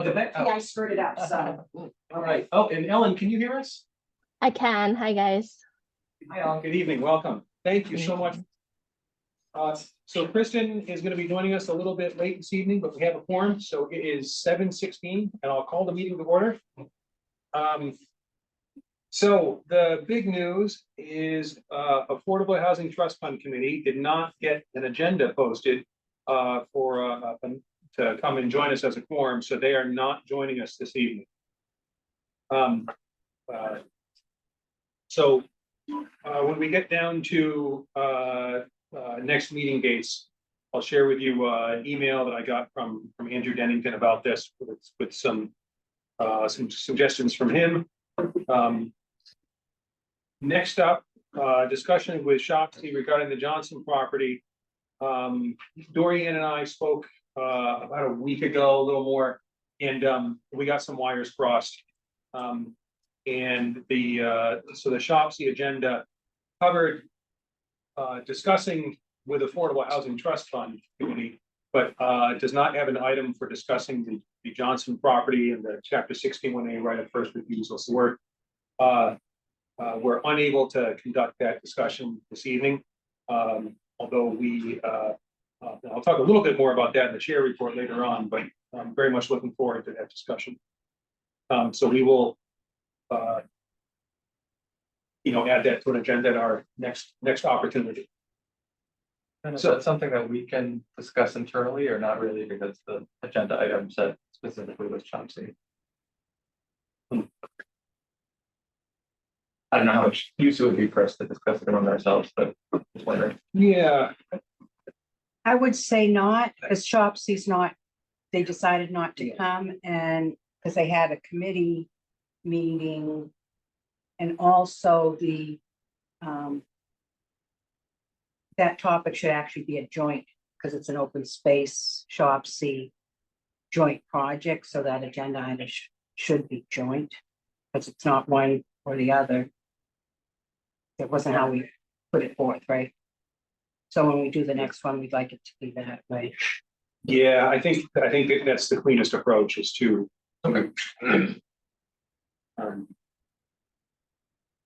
Yeah, I screwed it up, so. All right. Oh, and Ellen, can you hear us? I can. Hi, guys. Hi, Ellen. Good evening. Welcome. Thank you so much. So Kristen is going to be joining us a little bit late this evening, but we have a quorum, so it is 7:16, and I'll call the meeting to order. So the big news is Affordable Housing Trust Fund Committee did not get an agenda posted to come and join us as a quorum, so they are not joining us this evening. So when we get down to next meeting dates, I'll share with you an email that I got from Andrew Dennington about this with some suggestions from him. Next up, discussion with Shopsy regarding the Johnson property. Dorian and I spoke about a week ago, a little more, and we got some wires crossed. And so the Shopsy agenda covered discussing with Affordable Housing Trust Fund Committee, but does not have an item for discussing the Johnson property and the Chapter 61A right of first refusal. So we're unable to conduct that discussion this evening. Although I'll talk a little bit more about that in the chair report later on, but I'm very much looking forward to that discussion. So we will add that to an agenda at our next opportunity. And is that something that we can discuss internally or not really, because the agenda item said specifically with Chauncey? I don't know how much use it would be for us to discuss it among ourselves, but just wondering. Yeah, I would say not, because Shopsy's not, they decided not to come, and because they had a committee meeting. And also that topic should actually be a joint, because it's an open space Shopsy joint project, so that agenda item should be joint, because it's not one or the other. That wasn't how we put it forth, right? So when we do the next one, we'd like it to be that way. yeah, I think that's the cleanest approach, is to. Okay.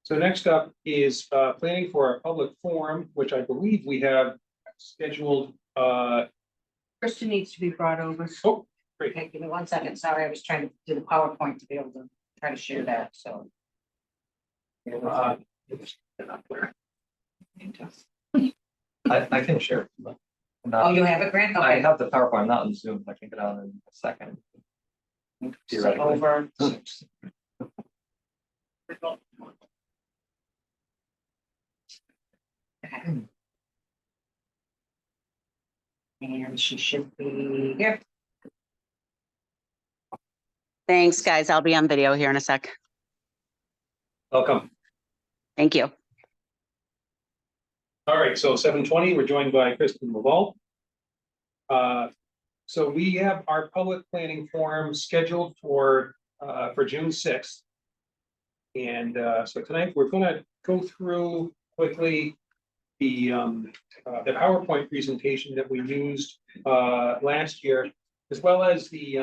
So next up is planning for a public forum, which I believe we have scheduled. Kristen needs to be brought over. Oh, great. Okay, give me 1 second. Sorry, I was trying to do the PowerPoint to be able to try to share that, so. I can share. Oh, you have it, Grant? I Okay. have the PowerPoint, I'm not on Zoom, I can get on in a second. Theoretically. Over. Okay. And she should be here. Thanks, guys. I'll be on video here in a sec. Welcome. Thank you. All right, so 7:20, we're joined by Kristen Laval. So we have our public planning forum scheduled for June 6th. And so tonight we're going to go through quickly the PowerPoint presentation that we used last year, as well as the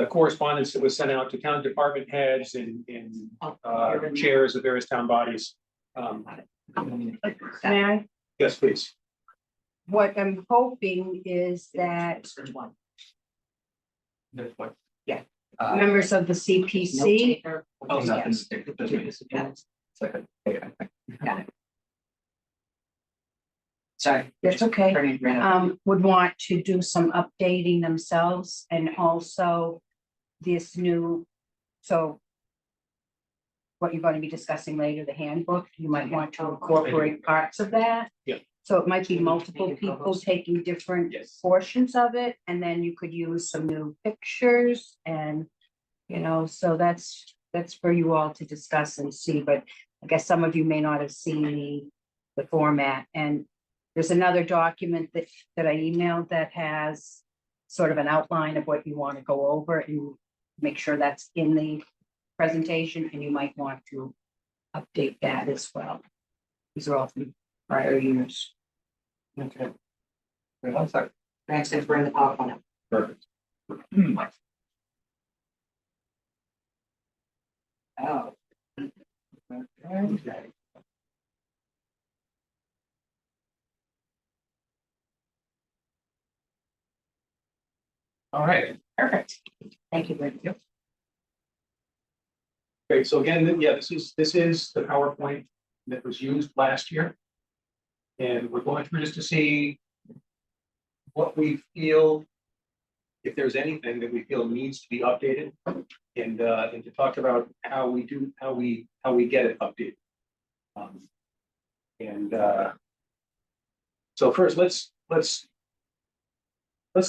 correspondence that was sent out to town department heads and chairs of various town bodies. May I? Yes, please. What I'm hoping is that There's one. Yeah. members of the CPC Oh, nothing. Yes. Second. Sorry. That's okay. Turning around. Would want to do some updating themselves, and also this new, so what you're going to be discussing later, the handbook, you might want to incorporate parts of that. Yeah. So it might be multiple people taking different Yes. portions of it, and then you could use some new pictures and, so that's for you all to discuss and see, but I guess some of you may not have seen the format. And there's another document that I emailed that has sort of an outline of what you want to go over, and make sure that's in the presentation, and you might want to update that as well. These are all from prior years. Okay. Wait 1 second. Grant says bring the PowerPoint up. Perfect. Oh. Okay. All right. Perfect. Thank you, Rick. Okay, so again, yeah, this is the PowerPoint that was used last year. And we're going through just to see what we feel, if there's anything that we feel needs to be updated, and to talk about how we get it updated. And so first, let's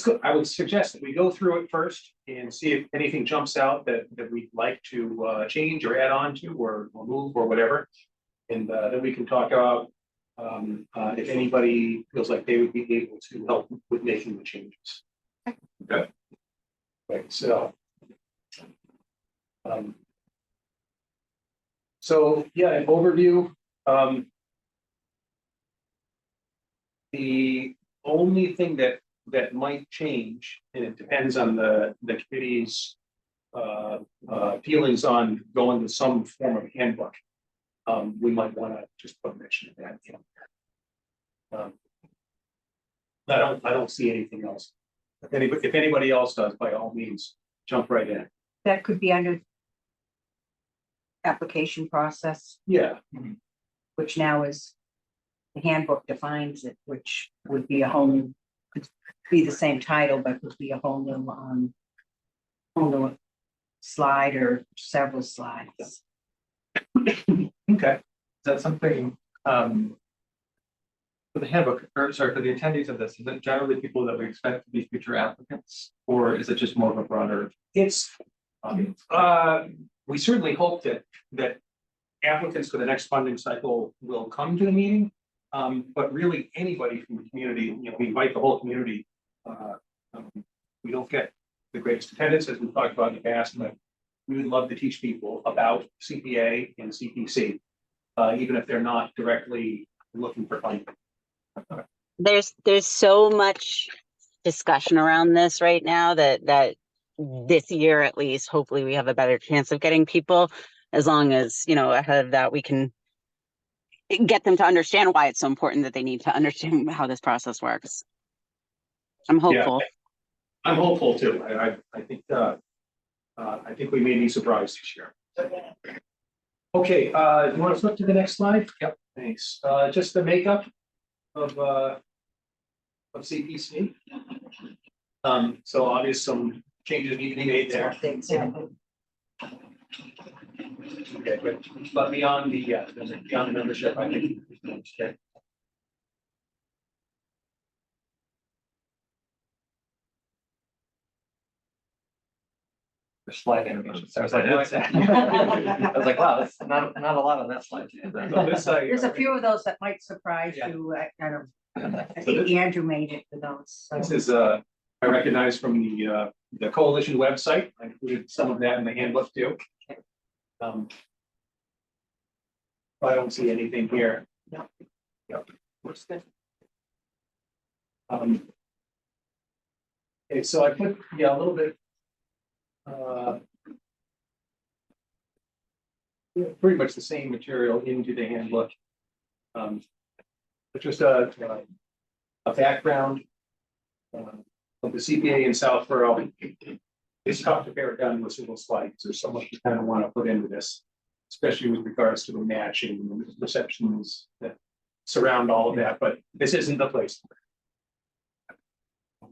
go. I would suggest that we go through it first and see if anything jumps out that we'd like to change or add on to or move or whatever. And then we can talk about if anybody feels like they would be able to help with making the changes. Okay. Right, so. So yeah, an overview. The only thing that might change, and it depends on the committee's feelings on going with some form of handbook. We might want to just put mention of that. I don't see anything else. If anybody else does, by all means, jump right in. That could be under application process, Yeah. which now is the handbook defines it, which would be a whole new, could be the same title, but would be a whole new slide or several slides. Okay. Is that something, for the handbook, or sorry, for the attendees of this, is it generally people that we expect to be future applicants? Or is it just more of a broader It's, audience? we certainly hope that applicants for the next funding cycle will come to the meeting. But really anybody from the community, we invite the whole community. We don't get the greatest attendance, as we've talked about in the past, but we would love to teach people about CPA and CPC, even if they're not directly looking for funding. There's so much discussion around this right now that this year at least, hopefully we have a better chance of getting people, as long as, ahead of that, we can get them to understand why it's so important that they need to understand how this process works. I'm hopeful. I'm hopeful too. I think we may be surprised this year. Okay, you want to flip to the next slide? Yep, thanks. Just the makeup of CPC. So obviously some changes need to be made there. Okay, but beyond the membership, I think. Okay. The slide animation. So I was like, I was like, wow, that's not a lot on that slide. So this side- There's a few of those that might surprise Yeah. you. I So think this- Andrew made it for those. so. This is, I recognize from the coalition website. I included some of that in the handbook too. I don't see anything here. Yep. Yep. Looks good. Okay, so I put, a little bit. Pretty much the same material into the handbook. But just a background of the CPA in Southborough. It's tough to pare it down to a single slide, because there's so much you kind of want to put into this, especially with regards to the matching and the perceptions that surround all of that, but this isn't the place. We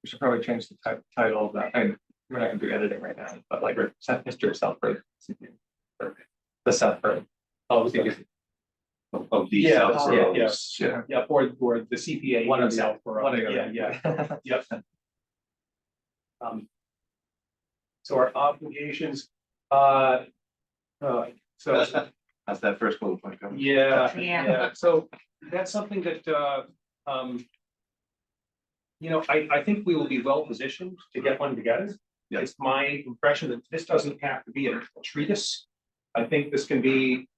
should probably change the title of that. And we're not gonna do editing right now, but like history of Southborough. The Southborough. Oh, Of the Yeah, Southborough. yeah, or the CPA One in of the- Southborough. one or the Yeah, other. yeah, yep. So our obligations, so, How's that first bullet point coming? yeah, Yeah. yeah, so that's something that, I think we will be well positioned to get one together. Yeah. It's my impression that this doesn't have to be a treatise. I think this can be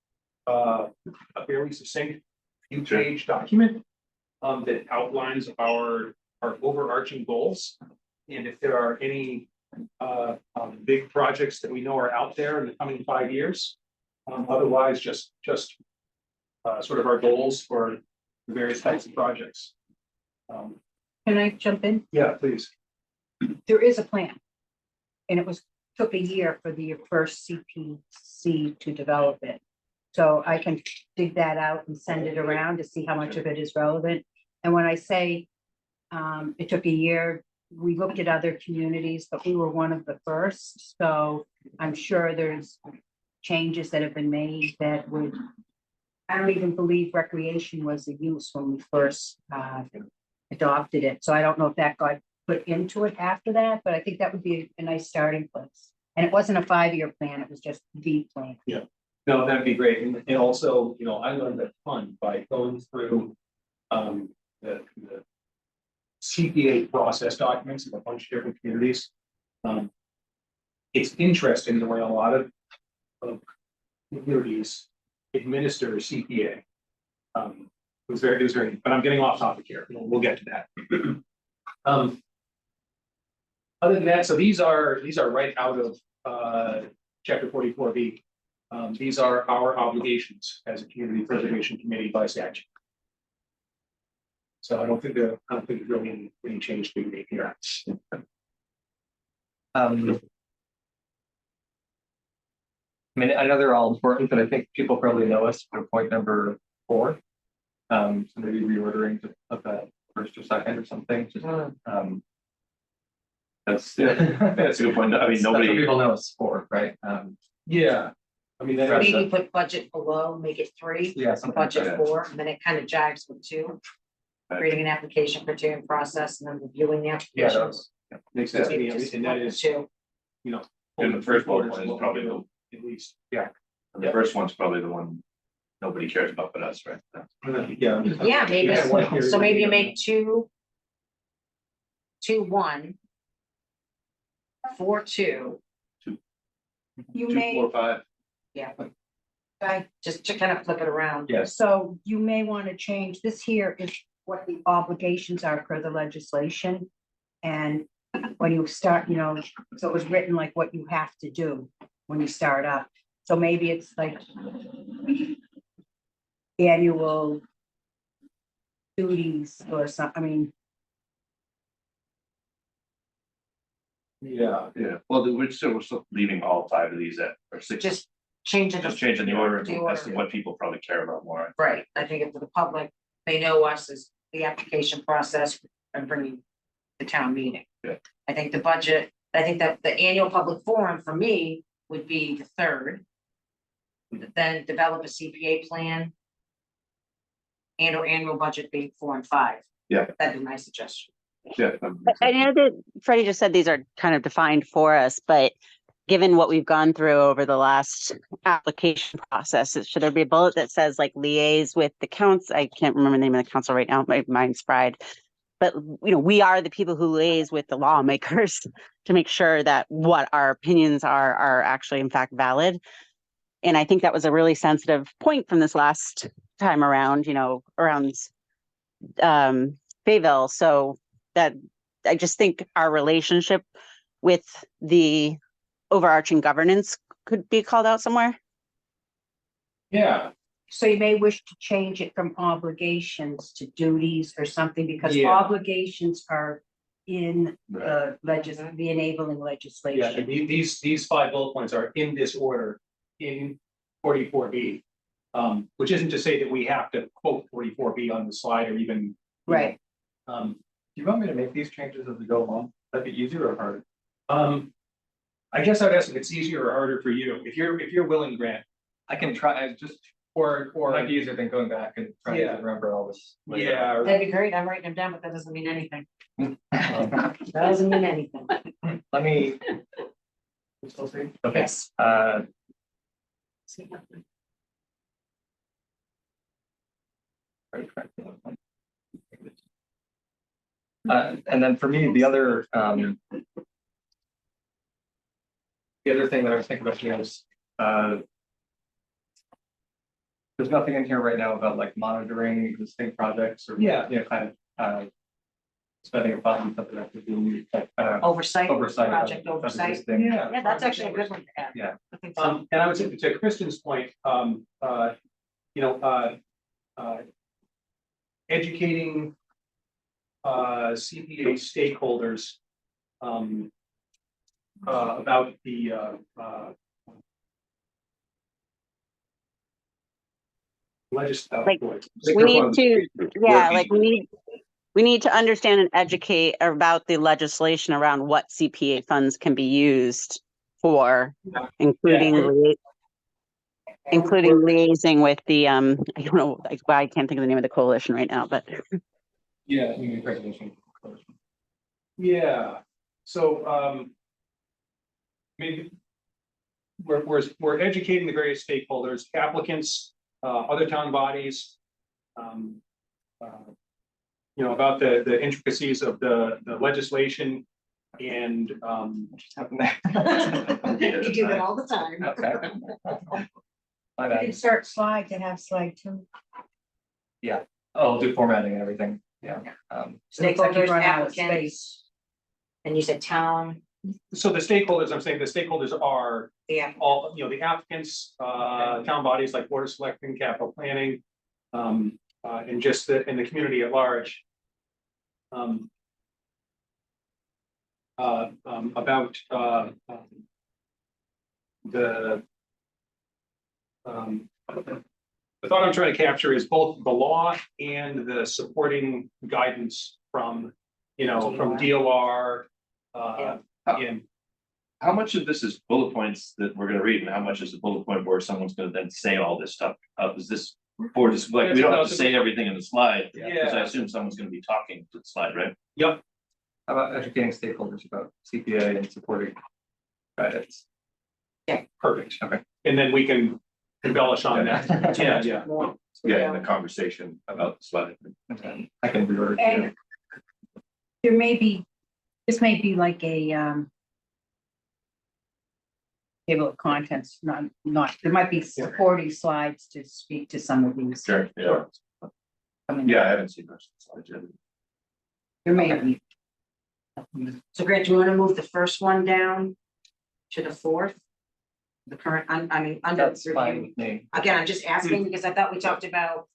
a fairly succinct few-page document that outlines our overarching goals. And if there are any big projects that we know are out there in the coming 5 years. Otherwise, just sort of our goals for the various types of projects. Can I jump in? Yeah, please. There is a plan. And took a year for the first CPC to develop it. So I can dig that out and send it around to see how much of it is relevant. And when I say it took a year, we looked at other communities, but we were one of the first. So I'm sure there's changes that have been made that would, I don't even believe recreation was a use when we first adopted it. So I don't know if that got put into it after that, but I think that would be a nice starting place. And it wasn't a 5-year plan, it was just the plan. No, that'd be great. And also, you know, I learned a ton by going through the CPA process documents in a bunch of different communities. It's interesting the way a lot of communities administer CPA. It was very, but I'm getting off topic here. We'll get to that. Other than that, so these are right out of chapter 44B. These are our obligations as a community preservation committee by statute. So I don't think there's really any change to be made here. I mean, I know they're all important, but I think people probably know us for point number 4. So maybe reordering to put that first or second or something. Just, That's a good point. I mean, that's what nobody, people know us for, right? Yeah, I mean, that Right. Maybe put budget below, make it 3, Yeah, something like budget that. 4, and then it kind of jives with 2. Creating an application for 2 in process and then reviewing the Yeah, applications. makes sense to me. Maybe just And that one or is, 2. you know. And the first one three-quarters is of what we probably do, At least. the first one's probably the one nobody cares about but us, right? Yeah. Yeah, maybe, Yeah, one here, so maybe you one make 2, 1, 4, 2. You 2, may, 4, 5. Yeah. Okay, just to kind of flip it around. Yes. so you may want to change, this here is what the obligations are per the legislation. And when you start, you know, so it was written like what you have to do when you start up. So maybe it's like annual duties or something, I mean, Yeah. Yeah, well, we're still leaving all 5 of these at, or 6, Just change it. just changing the order The as to order. what people probably care about more. Right, I think if for the public, they know us as the application process and bringing the town meeting. Yeah. I think the budget, I think that the annual public forum for me would be the 3rd. Then develop a CPA plan. And or annual budget being 4 and 5. Yeah. That'd be my suggestion. Yeah. I know that Freddie just said these are kind of defined for us, but given what we've gone through over the last application process, should there be a bullet that says like liaise with the council? I can't remember the name of the council right now, my mind's fried. But, you know, we are the people who liaise with the lawmakers to make sure that what our opinions are actually in fact valid. And I think that was a really sensitive point from this last time around, you know, around Bayville. So that I just think our relationship with the overarching governance could be called out somewhere. Yeah, so you may wish to change it from obligations to duties or something, because Yeah. obligations are in the the enabling yeah, legislation. and these 5 bullet points are in this order in 44B. Which isn't to say that we have to quote 44B on the slide or even. you know, Right, Um, Do you want me to make these changes as we go along? That'd be easier or harder? I guess I'd ask if it's easier or harder for you, if you're willing, Grant, I can try, I just, or, might be easier than going back and trying Yeah. to remember all this. later. yeah, or- That'd be great, I'm writing them down, but that doesn't mean anything. Doesn't mean anything. Let me. You still see? Okay, Yes. And then for me, the other thing that I was thinking about here is, there's nothing in here right now about like monitoring existing projects or. Yeah. You know, kind of, spending a fund, something that could be like, Oversight. oversight. of- Project of oversight. existing- Yeah, that's actually a good one to add. Yeah. I think so. And I would say to Kristen's point, you know, educating CPA stakeholders about the Like, legislative. We need to, yeah, like we need to understand and educate about the legislation around what CPA funds can be used for, including including liaising with the, I don't know, like, I can't think of the name of the coalition right now, but Yeah. Community preservation. Yeah, so, maybe we're educating the various stakeholders, applicants, other town bodies. You know, about the intricacies of the legislation and, Just happened there. You do that all the time. Okay. My You can bad. start slide to have slide two. Oh, I'll do formatting and everything, yeah. Stakeholders, Run out of applicants, space. and you said town, so the stakeholders, I'm saying the stakeholders are yeah, all, you know, the applicants, town bodies like Board of Selectmen, capital planning. And just the, in the community at large. About, the thought I'm trying to capture is both the law and the supporting guidance from, you know, from DOR. And How much of this is bullet points that we're gonna read and how much is a bullet point where someone's gonna then say all this stuff? Is this, or just like, we don't have to say everything in the slide, because I Yeah. assume someone's gonna be talking to the slide, right? Yep, How about educating stakeholders about CPA and supporting guidance? perfect. Okay. And then we can embellish on that. Yeah, yeah. more. Yeah, in the conversation about the slide. Okay. I can reorder. And there may be, this may be like a, table of contents, not, there might be supporting slides to speak to some of these. Sure, yeah. I mean, Yeah, I haven't seen those slides yet. there may be. So Grant, do you want to move the first one down to the fourth? The current, I mean, under That's fine review, with me. again, I'm just asking because I thought we talked about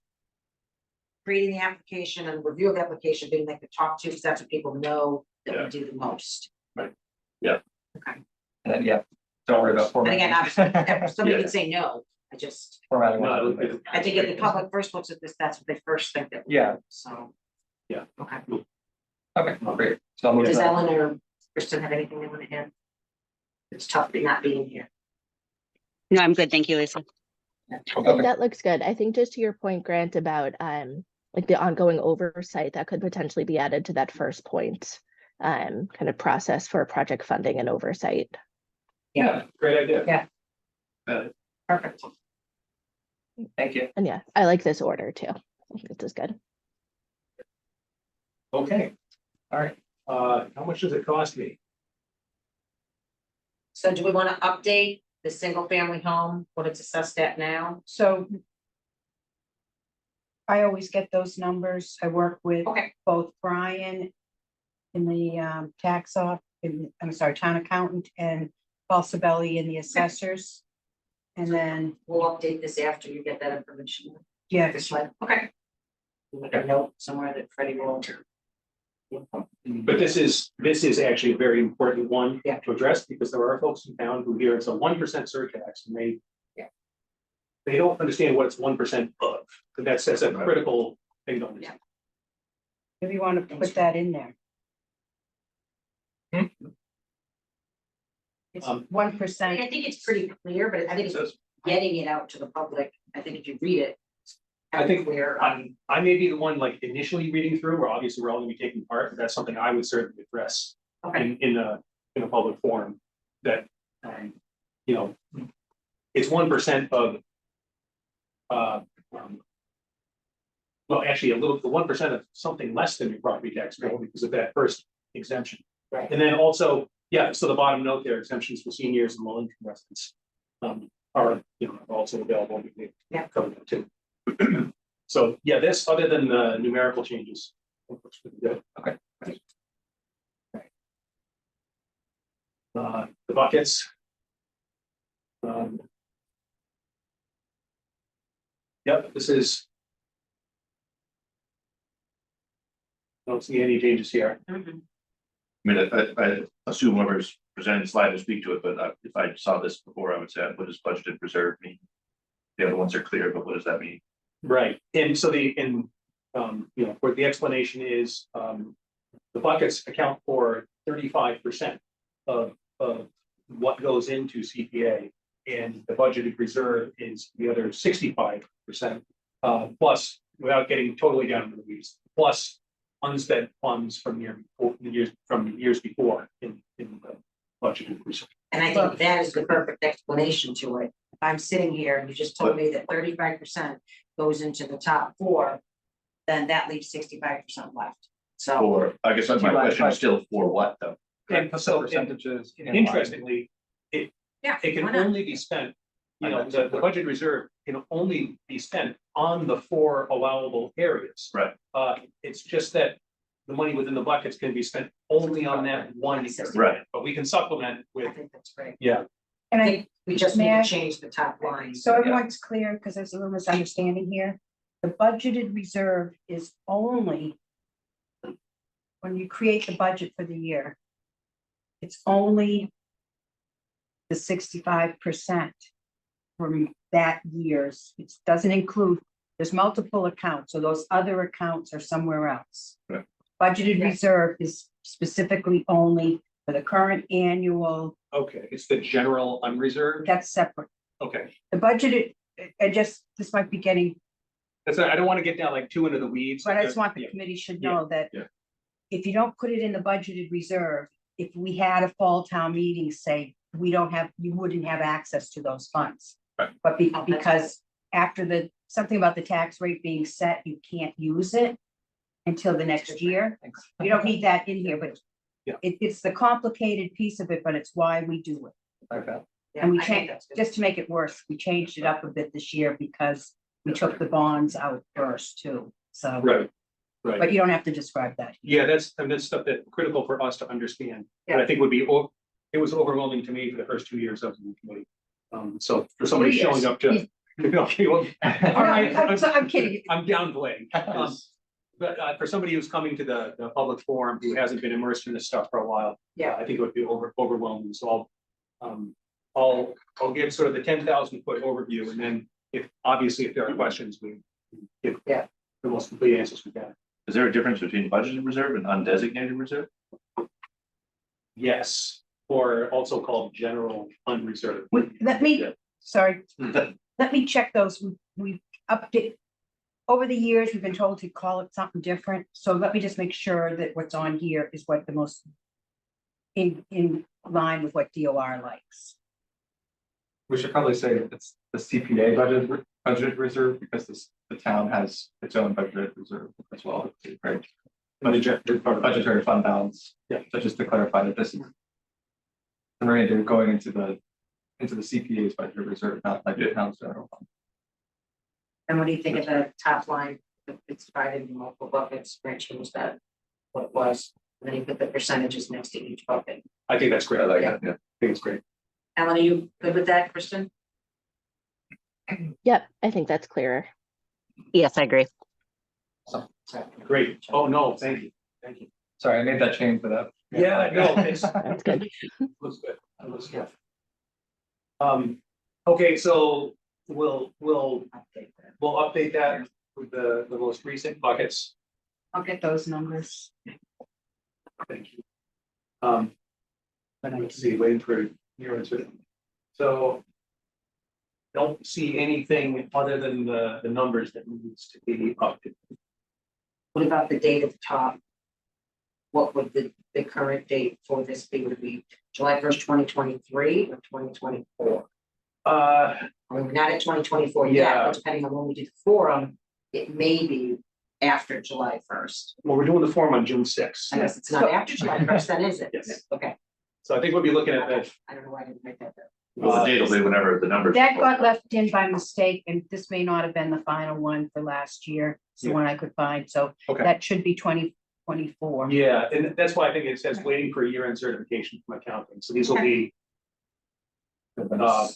creating the application and review of the application being like the top two, because that's what people know that Yeah. we do the most. Right. Yeah. Okay, And then, yeah, don't worry about and formatting. again, somebody Yeah. can say no, I just, Formatting. No, I think if the public first looks at this, that's what they first think that. Yeah. So. Yeah. Okay, Okay, great. So I'll move does that. Ellen or Kristen have anything they want to add? It's tough not being here. no, I'm good. Thank you, Lisa. I think that looks good. I think just to your point, Grant, about like the ongoing oversight that could potentially be added to that first point. Kind of process for project funding and oversight. Yeah, great idea. Yeah. Perfect. Thank you. And yeah, I like this order too. I think this is good. Okay, all right. How much does it cost me? So do we want to update the single family home, what it's assessed at now? So I always get those numbers. I work with Okay, both Brian in the tax off, I'm sorry, town accountant, and Paul Sabelli in the assessors. And then, we'll update this after you get that information. yeah, This one, okay. Make a note somewhere that Freddie will. But this is actually a very important one Yeah. to address, because there are folks in town who hear it's a 1% surtax and they. Yeah. They don't understand what it's 1% of, but that's a critical thing to understand. if you want to put that in there. It's Um, 1%. I think it's pretty clear, but I think So it's getting it out to the public. I think if you read it. I think Clear. I may be the one like initially reading through, or obviously we're all gonna be taking part, but that's something I would certainly address Okay, in a public forum. That, you know, it's 1% of. Well, actually, the 1% of something less than your property tax bill because of that first exemption. Right. And then also, yeah, so the bottom note there, exemptions for seniors and low income residents. Are, you know, also available. We can Yeah. cover that too. So, yeah, this, other than the numerical changes. Looks pretty good. The buckets. Yep, this is. Don't see any changes here. Mhm. I mean, I assume whoever's presenting the slide will speak to it, but if I saw this before, I would say, what does budgeted reserve mean? The other ones are clear, but what does that mean? Right, and so where the explanation is, the buckets account for 35% of what goes into CPA. And the budgeted reserve is the other 65%, plus, without getting totally down to the weeds, plus unspent funds from years before in the budgeted reserve. And I think that is the perfect explanation to it. If I'm sitting here and you just told me that 35% goes into the top four, then that leaves 65% left. So, Or, I guess my question is still for what though? And so, Percentages. interestingly, yeah. it can why not? only be spent, the budget reserve can only be spent on the 4 allowable areas. Right. It's just that the money within the buckets can be spent only on that one area. Right. But we can supplement I with, think that's great. yeah, And I I, think we just need May I- to change the top line. so everyone's clear, because there's a little misunderstanding here. The budgeted reserve is only when you create the budget for the year. It's only the 65% from that year's. It doesn't include, there's multiple accounts, so those other accounts are somewhere else. Right. Budgeted Yeah. reserve is specifically only for the current annual, okay, it's the general unreserved, that's separate. okay. The budgeted, this might be getting, I don't want to get down like too into the weeds. but I just want the Yeah. committee should Yeah. know that Yeah. if you don't put it in the budgeted reserve, if we had a fall town meeting, say, you wouldn't have access to those funds. Right. But Oh, that's because after something about the tax rate being set, you can't use it until the next year. You don't need that in here, but Yeah. it's the complicated piece of it, but it's why we do it. Okay. Yeah, And we I think changed, that's good. just to make it worse, we changed it up a bit this year because we took the bonds out first too, so. Right, right. But you don't have to describe that. Yeah, that's stuff that's critical for us to understand. And I think it was overwhelming to me for the first 2 years of the committee. So for somebody 3 years. showing up to, okay, well, all right, I'm kidding. I'm downplaying. But for somebody who's coming to the public forum who hasn't been immersed in this stuff for a while, Yeah. I think it would be overwhelming. So I'll give sort of the 10,000-foot overview, and then if there are questions, we give Yeah. the most complete answers we can. Is there a difference between budgeted reserve and undesignated reserve? Yes, or also called general unreserved. Let me, Yeah. sorry, let me check those. We update. Over the years, we've been told to call it something different, so let me just make sure that what's on here is what the most in line with what DOR likes. We should probably say it's the CPA budget reserve because the town has its own budget reserve as well, right? Budgetary fund balance. Yeah. So just to clarify that this is going into the CPA's budget reserve, not like the town's general fund. And what do you think of the top line? It's divided in multiple buckets, Brent changed that, what it was, and then you put the percentages next to each bucket. I think that's great. I like I that, yeah. think it's great. Ellen, are you good with that, Kristen? Yep, I think that's clearer. Yes, I agree. Great. Oh, no, thank you. Thank you. Sorry, I made that change for that. Yeah, no, it's, That's good. looks good. It looks good. Okay, so we'll update that with the most recent buckets. I'll get those numbers. Thank you. Let's see, waiting for your answer. So don't see anything other than the numbers that needs to be updated. What about the date at the top? What would the current date for this be? Would it be July 1st, 2023 or 2024? I mean, we're not at 2024 yet, Yeah. but depending on when we do the forum, it may be after July 1st. Well, we're doing the form on June 6th. I guess it's not after July 1st, then is it? Yes. Okay, So I think we'll be looking at that. I don't know why I didn't make that there. Well, the date will be whenever the numbers. That got left in by mistake, and this may not have been the final one for last year. It's the Yeah. one I could find, so Okay. that should be 24. Yeah, and that's why I think it says waiting for a year-end certification from accounting, so these will be a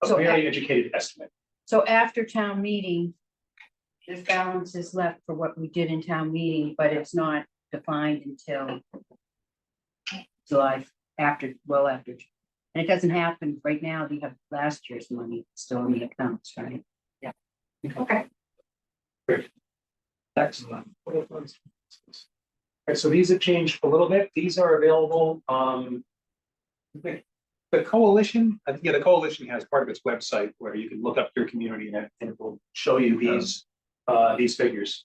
So very educated estimate. So after town meeting, there's balances left for what we did in town meeting, but it's not defined until July, after, well, after. And it doesn't happen right now. We have last year's money still in the accounts, right? Yeah. Okay. Excellent. Okay, so these have changed a little bit. These are available, the coalition, yeah, the coalition has part of its website where you can look up your community and it will show you these figures.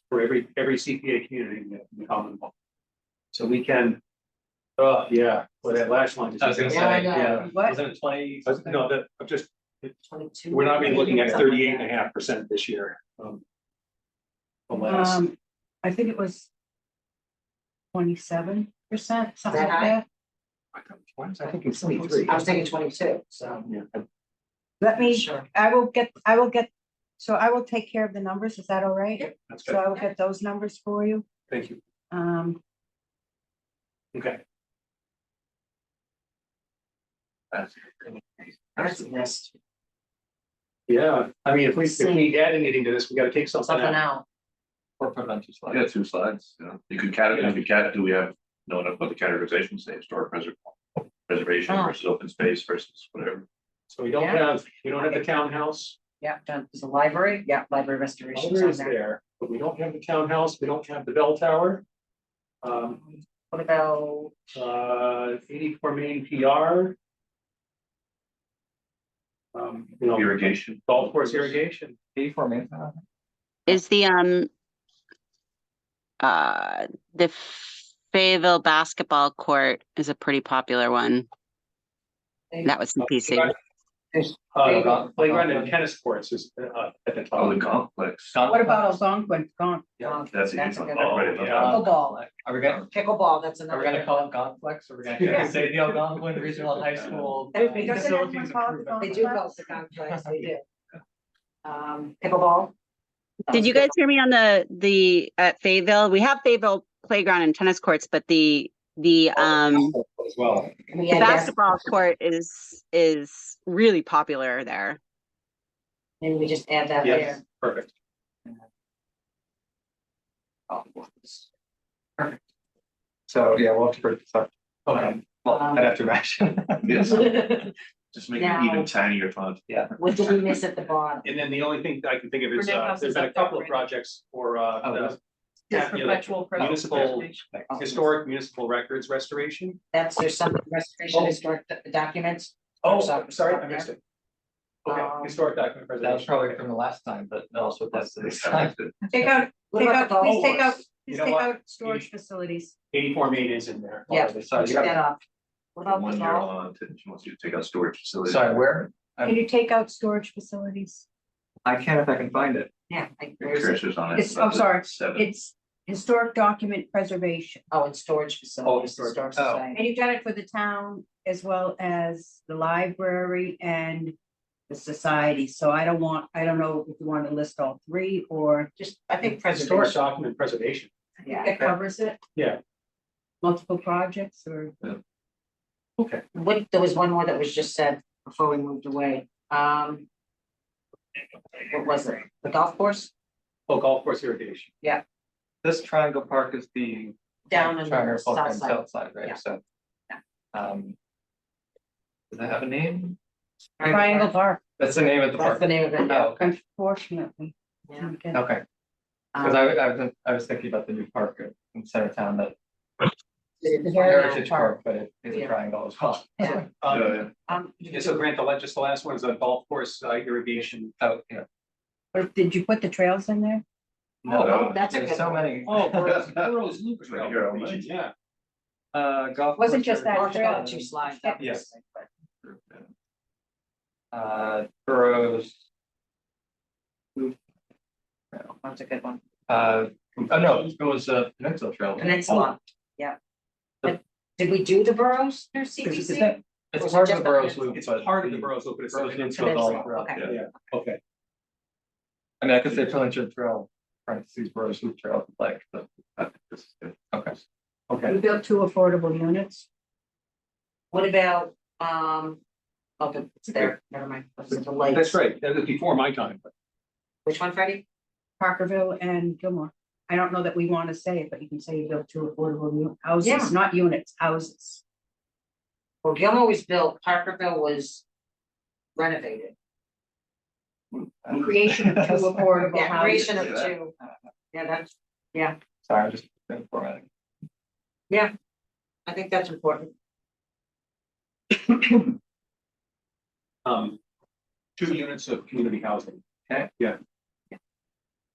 For every CPA community in the Commonwealth. So we can, yeah, well, that last line. I was gonna is- say, Yeah, I know. yeah, What? wasn't it 20? No, that, I'm just, 22. we're not even looking at Something like 38.5% this year. The last, I think it was 27%, something That like high? that. I think it's 23. I was thinking 22, so. Yeah, Let me, Sure. I will get, so I will take care of the numbers. Is that all right? that's So good. I will get those numbers for you. Thank you. Okay. That's a list. Yeah, I mean, if we add anything to this, we gotta take something Something out. out. Or put it on 2 slides. Yeah, 2 slides, you know, you could do we have, know enough about the categorization, say historic preservation Oh. versus open space versus whatever. So we don't Yeah. have the townhouse. Yeah, done. Is the library? Yeah, library restoration. Library is there, but we don't have the townhouse, we don't have the bell tower. What about, 84 Main PR. Irrigation. Golf course irrigation. 84 minutes. Is the Fayetteville basketball court is a pretty popular one. That was CPC. Playground and tennis courts is at the Oh, the top. complex. What about Algonquin? Yeah, that's a That's good a one. good one. Right above Yeah. that. pickleball? Are we gonna, Pickleball, that's are another. we gonna good call one. it Complex, or we're Yeah. gonna say the Algonquin Regional High School? Doesn't everyone Facilities call it Improvement? They do go to complex, they do. Pickleball. Did you guys hear me on the at Fayetteville? We have Fayetteville playground and tennis courts, but the As well. We the had basketball court is really popular there. Maybe we just add that there. Yes, perfect. So, yeah, we'll have to break this up. Okay. Well, I'd have to imagine. Yes, just make it Now- even tinier font. What did we miss at the bottom? And then the only thing I can think of is, Renee House there's is been a up there couple of already. projects for, Oh, This you know, perpetual municipal, preservation. historic municipal records restoration. That's, there's some restoration historic documents. Oh, So- sorry, I missed it. Okay, historic document That was preservation. probably from the last time, but also that's this time. Take out, What take about out, the please golf take out, course? please You know take what? out storage facilities. 84 Main is in there. Yeah. Sorry, Take that off. What about One the year golf? on, she wants you to take out storage facilities. sorry, where? Can you take out storage facilities? I can if I can find it. Yeah. Your cursor's on it. It's, I'm sorry, 7. it's historic document preservation. Oh, and storage facilities. storage. Historic Oh. society. And you've done it for the town as well as the library and the society. So I don't know if you want to list all three or Just, I think Historic preservation. document preservation. Yeah. that covers it. Yeah. Multiple projects or, Okay. What, there was one more that was just said before we moved away. What was it? The golf course? Oh, golf course irrigation. This Triangle Park is the. Down in Triangle the Park on south side. South side, Yeah. right, so. Yeah. Does it have a name? Triangle Park, That's the name of the That's park. the name of it. Oh, okay, unfortunately. Yeah. Okay. okay, because I was thinking about the new park in center town, that Heritage Park, but it is a Yeah. triangle as well. Yeah. Yeah, so Grant, just the last one is a golf course irrigation. Oh, yeah. But did you put the trails in there? Oh, that's a There's good so one. many. Burroughs Loop Trail Here, I'll irrigation, yeah. Golf. Wasn't course just that Or irrigation, trail. about 2 slides. Yes. Burroughs. That's a good one. Oh, no, it was Peninsula Trail. Peninsula, yeah. But did we do the boroughs through CPC? It's Was it part of just the a Burroughs peninsula? Loop. It's but part of the the Burroughs Loop, but it's. Burroughs Loop goes Peninsula, all throughout. okay. Yeah, okay. I mean, I could say Peninsula Trail parentheses, Rose Loop Trail, like, this is good. Okay. Okay. We built 2 affordable units. What about, okay, it's there, never mind. That's the lights. That's right, that was before my time, but Which one, Freddie? Parkerville and Gilmore. I don't know that we want to say it, but you can say you built 2 affordable Yeah. houses, not units, houses. Well, Gilmore was built, Parkerville was renovated. Creation of 2 affordable Yeah, creation houses. of 2. Yeah, that's, Sorry, I'm just formatting. I think that's important. 2 units of community housing. Okay. Yeah,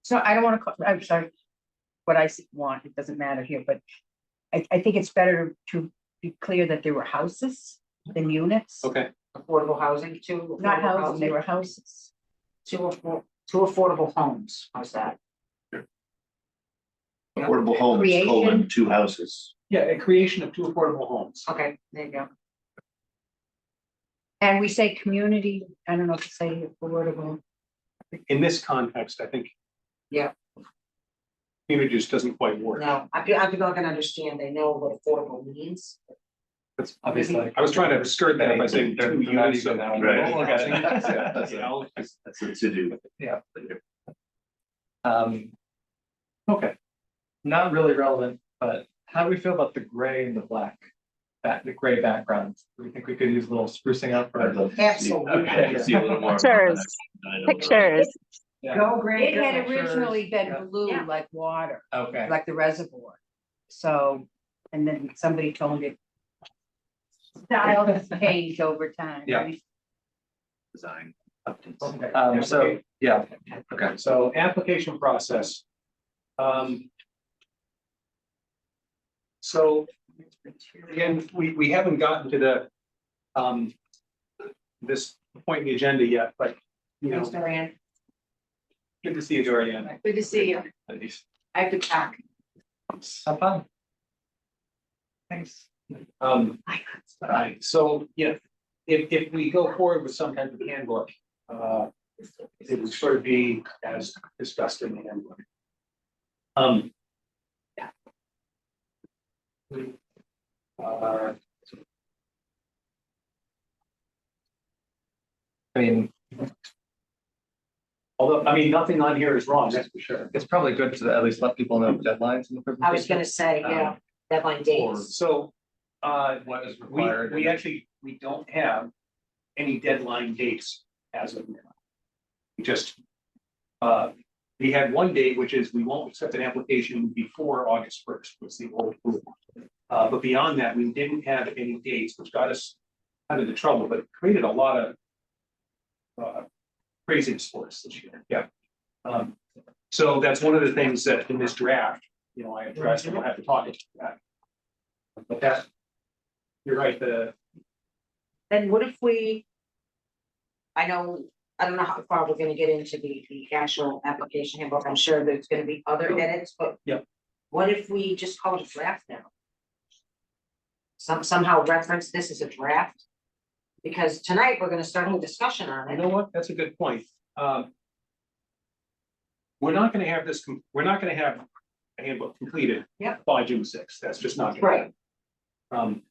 So I don't want to, I'm sorry, what I want, it doesn't matter here, but I think it's better to be clear that there were houses than units. okay, Affordable housing, 2 Not affordable houses, they housing, were houses. 2 affordable homes, how's that? Affordable homes, Creation. 2 houses. yeah, a creation of 2 affordable homes. Okay, there you go. And we say community, I don't know if to say affordable. In this context, I think. Yeah. Community just doesn't quite work. No, I people can understand, they know what affordable means. That's obviously. I was trying to skirt that by saying They're 2 not units even of. now. Right. We'll get it. Yeah, that's You know, That's a to do. Yeah. Okay. Not really relevant, but how do we feel about the gray and the black? The gray background? Do we think we could use a little sprucing up I'd or? love to see- Absolutely. I'd like to see a little more. about Pictures. that. I know. Pictures. Yeah. Go great. It had pictures, originally yeah. been blue Yeah. like water, Okay. like the reservoir. So, and then somebody told it. Style has changed over time. Yeah. right? Design. Okay. So, yeah, okay. So application process. So again, we haven't gotten to the this point in the agenda yet, but you Thanks, know, Diane. good to see you, Dorian. Good to see you. I have to pack. Have fun. Thanks. Right, so, yeah, if we go forward with some kind of handbook, it would sort of be as discussed in the handbook. Uh, I mean, Although, I mean, nothing on here is wrong, that's for sure. it's probably good to at least let people know deadlines in the presentation. I was gonna say, yeah, deadline dates. So, What is we required. actually, we don't have any deadline dates as of now. We just, we had one date, which is we won't accept an application before August 1st, was the old rule. But beyond that, we didn't have any dates, which got us out of the trouble, but created a lot of craziness for us this year, yeah. So that's one of the things that in this draft, you know, I addressed, and we'll have to talk about that. But that, you're right, Then what if we? I don't know how far we're gonna get into the actual application handbook. I'm sure there's gonna be other edits, but. Yep. What if we just call it a draft now? Somehow reference this as a draft? Because tonight we're gonna start a discussion on you it. know what, that's a good point. We're not gonna have this, we're not gonna have a handbook completed. Yep. By June 6th, that's just not. gonna Right. happen.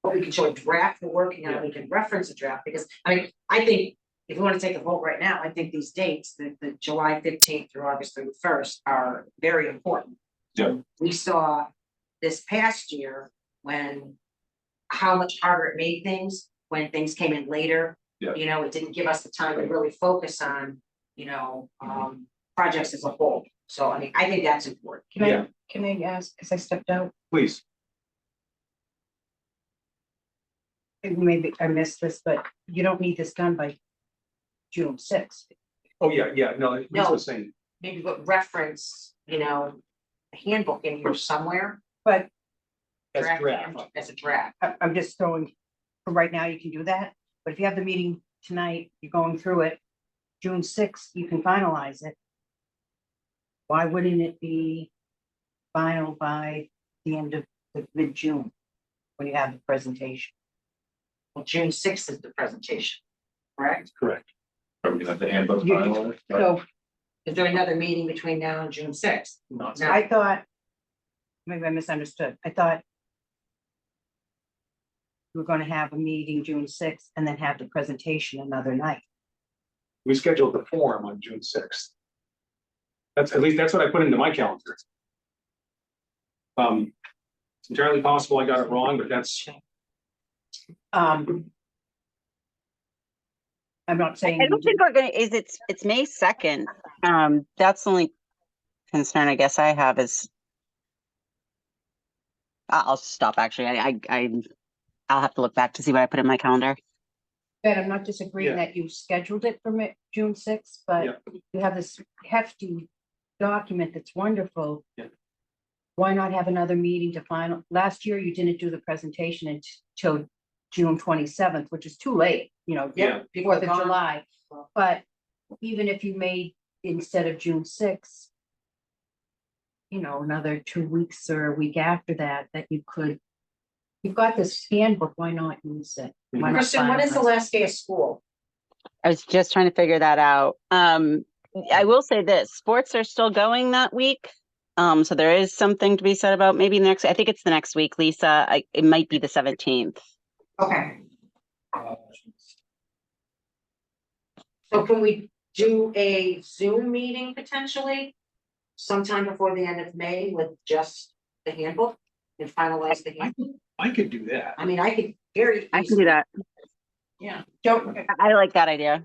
But we can show a draft we're working on, we can reference a draft, because, I mean, I think. If we want to take a vote right now, I think these dates, the July 15th through August 31st are very important. Yeah. We saw this past year when. How much harder it made things when things came in later. Yeah. You know, it didn't give us the time to really focus on, projects as a whole. So, I mean, I think that's important. Yeah. Can I ask, because I stepped out, Please, maybe I missed this, but you don't need this done by June 6th. oh, yeah, no, Lisa No. was saying, Maybe put reference, a handbook in here somewhere. But as Draft draft. handbook As a draft. I'm just throwing, for right now, you can do that, but if you have the meeting tonight, you're going through it, June 6th, you can finalize it. Why wouldn't it be final by the end of the mid-June, when you have the presentation? Well, June 6th is the presentation, correct? Correct. Are we gonna have the handbook You- final? So Is there another meeting between now and June sixth? Not No. I thought, maybe I misunderstood. I thought we were gonna have a meeting June sixth and then have the presentation another night. We scheduled the forum on June sixth. That's, at least that's what I put into my calendar. It's entirely possible I got it wrong, but that's, I'm not saying. I don't think we're gonna, it's May 2nd. That's the only concern I guess I have is. I'll stop actually. I'll have to look back to see what I put in my calendar. Ben, I'm not disagreeing Yeah. that you scheduled it for June sixth, Yeah. but you have this hefty document that's wonderful. Yeah. Why not have another meeting to final? Last year, you didn't do the presentation until June 27th, which is too late, Yeah. Fourth of July. But even if you made, instead of June sixth, another 2 weeks or a week after that, you could. You've got this handbook, why not use it? Why not Kristen, when is the finalize? last day of school? I was just trying to figure that out. I will say this, sports are still going that week. So there is something to be said about maybe next, I think it's the next week, Lisa. It might be the 17th. Okay, so can we do a Zoom meeting potentially? Sometime before the end of May with just the handbook and finalize the handbook? I could do that. I mean, I could very. I can do that. Yeah. Don't, I like that idea.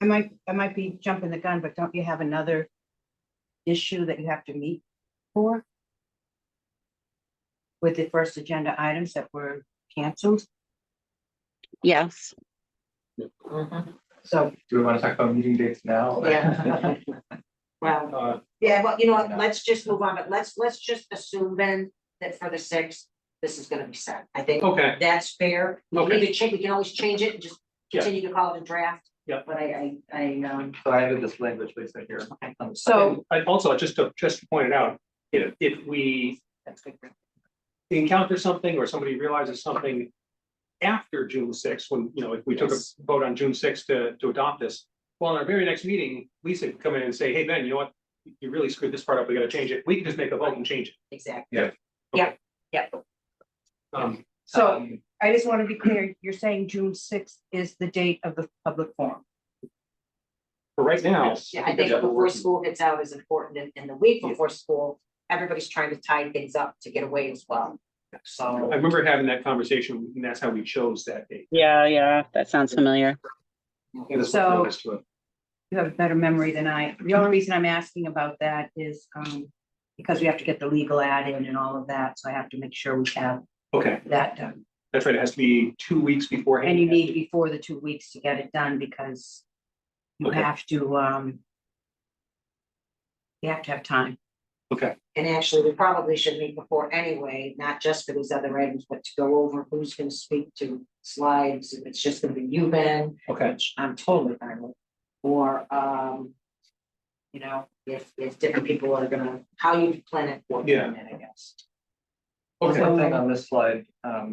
I might be jumping the gun, but don't you have another issue that you have to meet for? With the first agenda items that were canceled, Yes. so, Do we want to talk about meeting dates now? Yeah. Well, Uh, yeah, well, you know what, let's just move on, but let's just assume then that for the sixth, this is gonna be set. I think okay, that's fair. We Okay. need to change, we can always change it and just Yeah. continue to call it a draft. Yeah. But So I added this language, Lisa, here. Okay. so, I also, just to point it out, if we that's good. encounter something or somebody realizes something after June sixth, when, if we took a Yes. vote on June sixth to adopt this, well, in our very next meeting, Lisa could come in and say, hey, Ben, you know what? You really screwed this part up, we gotta change it. We can just make a vote and change it. Exactly. Yeah. Yeah, yeah. so Um, I just want to be clear, you're saying June sixth is the date of the public forum? For right now, Yeah, I think before school gets out is important, and the week before school, everybody's trying to tie things up to get away as well. I So, remember having that conversation, and that's how we chose that date. Yeah, that sounds familiar. There's So- notice to it. You have a better memory than I. The only reason I'm asking about that is, because we have to get the legal ad in and all of that, so I have to make sure we have Okay, that done. that's right, it has to be 2 weeks beforehand. And you need before the 2 weeks to get it done because you Okay. have to, you have to have time. Okay, and actually, we probably should meet before anyway, not just for these other items, but to go over who's gonna speak to slides, if it's just gonna be you, Ben, okay, which I'm totally fine with. Or, if different people are gonna, how you plan it for Yeah. it, I guess. One okay, thing on this slide, how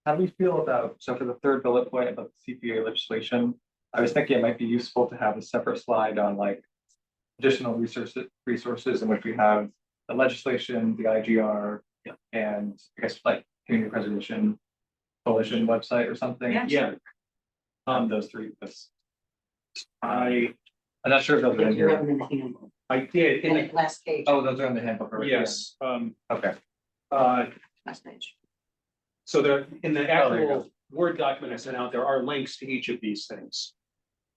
do we feel about, so for the third bullet point about the CPA legislation, I was thinking it might be useful to have a separate slide on like additional resources in which we have the legislation, the IGR, Yeah. and I guess like community preservation coalition website or something. Yeah. yeah. Those three, I'm not sure if those are in If you have here. them in the handbook, I did, in in the last page. Oh, those are in the handbook already. yes, Okay, Last page. so in the Oh, there you actual Word document I sent out, there are links to each of these things.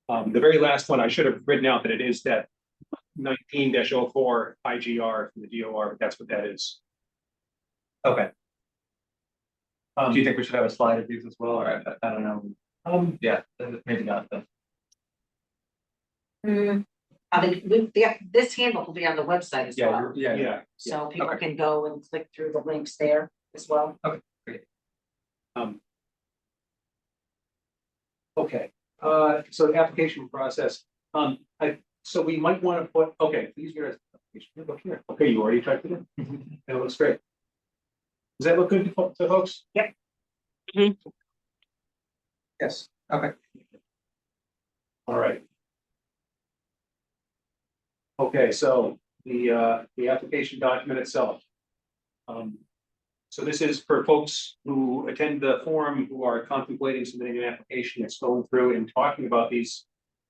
The very last one, I should have written out that it is that 19-04 IGR from the DOR, but that's what that is. okay. Do you think we should have a slide of these as well, or I don't know? Yeah, maybe not, but. I mean, this handbook will be on the website as well, Yeah, so people okay. can go and click through the links there as well. okay, so the application process, so we might want to put, okay, please hear us. Look here. Okay, you already typed it in. That looks great. Does that look good to folks? Yep. Mhm. Yes. Okay. All right. Okay, so the application document itself. So this is for folks who attend the forum, who are contemplating submitting an application, that's going through and talking about these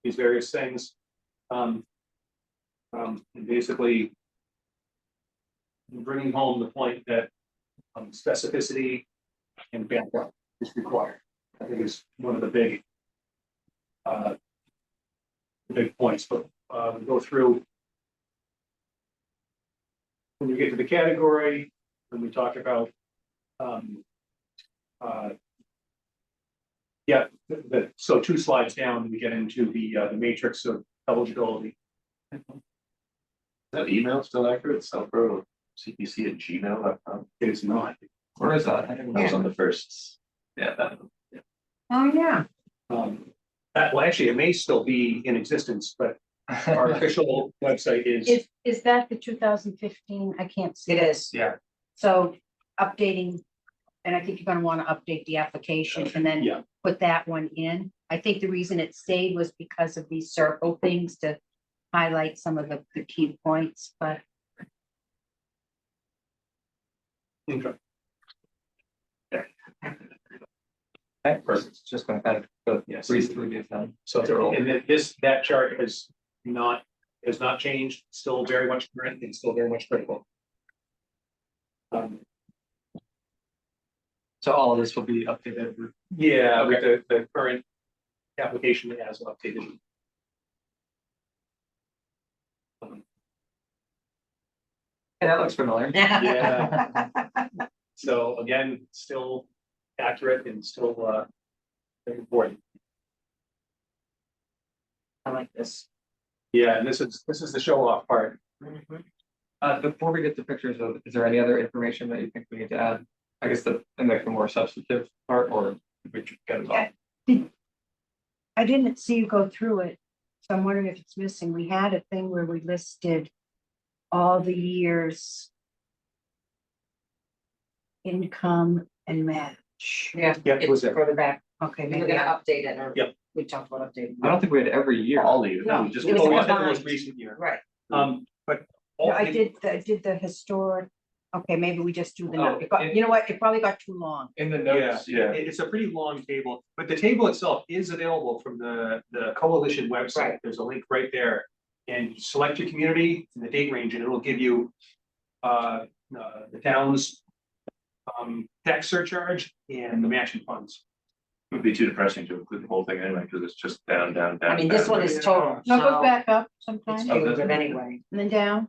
various things. And basically bringing home the point that specificity and background is required. I think it's one of the big points, but we go through. When you get to the category, when we talk about so 2 slides down, we get into the matrix of eligibility. Is that email still accurate? Southborough CPC@gmail.com. It is not. Where is that? That was on the first. Yeah, that. Oh, yeah. Well, actually, it may still be in existence, but our official website is. Is that the 2015? I can't see. It is. Yeah. So updating, and I think you're gonna want to update the application and then Yeah. put that one in. I think the reason it stayed was because of these circle things to highlight some of the key points, but Okay. Perfect, just gonna kind of Yes. breeze through these then. So, and then that chart has not changed, still very much current and still very much critical. So all of this will be updated. Yeah, with the current application as updated. Yeah, that looks familiar. Yeah. So again, still accurate and still very important. I like this. Yeah, and this is the show off part. Before we get to pictures, is there any other information that you think we need to add? I guess the more substantive part, or we should get it all? I didn't see you go through it. So I'm wondering if it's missing. We had a thing where we listed all the years income and match. Yeah. Yeah, it was It's there. further back. Okay, We were maybe gonna I- update it, or. Yep. We talked about updating. I don't think we had every year. All of you. No, just. it was Oh, we said the combined. most recent year. Right. But. No, I did the historic. Okay, maybe we just do the, Oh, it got- you know what, it probably got too long. In the Yeah, notes, it's a pretty long table, but the table itself is available from the coalition website. Right. There's a link right there. And you select your community and the date range, and it'll give you the town's tax surcharge and the matching funds. It would be too depressing to include the whole thing anyway, because it's just down. I mean, this one is total. No, it goes so back up It's sometimes Oh, and does it? cumulative anyway. then down.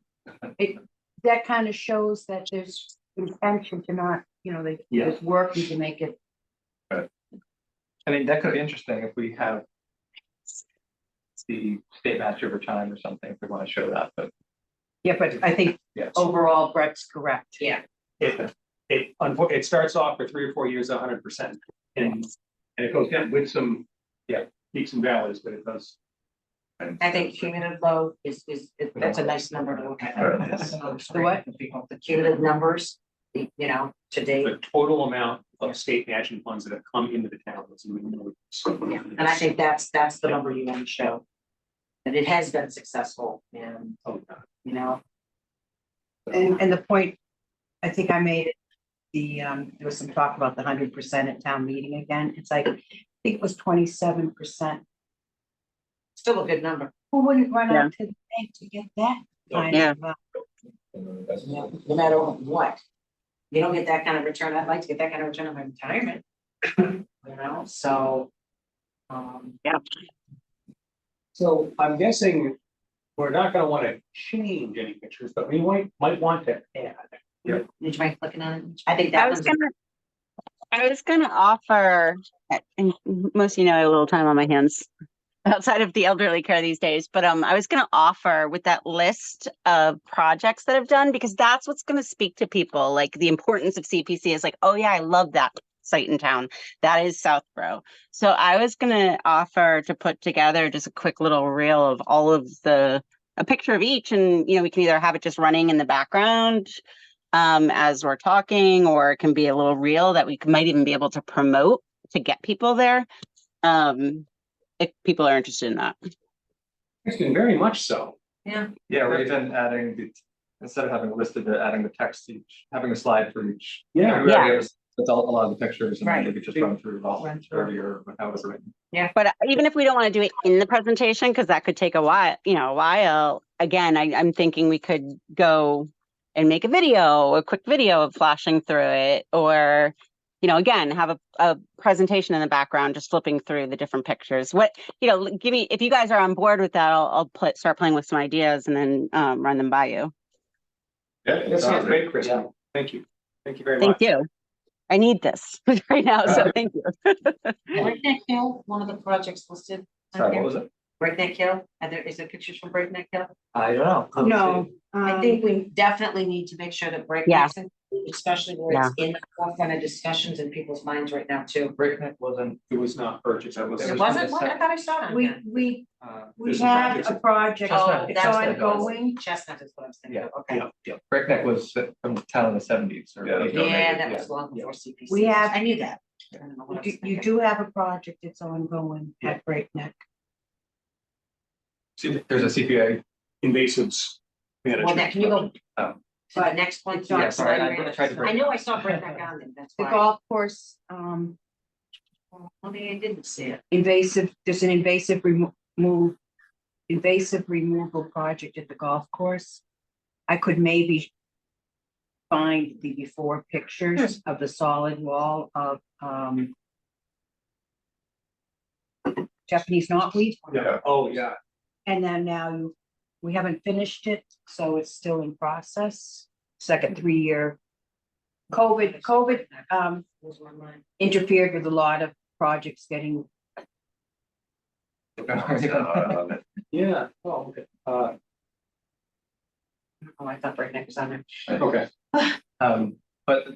That kind of shows that there's intention to not, there's working to make it. I mean, that could be interesting if we have the state match over time or something, if we want to show that, but Yeah, but I think yes. overall Brett's correct. Yeah. It starts off for 3 or 4 years, 100%. And it goes down with some, peaks and valleys, but it does. I think cumulative low that's a nice number to look at. The what? The cumulative numbers, to The date. total amount of state matching funds that have come into the town. And I think that's the number you want to show. And it has been successful and, And the point, I think I made it, there was some talk about the 100% at town meeting again. It's like, I think it was 27%. still a good number. Who wouldn't run Yeah. out to the bank to get that kind Yeah. of, No matter what. You don't get that kind of return. I'd like to get that kind of return on my retirement. So. So I'm guessing we're not gonna wanna change any pictures, but we might want to add. Would you mind clicking on it? I think I that was one's. I was gonna offer, and most of you know I have a little time on my hands outside of the elderly care these days, but I was gonna offer with that list of projects that I've done, because that's what's gonna speak to people, like the importance of CPC is like, oh yeah, I love that site in town. That is Southborough. So I was gonna offer to put together just a quick little reel of all of a picture of each, and we can either have it just running in the background as we're talking, or it can be a little reel that we might even be able to promote to get people there. If people are interested in that. Actually, very much so. Yeah, or even adding the, instead of having listed it, adding the text each, having a slide for each. Yeah. We already Yeah. have That's a lot of the pictures and then Right. maybe just run through it all Run through it. earlier with how it's written. But even if we don't want to do it in the presentation, because that could take a while, again, I'm thinking we could go and make a quick video of flashing through it, or, again, have a presentation in the background, just flipping through the different pictures. Give me, if you guys are on board with that, I'll start playing with some ideas and then run them by you. Yeah, That sounds great, Chris. Thank you. Thank you very much. Thank you. I need this right now, so thank you. Breakneck Hill, one of the projects listed. on Sorry, here. what was it? Breakneck Hill, is there pictures from Breakneck Hill? I don't know. No. I think we definitely need to make sure that Breakneck's, especially where it's in the forefront of discussions in people's minds right now too. Breakneck wasn't. It was not purchased. That was. It wasn't, what? I thought I saw it on here. We There's some had projects a that- project, Oh, it's that's what it was. ongoing. Chestnut is what I was thinking, Yeah, of. Okay. Yeah. Breakneck was from the town in the seventies. Yeah, that was long before CPC. We have- I knew that. I don't know what I was You thinking. do have a project that's ongoing at Breakneck. There's a CPA. Invasives. Well, now, can you go Oh. to the next one? It's not- Yeah, sorry, I tried to break I knew it. I saw Breakneck on there, that's The why. golf course, Well, maybe I didn't see it. there's an invasive removal project at the golf course. I could maybe find the before pictures of the solid wall of, Japanese knotweed. Yeah, oh, yeah. And then we haven't finished it, so it's still in process. Second 3-year. COVID, Was my mind. interfered with a lot of projects getting, Yeah, oh, okay. Oh, I thought Breakneck was on there. Okay. But.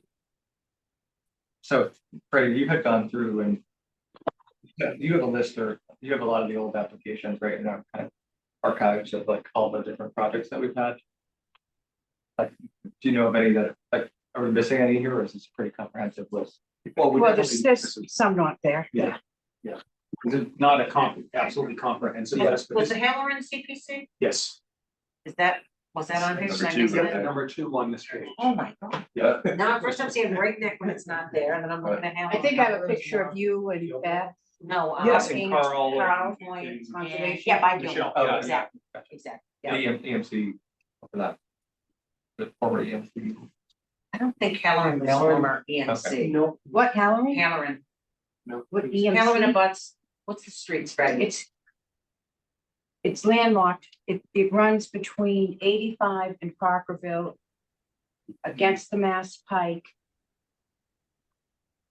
So, Freddie, you had gone through and. You have a list, or you have a lot of the old applications, right, in our kind of archives of like all the different projects that we've had. Like, do you know of any that, like, are we missing any here, or is this a pretty comprehensive list? Well, we well, definitely- there's some not there. Yeah. This is not a absolutely comprehensive list, but Was the it's- Halloran CPC? yes. Was that on here? Number Did I two, miss yeah. that? Number 2 on this page. Oh, my God. Yeah. Now, first I'm seeing Breakneck when it's not there, and then I'm looking at Halloran. I think I have a picture of you and Beth. No. Yes, and and Carl. Carl and- Point Conservation. Yeah, by Michelle, Gilmore, yeah, exactly, exactly. The EMC, for that. The former EMC. I don't think Halloran was former EMC. No, What, Halloran? Halloran, no. What it's- Halloran EMC? abuts, what's the street, Fred? It's landlocked. It runs between 85 and Parkerville against the Mass Pike.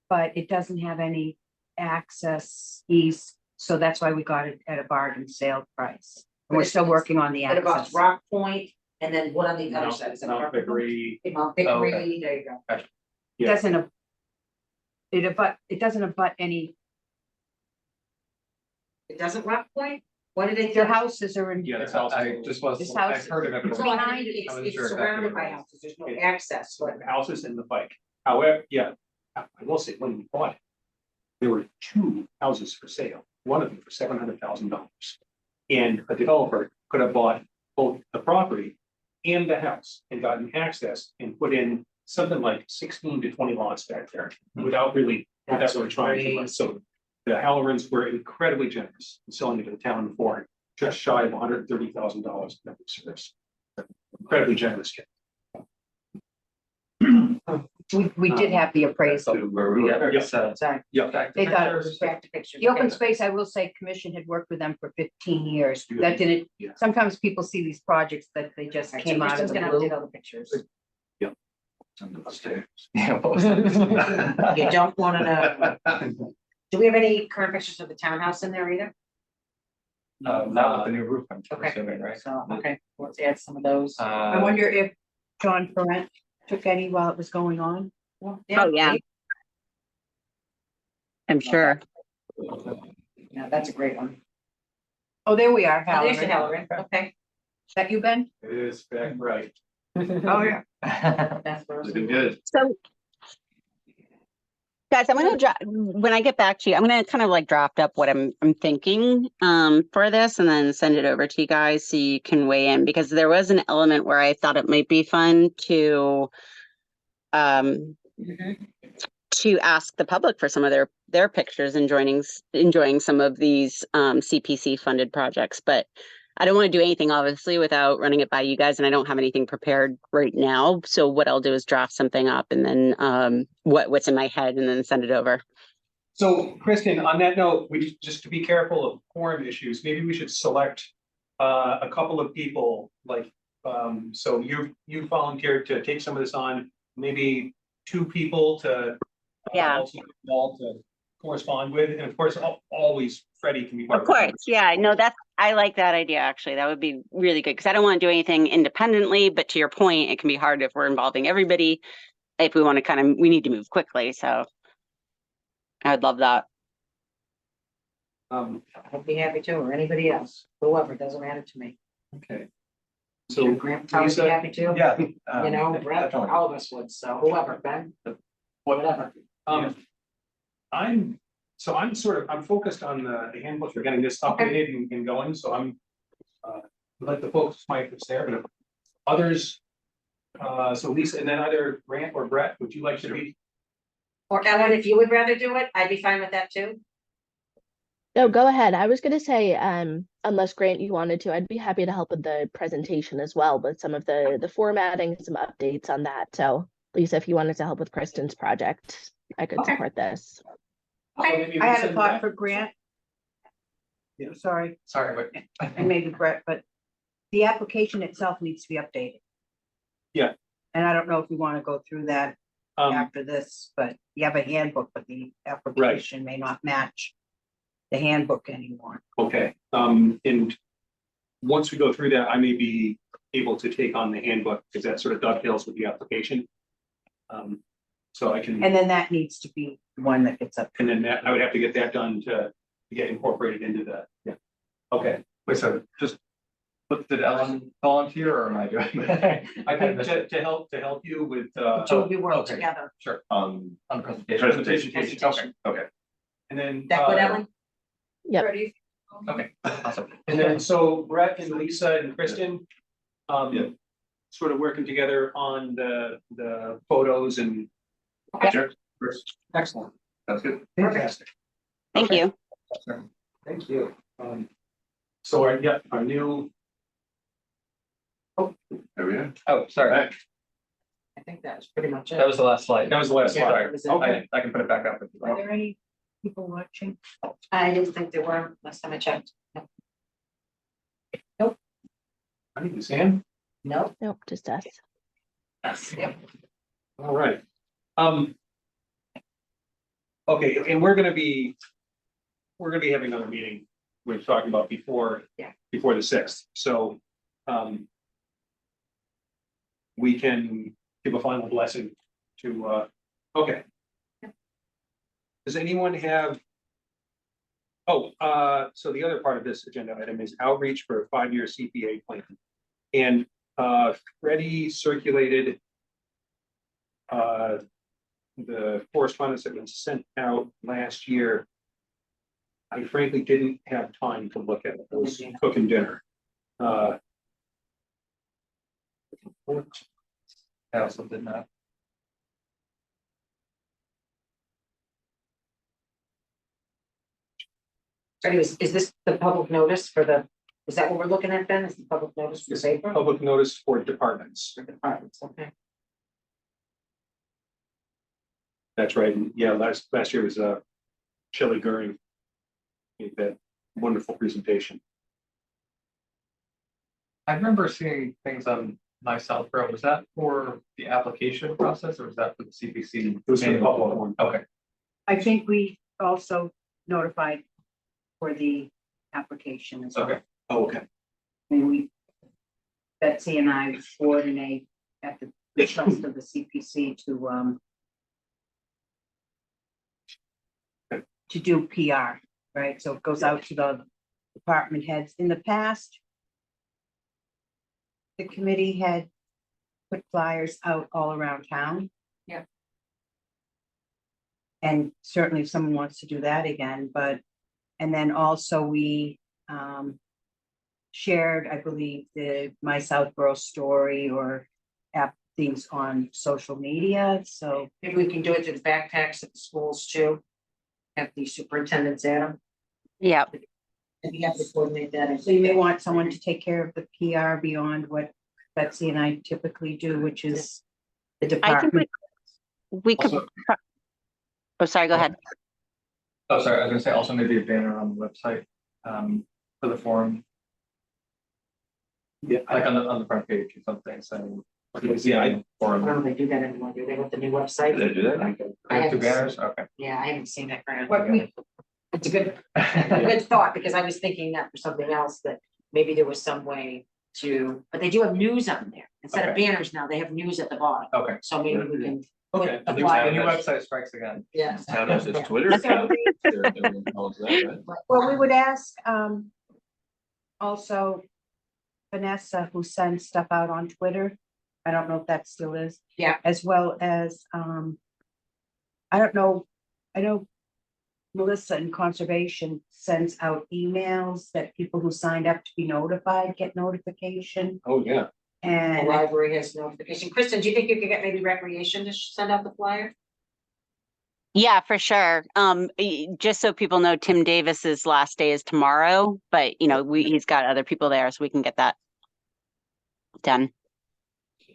But it doesn't have any access east, so that's why we got it at a bargain sale price. And we're still working on the It abuts access. Rock Point, and then what on the other Mount- side? Is it Mount Parkerville? Hickory. Mount Oh, okay. Hickory, there you go. It Yeah. doesn't. It doesn't abut any, It doesn't Rock Point? What did they? their houses are in. Yeah, this house. I just was, This I house- heard of it. It's but behind it, I wasn't it's sure exactly surrounded what by it was. houses, there's no access, but Houses in the bike. However, yeah, I will say, when we bought it, there were 2 houses for sale, one of them for $700,000. And a developer could have bought both the property and the house and gotten access and put in something like 16 to 20 lots back there without really trying too much. So the Hallorans were incredibly generous in selling it to the town for just shy of $130,000. Incredibly generous. We did have the appraisal. To where we were. Yeah. sorry, Yeah. They got it. back to pictures. The open Okay. space, I will say, commission had worked with them for 15 years. Yeah. That didn't, Yeah. sometimes people see these projects that they just All right, so came out of Kristen's the gonna blue. update all the pictures. Under the stairs. Yeah, what was that? You don't wanna know. Do we have any current pictures of the townhouse in there either? Not with the new roof, I'm Okay. assuming, right? So, okay, let's add some of those. I wonder if John Ferrant took any while it was going on. Oh, yeah. I'm sure. Yeah, that's a great one. Oh, there we are, Oh, there's the Halloran. Halloran, okay. That you, Ben? It is back right. Oh, yeah. That's where I was- Looking good. So Guys, I'm gonna when I get back to you, I'm gonna kind of like draft up what I'm thinking for this and then send it over to you guys so you can weigh in, because there was an element where I thought it might be fun um to ask the public for some of their pictures and enjoying some of these CPC funded projects, but I don't want to do anything obviously without running it by you guys, and I don't have anything prepared right now. So what I'll do is draft something up and then what's in my head and then send it over. So Kristen, on that note, we just to be careful of quorum issues, maybe we should select a couple of people, like, so you volunteered to take some of this on, maybe 2 people to Yeah. also involved to correspond with, and of course, always Freddie can be part Of the course, conversation. yeah, no, I like that idea, actually. That would be really good, because I don't want to do anything independently, but to your point, it can be hard if we're involving everybody. If we want to we need to move quickly, so I'd love that. I'd be happy to, or anybody else, whoever, doesn't matter to me. Okay. So Grant, I would be Lisa, happy to. Yeah. You know, Brett, definitely. all of us would, so whoever, Ben, whatever. I'm focused on the handbook for getting this updated and going, so I'm let the folks my interest there, but if others, so Lisa, and then either Grant or Brett, would you like to be? Or Ellen, if you would rather do it, I'd be fine with that too. No, go ahead. I was gonna say, unless Grant, you wanted to, I'd be happy to help with the presentation as well, with some of the formatting, some updates on that. So Lisa, if you wanted to help with Kristen's project, I could Okay. support this. Maybe I Lisa had a and thought Brett? for Grant. Yeah. Sorry, Sorry, but. and maybe Brett, but the application itself needs to be updated. Yeah. And I don't know if we want to go through that after this, but you have a handbook, but the application may not match the handbook anymore. Okay, and once we go through that, I may be able to take on the handbook, because that sort of dovetails with the application. So I can, And then that needs to be one that gets up. and then that, I would have to get that done to get incorporated into the, yeah. Okay, Wait, so just, but did Ellen volunteer or am I doing that? I think to help you with, The two of you work okay. together. Sure, on the presentation. Presentation. Okay, and then. That good, Ellen? Yep. Ready? okay, awesome. And then, so Brett and Lisa and Kristen, Yeah. sort of working together on the photos and. Sure. Excellent, That's good. fantastic, Thank Okay. you. thank you. So our new. There we go. Oh, sorry, I think that was pretty much it. that was the last slide. That was the last Yeah, slide. that was it. Okay, I can put it back up if you Are want. there any people watching? I didn't think there were last time I checked. I think Sam, Nope. Nope, just us. Yep. all right. Okay, and we're gonna be having another meeting we were talking about before. Yeah. Before the 6th, so, we can give a final blessing to, okay. Does anyone have? Oh, so the other part of this agenda item is outreach for a 5-year CPA plan. And, Freddie circulated the correspondence that was sent out last year. I frankly didn't have time to look at it. I was cooking dinner. I also did not. So anyways, is this the public notice for the, is that what we're looking at, Ben? Is the public notice for Safer? Public notice for departments. For departments, okay. That's right. And yeah, last year was Shelley Goering. Gave that wonderful presentation. I remember seeing things on My South Pro. Was that for the application process or was that for the CPC? It was for the public one. Okay, I think we also notified for the application as well. okay. Oh, okay. And Betsy and I coordinate at the request of the CPC to do PR, right? So it goes out to the department heads. In the past, the committee had put flyers out all around town. Yeah. And certainly if someone wants to do that again, but, and then also we, shared, I believe, my Southborough story or things on social media, so. Maybe we can do it to the backpacks at the schools too. Have the superintendents at them, Yeah, and you have to coordinate that. So you may want someone to take care of the PR beyond what Betsy and I typically do, which is the I think department. we could. Also- Oh, sorry, go ahead. Oh, sorry, I was gonna say also maybe a banner on the website, for the forum, Yeah, like on the front page or something, saying. Yeah, I don't Forum, know if they do that anymore, do they, with the new website? Do they do that? I haven't two banners, okay. Yeah, I haven't seen that. What we, It's a good thought, because I was thinking that for something else, that maybe there was some way to, but they do have news on there. Instead of Okay. banners now, they have news at the bottom, Okay, so maybe we can. okay. the new website strikes again. Yeah. Town has its Twitter account. Everyone knows that, right? well, we would ask, also Vanessa, who sends stuff out on Twitter. I don't know if that still is. Yeah. As well as, I don't know, I know Melissa in Conservation sends out emails that people who signed up to be notified get notification. Oh, yeah. The And library has notification. Kristen, do you think you could get maybe recreation to send out the flyer? Yeah, for sure. Just so people know, Tim Davis's last day is tomorrow, but you know, he's got other people there, so we can get that done.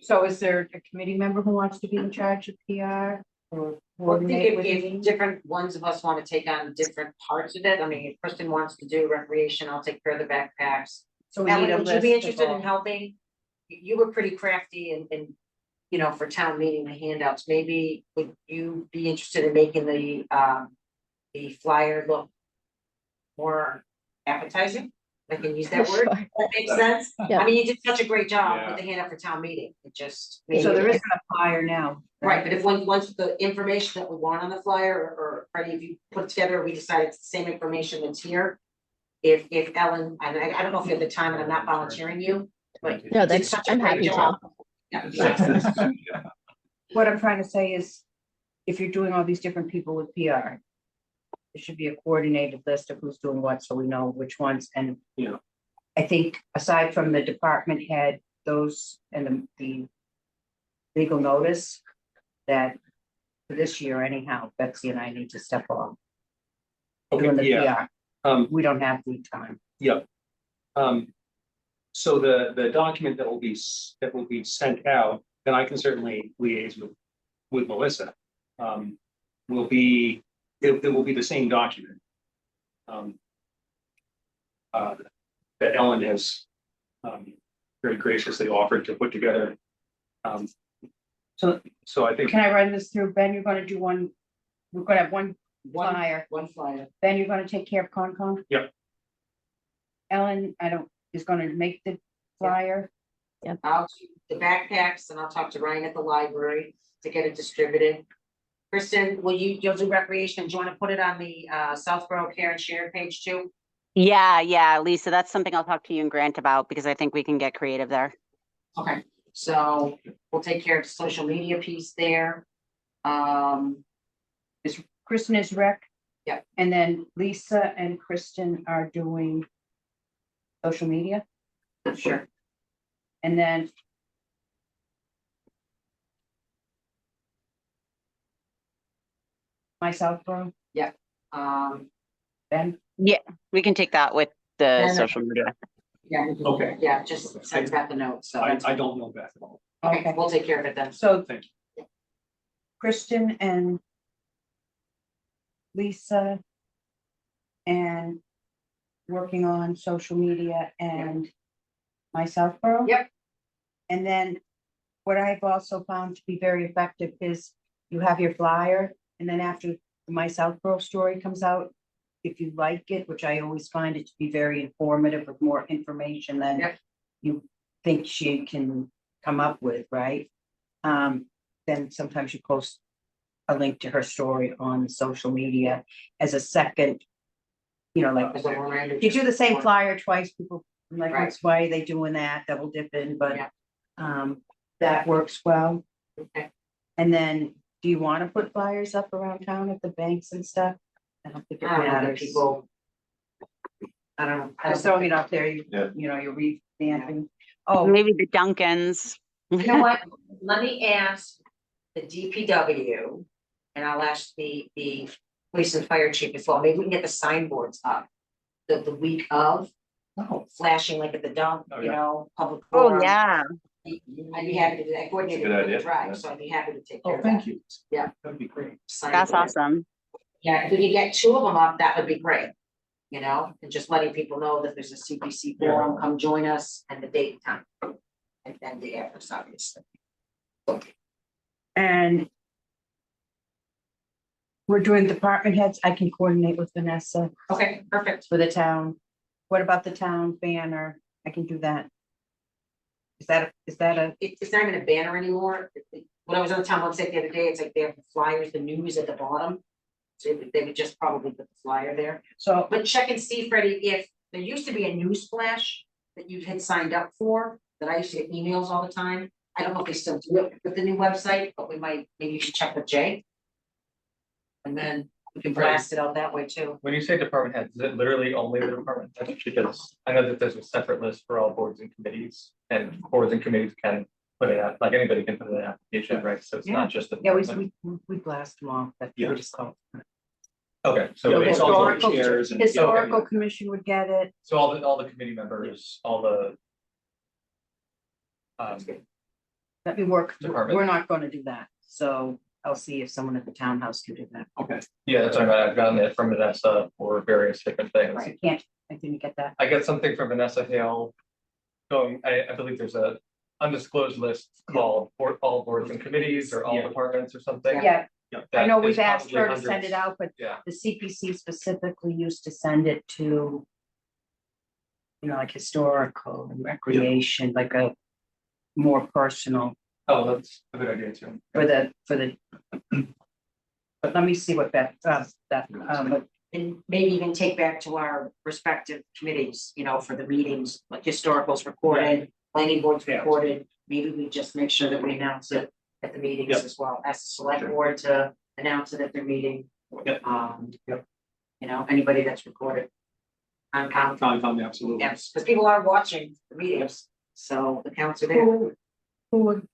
so is there a committee member who wants to be in charge of PR? Or Well, I think coordinate with if me? different ones of us want to take on different parts of it, I mean, if Kristen wants to do recreation, I'll take care of the backpacks. So we need Ellen, a would you list be of interested in all- helping? You were pretty crafty and, you know, for town meeting, the handouts, maybe would you be interested in making the flyer look more appetizing? I can use that word, Sure. that makes sense? Yeah. I mean, you did such a great job Yeah. with the handout for town meeting, it just. So there isn't a flyer now. Right, but if once the information that we want on the flyer, or Freddie, if you put it together, we decide it's the same information that's here. If Ellen, and I don't know if you have the time, and I'm not volunteering you, but. No, you did that's, such a I'm great happy to. job. Yeah. What I'm trying to say is, if you're doing all these different people with PR, there should be a coordinated list of who's doing what, so we know which ones, and. Yeah. I think aside from the department head, those and the legal notice, that for this year anyhow, Betsy and I need to step off doing Okay, the yeah, PR. We don't have the time. yeah. So the document that will be sent out, and I can certainly liaise with Melissa. Will be, it will be the same document. That Ellen has very graciously offered to put together. So I think Can I run this through? Ben, you're gonna do one, we're gonna have one One, flyer. one flyer. Ben, you're gonna take care of Concom? Yep. Ellen, is gonna make the flyer. I'll do the backpacks, and I'll talk to Ryan at the library to get it distributed. Kristen, you'll do recreation, do you want to put it on the Southborough Care and Share page too? Yeah, Lisa, that's something I'll talk to you and Grant about because I think we can get creative there. Okay, so we'll take care of the social media piece there. Kristen is rec. Yep. And then Lisa and Kristen are doing social media, Sure. and then my Southborough, Ben. We can take that with the And- social media. Yeah. Okay. Yeah, just send back the notes, so. I that's fine. don't know Beth at all. Okay, we'll take care of it then. So Thank you. Kristen and Lisa and working on social media and my Southborough. Yep. And then what I've also found to be very effective is you have your flyer, and then after the my Southborough story comes out, if you like it, which I always find it to be very informative with more information than Yep. you think she can come up with, right? Then sometimes you post a link to her story on social media as a second, like, As a reminder. you do the same flyer twice, people, are like, Right. what's, why are they doing that, double dipping, but, Yeah. that works well. Okay. And then do you want to put flyers up around town at the banks and stuff? I don't think it I don't know that matters. people. I don't know. Just throwing it out there, Yeah. you know, you're revamping. Oh, Maybe the Duncans. You know what, let me ask the DPW, and I'll ask the police and fire chief as well, maybe we can get the signboards up. The week of, Oh, flashing like at the dump, Oh, you yeah. know, public Oh, forum. yeah. I'd be happy to do that, coordinated Good with the idea, drive, yeah. so I'd be happy to take care Oh, of thank that. you. Yeah. That'd be great. That's Signboard. awesome. Yeah, if we could get 2 of them up, that would be great. You know, and just letting people know that there's a CPC forum, come join us, and the date and time. And then the address, obviously. and we're doing department heads. I can coordinate with Vanessa Okay, perfect. for the town. What about the town banner? I can do that. Is that a, It's not even a banner anymore. When I was on the town website the other day, it's like they have the flyers, the news at the bottom. So they would just probably put the flyer there. so, But check and see, Freddie, if there used to be a news flash that you had signed up for, that I used to get emails all the time. I don't know if they still do it with the new website, but we might, maybe you should check with Jay. And then we can blast it out that way too. when you say department heads, is it literally only the department heads? Because I know that there's a separate list for all boards and committees, and boards and committees can put it out, like anybody can put it in an application, right? So it's not just the. yeah, department. we blast them off. That's Yeah. what it's called. Okay, so Yeah, it's it's also all, Historical- chairs and. Historical commission would get it. so all the committee members, all the. Let me work. Department. We're not gonna do that. So I'll see if someone at the townhouse can do that. Okay, Yeah, that's what I've gotten it from Vanessa for various different things. I can't, I didn't get that. I get something from Vanessa Hale. Going, I believe there's a undisclosed list called for all boards and committees or all Yeah. departments or something. Yeah, I that know is we've asked her probably to send it hundreds. out, but Yeah, the CPC specifically used to send it to, you know, like historical and recreation, like a more personal oh, that's a good idea too. for the. But let me see what that, but And maybe even take back to our respective committees, you know, for the meetings, like historical's recorded, planning board's Yeah. recorded. Maybe we just make sure that we announce it at the meetings Yep. as well, ask the select board to announce it at their meeting. Yep. You know, anybody that's recorded. On count, Concom, absolutely. yes, because people are watching the meetings, so the counts are there. who would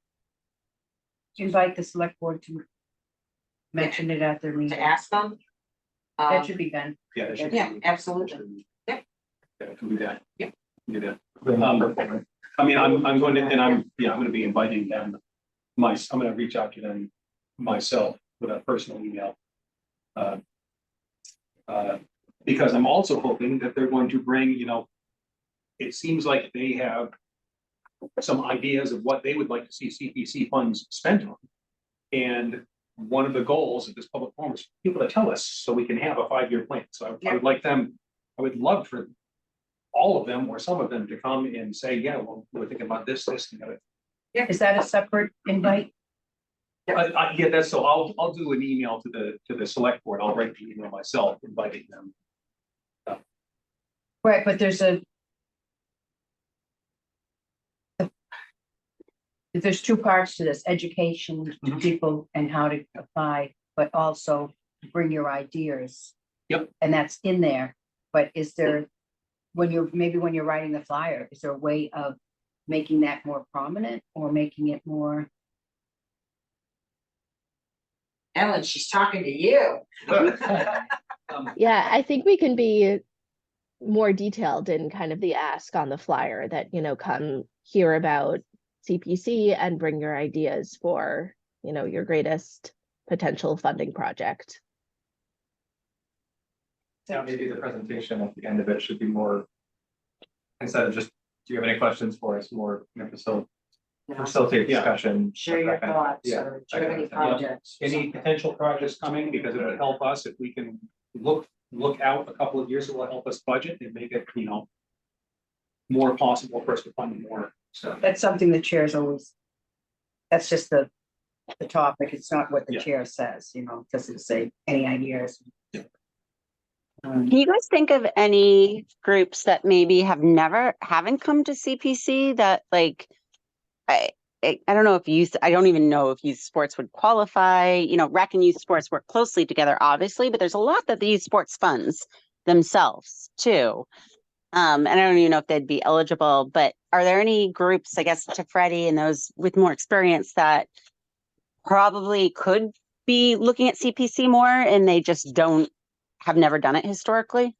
invite the select board to mention it at their To meeting? ask them. That should be done. Yeah. that should Yeah, be- absolutely. Yeah, can do that. Yep. Can do that. I mean, I'm going to, and I'm gonna be inviting them. I'm gonna reach out to them myself with a personal email. Because I'm also hoping that they're going to bring, you know. It seems like they have some ideas of what they would like to see CPC funds spent on. And one of the goals of this public forum is people to tell us so we can have a 5-year plan. So I would like them, I would love for all of them or some of them to come and say, yeah, well, we're thinking about this, and the other. Is that a separate invite? Yeah, that's, so I'll do an email to the select board. I'll write the email myself, inviting them. Right, but there's 2 parts to this, education to Mhm. people and how to apply, but also bring your ideas. Yep. And that's in there, but is there, when you're writing the flyer, is there a way of making that more prominent or making it more? Ellen, she's talking to you. Yeah, I think we can be more detailed in kind of the ask on the flyer that, you know, come hear about CPC and bring your ideas for, you know, your greatest potential funding project. Yeah, maybe the presentation at the end of it should be more. Instead of just, do you have any questions for us, more, you know, facilitate Yeah. discussion. Share your that kind of- thoughts, yeah, or do that you have kind any of thing. projects? Any potential projects coming, because it would help us if we can look out a couple of years, it will help us budget and make it, you know. More possible for us to fund more, so. That's something the chair's always. That's just the topic. It's not what the Yeah. chair says, you know, it doesn't say any ideas. Yeah. Can you guys think of any groups that maybe haven't come to CPC that like, I don't know if I don't even know if youth sports would qualify, rec and youth sports work closely together, obviously, but there's a lot that the youth sports funds themselves too. And I don't even know if they'd be eligible, but are there any groups, I guess, to Freddie and those with more experience that probably could be looking at CPC more and they just have never done it historically?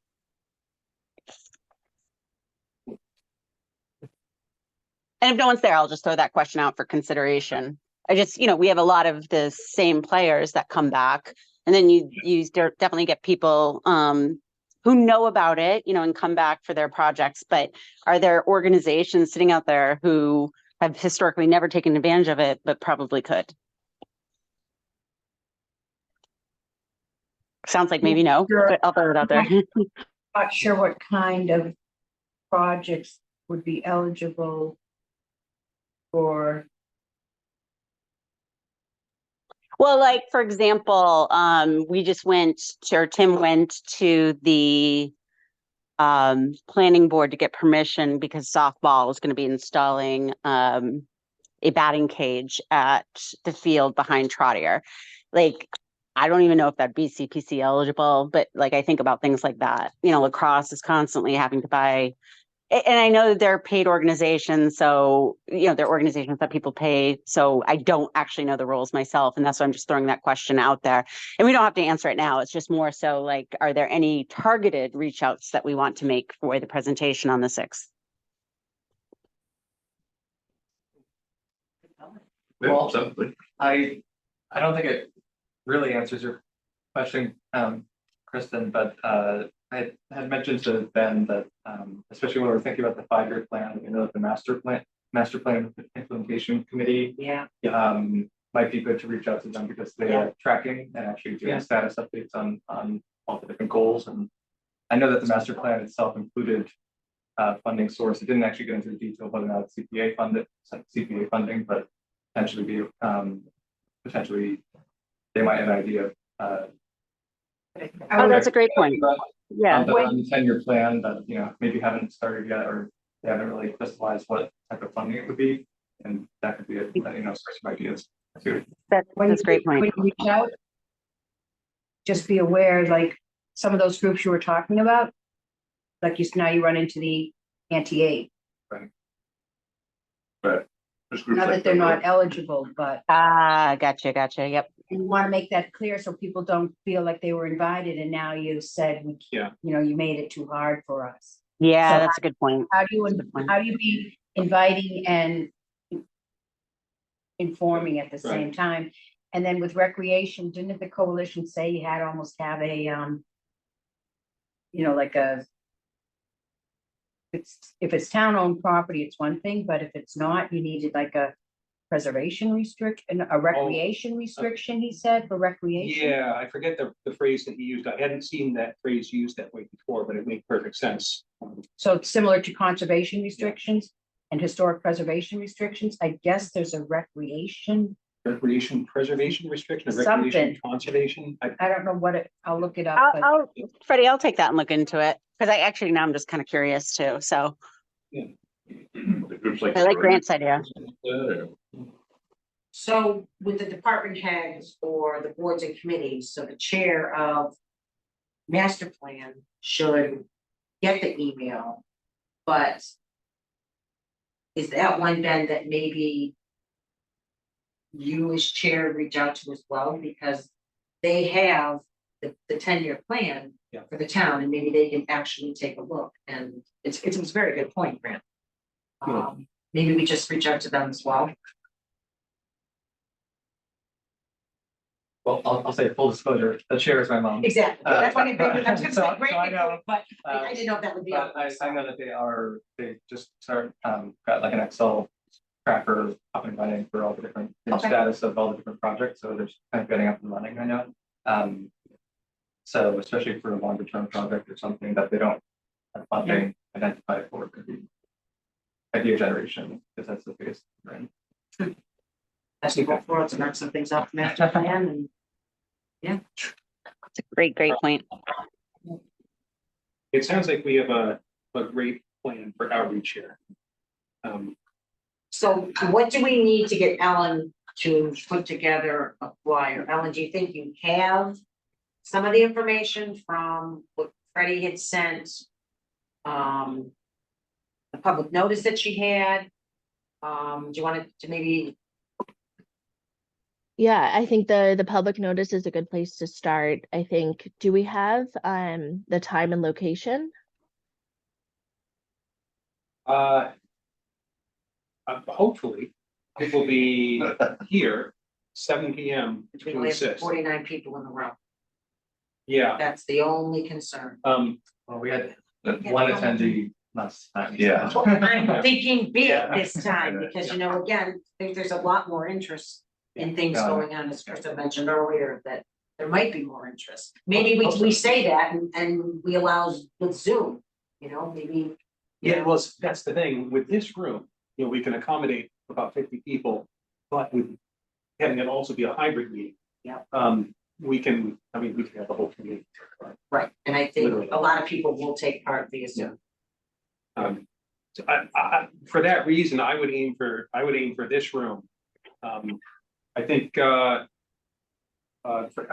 And if no one's there, I'll just throw that question out for consideration. We have a lot of the same players that come back, and then you definitely get people who know about it, and come back for their projects. But are there organizations sitting out there who have historically never taken advantage of it, but probably could? Sounds like maybe no, Sure. but I'll throw it out there. Not sure what kind of projects would be eligible for. Well, like, for example, Tim went to the planning board to get permission because softball was going to be installing a batting cage at the field behind Trottier. Like, I don't even know if that'd be CPC eligible, but like, I think about things like that. Lacrosse is constantly having to buy, and I know that they're paid organizations, so they're organizations that people pay. So I don't actually know the rules myself, and that's why I'm just throwing that question out there. And we don't have to answer it now. It's just more so like, are there any targeted reach outs that we want to make for the presentation on the 6th? Well, So, I don't think it really answers your question, Kristen, but I had mentioned to Ben that especially when we're thinking about the 5-year plan, that the master plan implementation committee Yeah, might be good to reach out to them because they are tracking and actually doing status updates on all the different goals. And I know that the master plan itself included funding source. It didn't actually get into the detail whether or not it's CPA funding, but potentially they might have an idea of Oh, that's a great point. Yeah. on the 10-year plan that maybe haven't started yet, or they haven't really crystallized what type of funding it would be, and that could be a source of ideas too. That's a great point. When you reach out, just be aware, like some of those groups you were talking about, like now you run into the anti-aid. but there's groups Not like that they're not eligible, but Gotcha. Yep. you want to make that clear so people don't feel like they were invited and now you said, you made it too hard for us. Yeah, So that's a good point. How do you be inviting and informing at the same time? And then with recreation, didn't the coalition say you had almost have a, like if it's town-owned property, it's one thing, but if it's not, you needed like a preservation restriction, a recreation restriction, he said, for recreation. Yeah, I forget the phrase that he used. I hadn't seen that phrase used that way before, but it made perfect sense. So it's similar to conservation restrictions and historic preservation restrictions. I guess there's a recreation Preservation restriction, Something. recreation conservation. I don't know what I'll look it up, but Freddie, I'll take that and look into it because now I'm just kind of curious too. So the groups like. I like Grant's idea. so with the department heads or the boards and committees, so the chair of master plan should get the email, but is that one then that maybe you as chair reach out to as well, because they have the 10-year plan for the town, and maybe they can actually take a look. And it's a very good point, Grant. Maybe we just reach out to them as well. Well, I'll say full disclosure, the chair is my mom. Exactly. That's why I'm just gonna so say great, I know, but I didn't know if that would be. But I know that they just got like an Excel tracker up and running for all the different status of all the different projects. So they're just kind of getting up and running, I know. So especially for a longer term project or something that they don't have funding identified for, could be idea generation, because that's the biggest, right? As we go forward to knock some things off the master plan and. It's a great point. It sounds like we have a great plan for outreach here. So what do we need to get Ellen to put together a flyer? Ellen, do you think you have some of the information from what Freddie had sent? The public notice that she had? Do you want to maybe, Yeah, I think the public notice is a good place to start. I think, do we have the time and location? Hopefully, it will be here, 7 PM, we June only have 6th. 49 people in the room? Yeah, That's the only concern. Well, we had one attendee last time. Yeah. I'm thinking big Yeah. this time, because you know, again, there's a lot more interest in things Got it. going on, as Krista mentioned earlier, that there might be more interest. Maybe we say that and we allow with Zoom, you know, maybe. yeah, well, that's the thing, with this room, you know, we can accommodate about 50 people, but with having it also be a hybrid meeting. Yeah. We can have the whole community. Right, and I think Literally. a lot of people will take part via Zoom. So for that reason, I would aim for this room. I think, I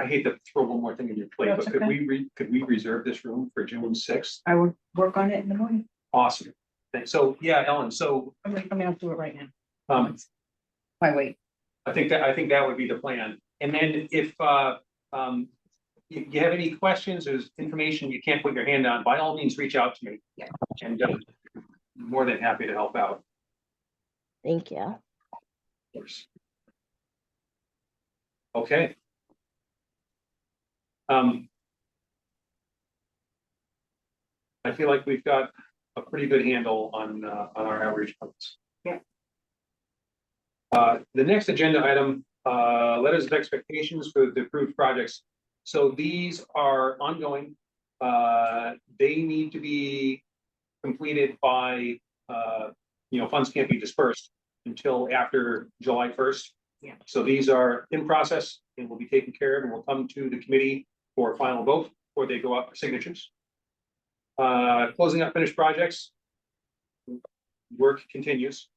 hate to throw one more thing in your plate, That's but could okay. could we reserve this room for June 6th? I will work on it in the morning. Awesome. Thanks. So, yeah, Ellen, so, I'm gonna do it right now. I Wait. think that would be the plan. And then if, you have any questions, there's information you can't put your hand on, by all means, reach out to me. Yeah. And, more than happy to help out. Thank you. Of course. Okay. I feel like we've got a pretty good handle on our outreach plans. Yeah. The next agenda item, letters of expectations for the approved projects. So these are ongoing. They need to be completed by, funds can't be dispersed until after July 1st. Yeah. So these are in process and will be taken care of and will come to the committee for final vote before they go out for signatures. Closing up finished projects. Work continues.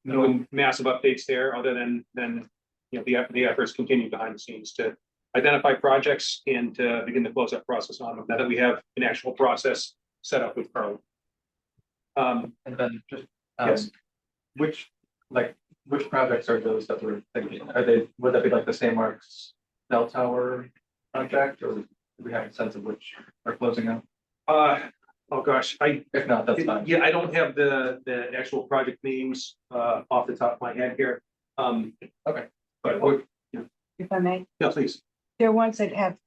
No massive updates there, other than the efforts continue behind the scenes to identify projects and to begin the close-up process on them, now that we have an actual process set up with Carl. And then just, Yes. which projects are those that we're thinking? Would that be like the St. Mark's Bell Tower project, or do we have a sense of which are closing out? Oh gosh, If not, that's fine. yeah, I don't have the actual project names off the top of my head here. Okay. But If I may, yeah, please. there are ones that have,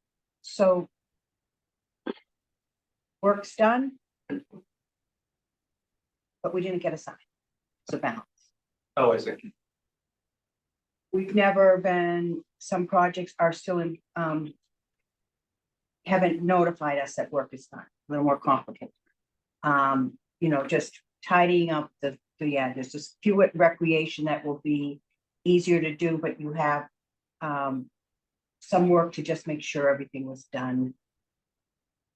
so. Work's done. But we didn't get a sign. It's a balance. Oh, I see. We've never been, some projects are still in, haven't notified us that work is done, a little more complicated. Just tidying up there's just few at recreation that will be easier to do, but you have some work to just make sure everything was done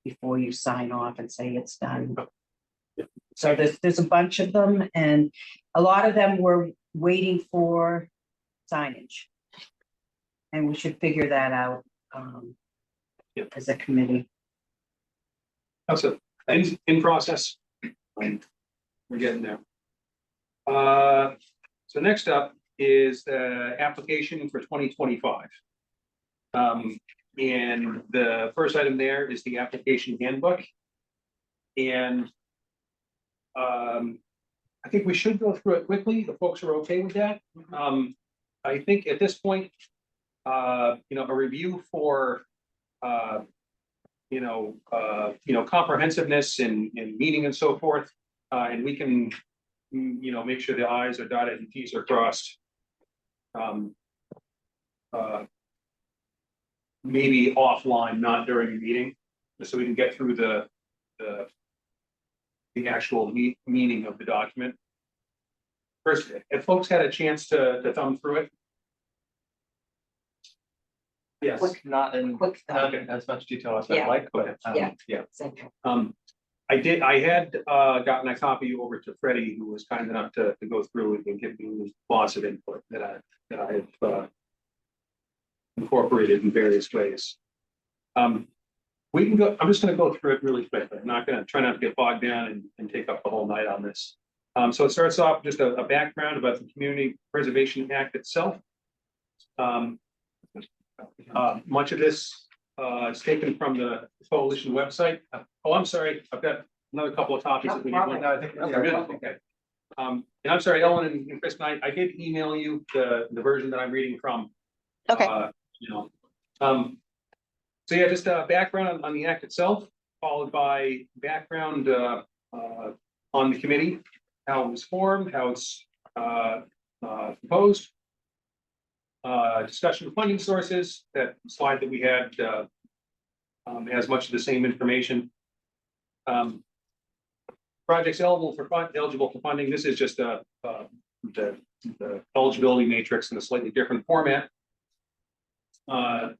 before you sign off and say it's done. So there's a bunch of them, and a lot of them were waiting for signage. And we should figure that out as a committee. That's it. In process. We're getting there. So next up is the application for 2025. And the first item there is the application handbook. And I think we should go through it quickly. The folks are okay with that. I think at this point, a review for comprehensiveness and meaning and so forth. And we can, make sure the I's are dotted and T's are crossed. Maybe offline, not during a meeting, just so we can get through the actual meaning of the document. First, if folks had a chance to thumb through it. Yes. Not in Quick thought. as much detail as I'd Yeah. like, but Yeah. yeah. Exactly. I had gotten a copy over to Freddie, who was kind enough to go through it and give me lots of input that I have incorporated in various ways. We can go, I'm just gonna go through it really quickly. I'm not gonna try not to get bogged down and take up the whole night on this. So it starts off just a background about the Community Preservation Act itself. Much of this is taken from the coalition website. Oh, I'm sorry, I've got another couple of copies. that we need. No problem. No, I think, Yeah, yeah, good. well, Okay. And I'm sorry, Ellen and Chris, I did email you the version that I'm reading from. Okay. You know, so yeah, just a background on the act itself, followed by background on the committee, how it was formed, how it's proposed. Discussion of funding sources, that slide that we had has much of the same information. Projects eligible for funding. This is just the eligibility matrix in a slightly different format. The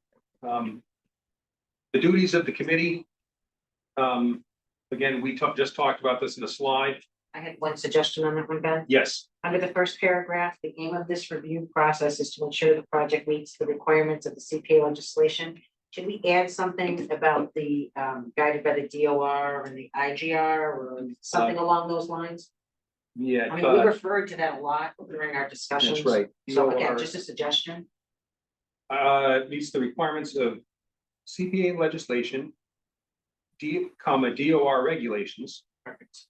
duties of the committee. Again, we just talked about this in a slide. I had one suggestion on that one, Ben. Yes, Under the first paragraph, the aim of this review process is to ensure the project meets the requirements of the CPA legislation. Should we add something about the guided by the DOR and the IGR or something along those lines? yeah. I mean, we referred to that a lot during our discussions. That's right. So again, DOR, just a suggestion. meets the requirements of CPA legislation, DOR regulations. Perfect.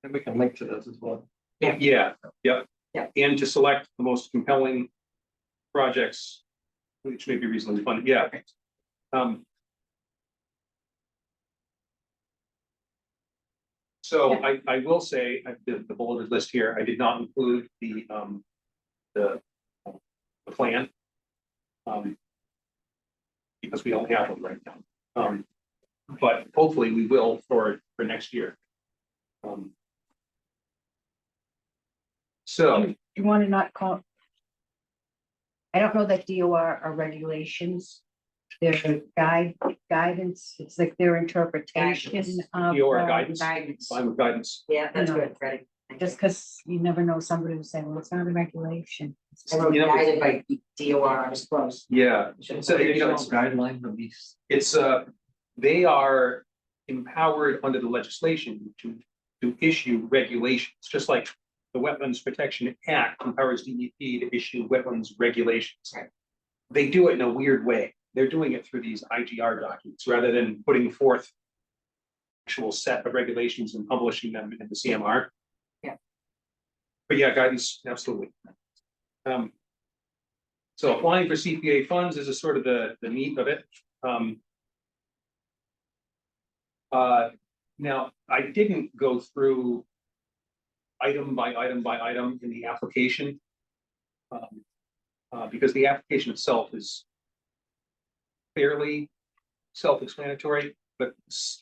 And we can link to those as well. Yeah. Yeah, yep. Yeah. And to select the most compelling projects, which may be reasonably funded, yeah. So I will say, the bulleted list here, I did not include the plan. Because we don't have one right now. But hopefully we will for next year. So, You want to not call? I don't know that DOR are regulations. They're guidance, it's like their interpretation Guidance. of. DOR guidance. Guidance. fine with guidance. Yeah, that's You know, good, Freddie. Just because you never know, somebody will say, well, it's not a regulation. I wrote You know, guided by DOR, I was close. Yeah, Should've so said you know, original. Guideline release. it's they are empowered under the legislation to issue regulations, just like the Wetlands Protection Act empowers DEP to issue wetlands regulations. Right. They do it in a weird way. They're doing it through these IGR documents rather than putting forth actual set of regulations and publishing them in the CMR. Yeah. But yeah, guidance, absolutely. So applying for CPA funds is a sort of the meat of it. Now, I didn't go through item by item by item in the application. Because the application itself is fairly self-explanatory, but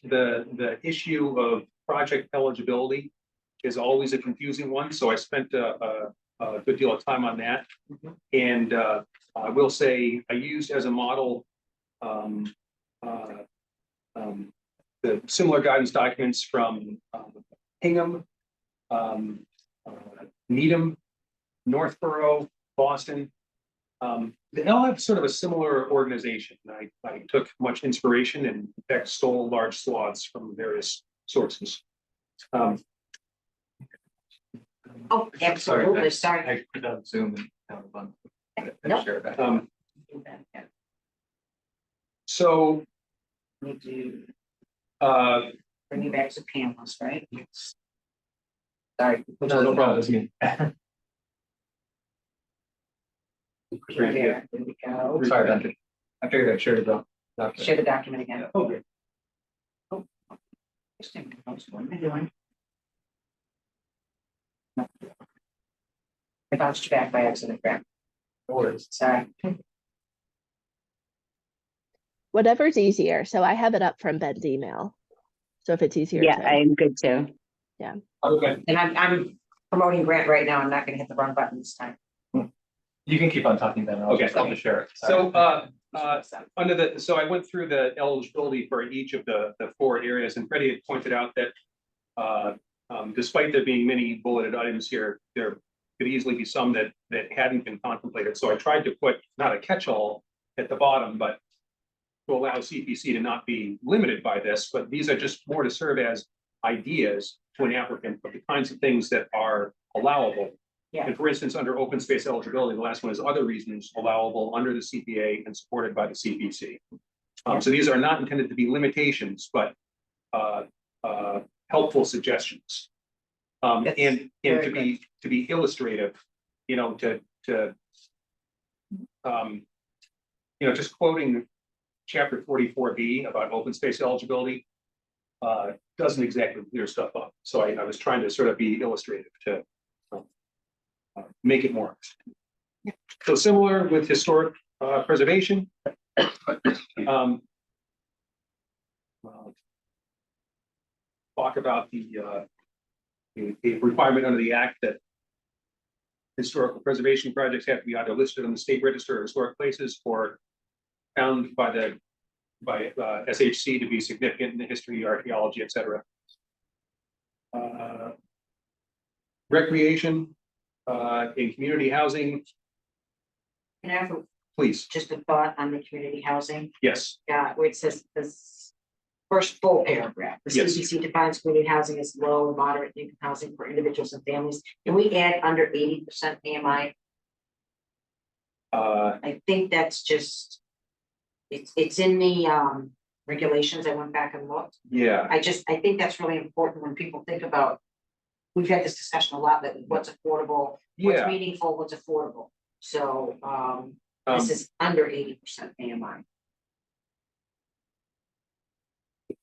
the issue of project eligibility is always a confusing one, so I spent a good deal of time on that. And I will say I used as a model the similar guidance documents from Hingham, Needham, Northborough, Boston. They all have sort of a similar organization. I took much inspiration and in fact stole large swaths from various sources. Oh, absolutely, sorry. I put on Zoom and have fun. Nope. Share that. So Need to uh, bring you back to panels, right? Sorry. No problem. It's me. There we go. Sorry, Ben. I figured I'd share it though. Share the document again. oh, great. Interesting. What am I doing? No. I bounced you back by accident, Graham. No worries. Sorry. Whatever's easier. So I have it up from Ben's email. So if it's easier. Yeah, to- I'm good too. Okay, And I'm promoting Grant right now. I'm not gonna hit the wrong button this time. You can keep on talking then. I'll Okay. just share it. so Under the, so I went through the eligibility for each of the four areas, and Freddie had pointed out that despite there being many bulleted items here, there could easily be some that hadn't been contemplated. So I tried to put not a catch-all at the bottom, but to allow CPC to not be limited by this, but these are just more to serve as ideas to an applicant of the kinds of things that are allowable. Yeah. And for instance, under open space eligibility, the last one is other reasons allowable under the CPA and supported by the CPC. So these are not intended to be limitations, but helpful suggestions. That's And very to be illustrative, you know, just quoting chapter 44B about open space eligibility doesn't exactly clear stuff up. So I was trying to sort of be illustrative to make it more. So similar with historic preservation. Talk about the requirement under the act that historical preservation projects have to be either listed on the state register of historic places or found by SHC to be significant in the history, archaeology, etc. Recreation, in community housing, Can I have please, just a thought on the community housing, yes, where it says this first full paragraph. The Yes. CPC defines community housing as low and moderate income housing for individuals and families. Can we add under 80% AMI? I think that's just, it's in the regulations. I went back and looked. yeah, I think that's really important when people think about, we've had this discussion a lot, that what's affordable, what's yeah. meaningful, what's affordable. So this is under 80% AMI.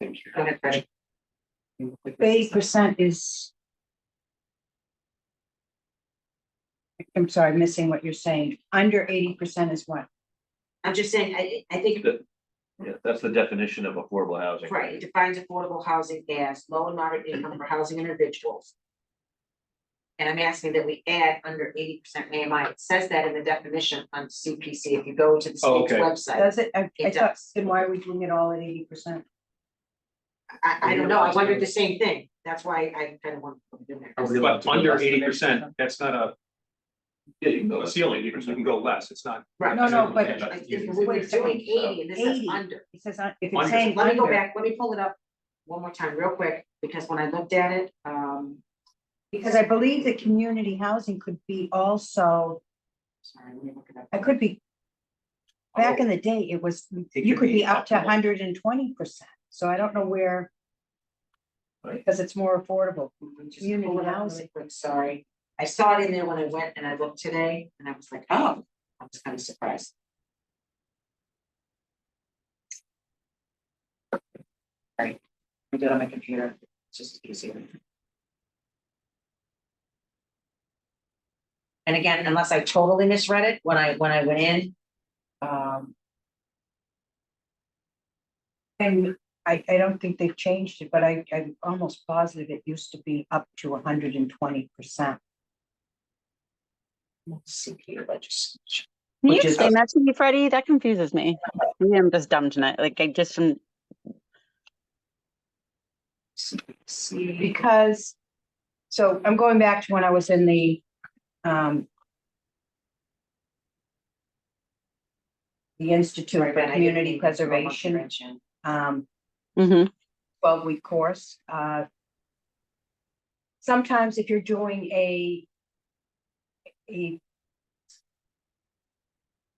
Thank you. Go ahead, Freddie. 80% is. I'm sorry, missing what you're saying. Under 80% is what? I'm just saying, I think, Yeah, that's the definition of affordable housing. right, it defines affordable housing as low and moderate income for housing individuals. And I'm asking that we add under 80% AMI. It says that in the definition on CPC. If you go to the Oh, state's okay. website, Does it? I It thought, does. then why are we doing it all at 80%? I don't know, I wondered the same thing. That's why I kind of want to put it in there. But under 80%, that's not Yeah, you can go a ceiling, you can go less, it's not. Right. No, but- If we were doing 80 and this is 80. under. It says, if it's Under. saying Let me go under, back, let me pull it up one more time real quick, because when I looked at it, because I believe the community housing could be also, sorry, let me look it up. I could be. Back in the day, it was, you could be up to 120%, so I don't know where. Because it's more affordable. Just Community pull it up housing. really quick, sorry. I saw it in there when I went and I looked today, and I was like, oh, I was kind of surprised. Right, I did it on my computer, it's just easier. And again, unless I totally misread it when I went in. And I don't think they've changed it, but I'm almost positive it used to be up to 120%. CPA legislation. Can you Which is- explain that to me, Freddie? That confuses me. Maybe I'm just dumb tonight. Like I just CPC. Because, so I'm going back to when I was in the Institute Sorry, for Ben, I didn't Community mean to throw my Preservation, wrench in. 12-week course. Sometimes if you're doing a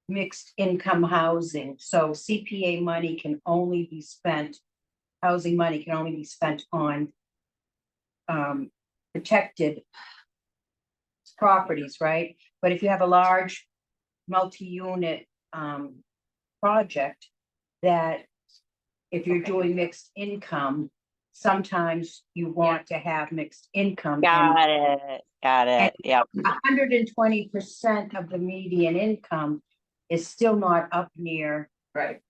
mixed income housing, so CPA money can only be spent, housing money can only be spent on protected properties, right? But if you have a large multi-unit project, that if you're doing mixed income, sometimes you want to have mixed income. got it. Got it. Yep. 120% of the median income is still not up near Right,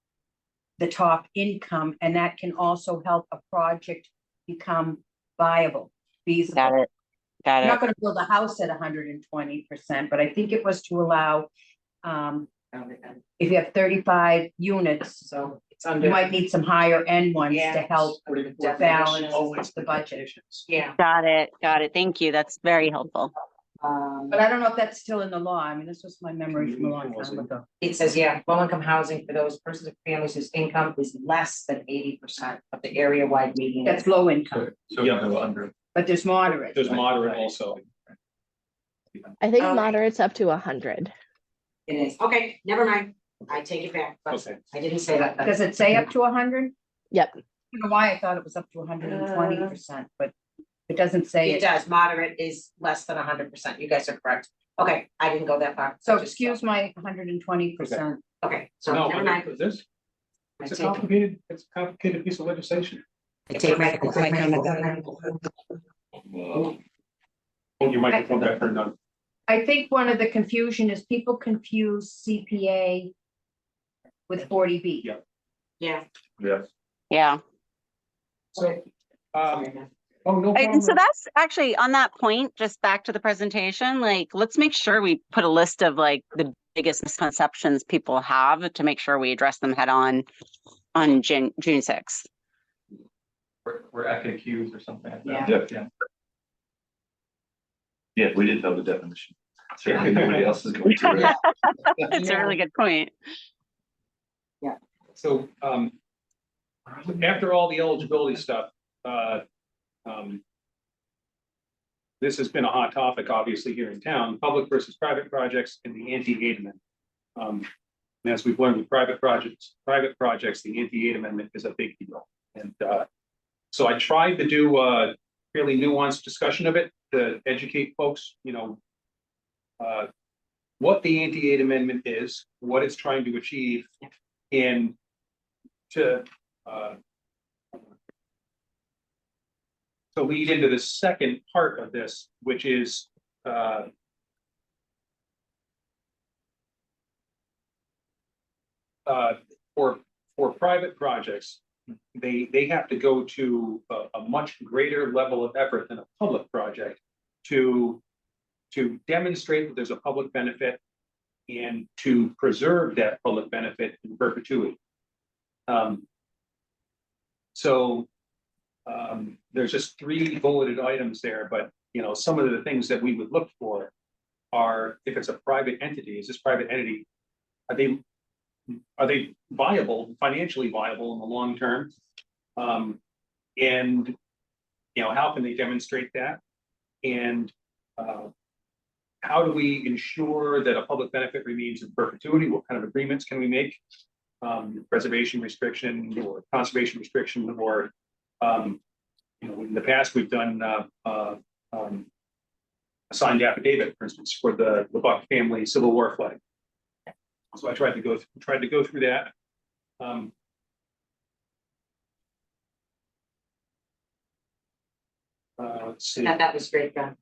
the top income, and that can also help a project become viable, feasible. Got it. Got I'm not it. gonna build a house at 120%, but I think it was to allow if you have 35 units, So it's you under, might need some higher end ones Yeah. to help balance Oh, it's the budget. yeah. Got it. Thank you. That's very helpful. But I don't know if that's still in the law. I mean, this was my memory from a long time ago. It says, yeah, low income housing for those persons or families whose income is less than 80% of the area wide median. That's low income, So Yeah. go under. but there's moderate. There's moderate also. I think Okay. moderate's up to 100. It is, okay, never mind, I take it back, but Okay. I didn't say that. Does it say up to 100? Yep. I don't know why I thought it was up to 120%, but it doesn't say It it. does, moderate is less than 100%, you guys are correct. Okay, I didn't go that far. So Just- excuse my 120%. Okay, so No, never mind. this, I it's a take- complicated piece of legislation. I take my comment. Hold your microphone back turned on. I think one of the confusion is people confuse CPA with 40B. Yeah. Yeah. Yeah. Yeah. So, oh, no And so problem. that's actually on that point, just back to the presentation, like, let's make sure we put a list of like the biggest misconceptions people have to make sure we address them head on June 6th. We're FAQs or something like Yeah. that. Yeah. Yeah, we didn't know the definition. Certainly nobody else is going to. Yeah. It's a really good point. So, after all the eligibility stuff, this has been a hot topic, obviously, here in town, public versus private projects and the anti-aid amendment. And as we've learned with private projects, the anti-aid amendment is a big deal. And, so I tried to do a fairly nuanced discussion of it to educate folks, what the anti-aid amendment is, what it's trying to achieve, and to lead into the second part of this, which is for private projects, they have to go to a much greater level of effort than a public project to demonstrate that there's a public benefit and to preserve that public benefit in perpetuity. There's just 3 bulleted items there, but some of the things that we would look for are, if it's a private entity, is this private entity, are they viable, financially viable in the long term? And how can they demonstrate that? And how do we ensure that a public benefit remains in perpetuity? What kind of agreements can we make? Preservation restriction or conservation restriction, or in the past, we've done a signed affidavit, for instance, for the Buck family Civil War flag. So I tried to go through that. Let's see. That was great, John.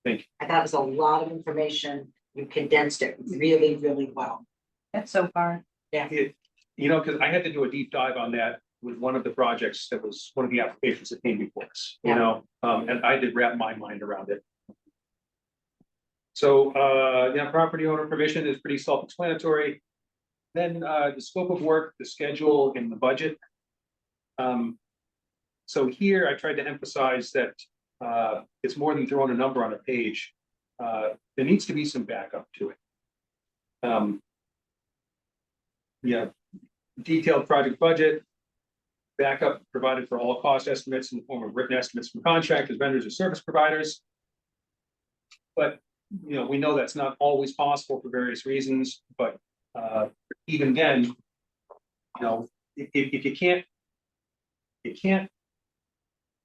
Thank you. I thought it was a lot of information. You condensed it really, really well. That's so far. Because I had to do a deep dive on that with one of the projects that was one of the applications that came before us, and I did wrap my mind around it. So, property owner permission is pretty self-explanatory. Then the scope of work, the schedule, and the budget. So here I tried to emphasize that it's more than throwing a number on a page. There needs to be some backup to it. Detailed project budget, backup provided for all cost estimates in the form of written estimates from contractors, vendors, or service providers. But we know that's not always possible for various reasons. But even then, if you can't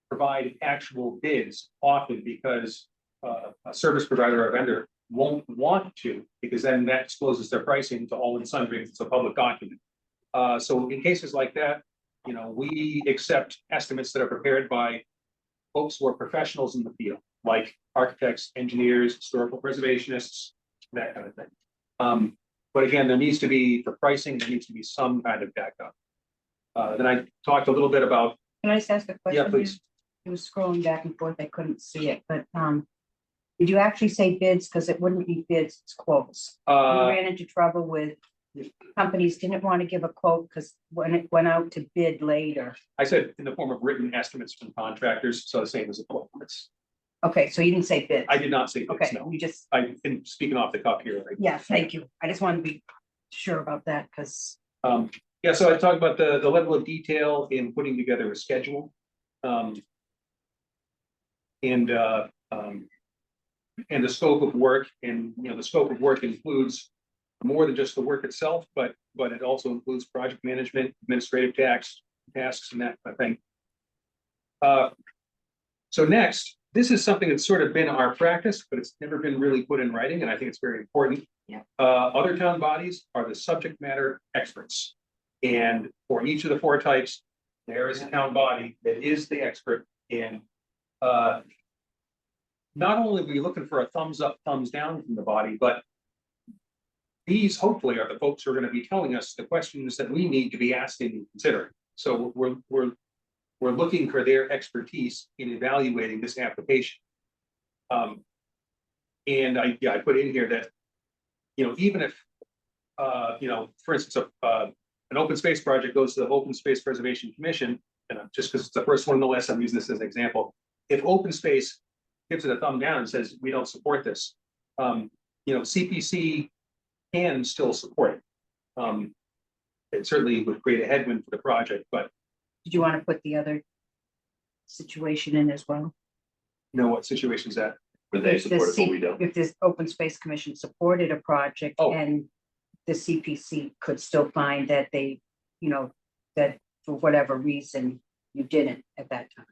provide actual bids often because a service provider or vendor won't want to, because then that exposes their pricing to all and sundry. It's a public document. So in cases like that, we accept estimates that are prepared by folks who are professionals in the field, like architects, engineers, historical preservationists, that kind of thing. But again, there needs to be, for pricing, there needs to be some kind of backup. Then I talked a little bit about. Can I just ask a question? Yeah, please. It was scrolling back and forth. I couldn't see it, but Did you actually say bids? Because it wouldn't be bids, it's quotes. We ran into trouble with companies didn't want to give a quote because when it went out to bid later. I said in the form of written estimates from contractors, so the same as a quote. Okay, so you didn't say bids. I did not say Okay, this, no. you just, I've been speaking off the cuff here. right? yeah, thank you. I just wanted to be sure about that because, Yeah, so I talked about the level of detail in putting together a schedule. And the scope of work, and, you know, the scope of work includes more than just the work itself, but it also includes project management, administrative tasks and that kind of thing. So next, this is something that's sort of been our practice, but it's never been really put in writing, and I think it's very important. Yeah. Other town bodies are the subject matter experts. And for each of the 4 types, there is a town body that is the expert in. Not only are we looking for a thumbs up, thumbs down from the body, but these hopefully are the folks who are going to be telling us the questions that we need to be asking and considering. So we're looking for their expertise in evaluating this application. And I put in here that, you know, even if, you know, for instance, an open space project goes to the Open Space Preservation Commission, and just because it's the first one on the list, I'm using this as an example. If open space gives it a thumb down and says, we don't support this, you know, CPC can still support it. It certainly would create a headwind for the project, but did you want to put the other situation in as well? you know, what situation is that? But they If the support it, but C- we don't. If this open space commission supported a project Oh. and the CPC could still find that they, you know, that for whatever reason you didn't at that time.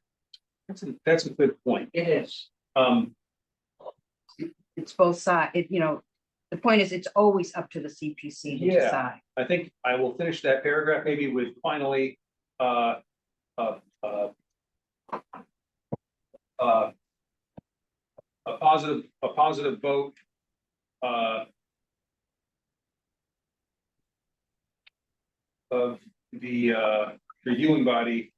That's a good point. It is. It's both sides, you know, the point is it's always up to the CPC to Yeah. decide. I think I will finish that paragraph maybe with finally, a positive vote. Of the reviewing body.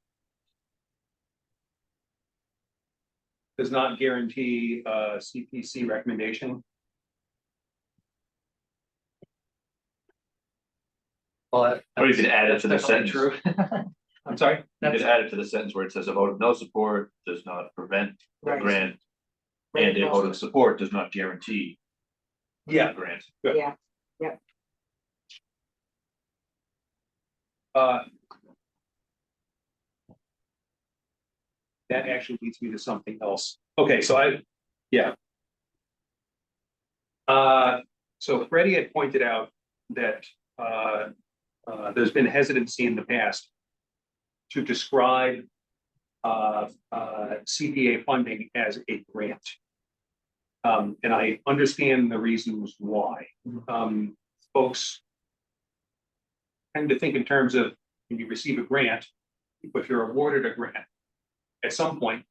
Does not guarantee CPC recommendation. Well, Or you could add it to the that's definitely sentence. true. I'm sorry? You could add it to the sentence where it says a vote of no support does not prevent the Right. grant. And a vote of support does not guarantee. Yeah. the grant. Good. Yeah. That actually leads me to something else. Okay, so so Freddie had pointed out that there's been hesitancy in the past to describe CPA funding as a grant. And I understand the reasons why. Folks tend to think in terms of when you receive a grant, if you're awarded a grant, at some point,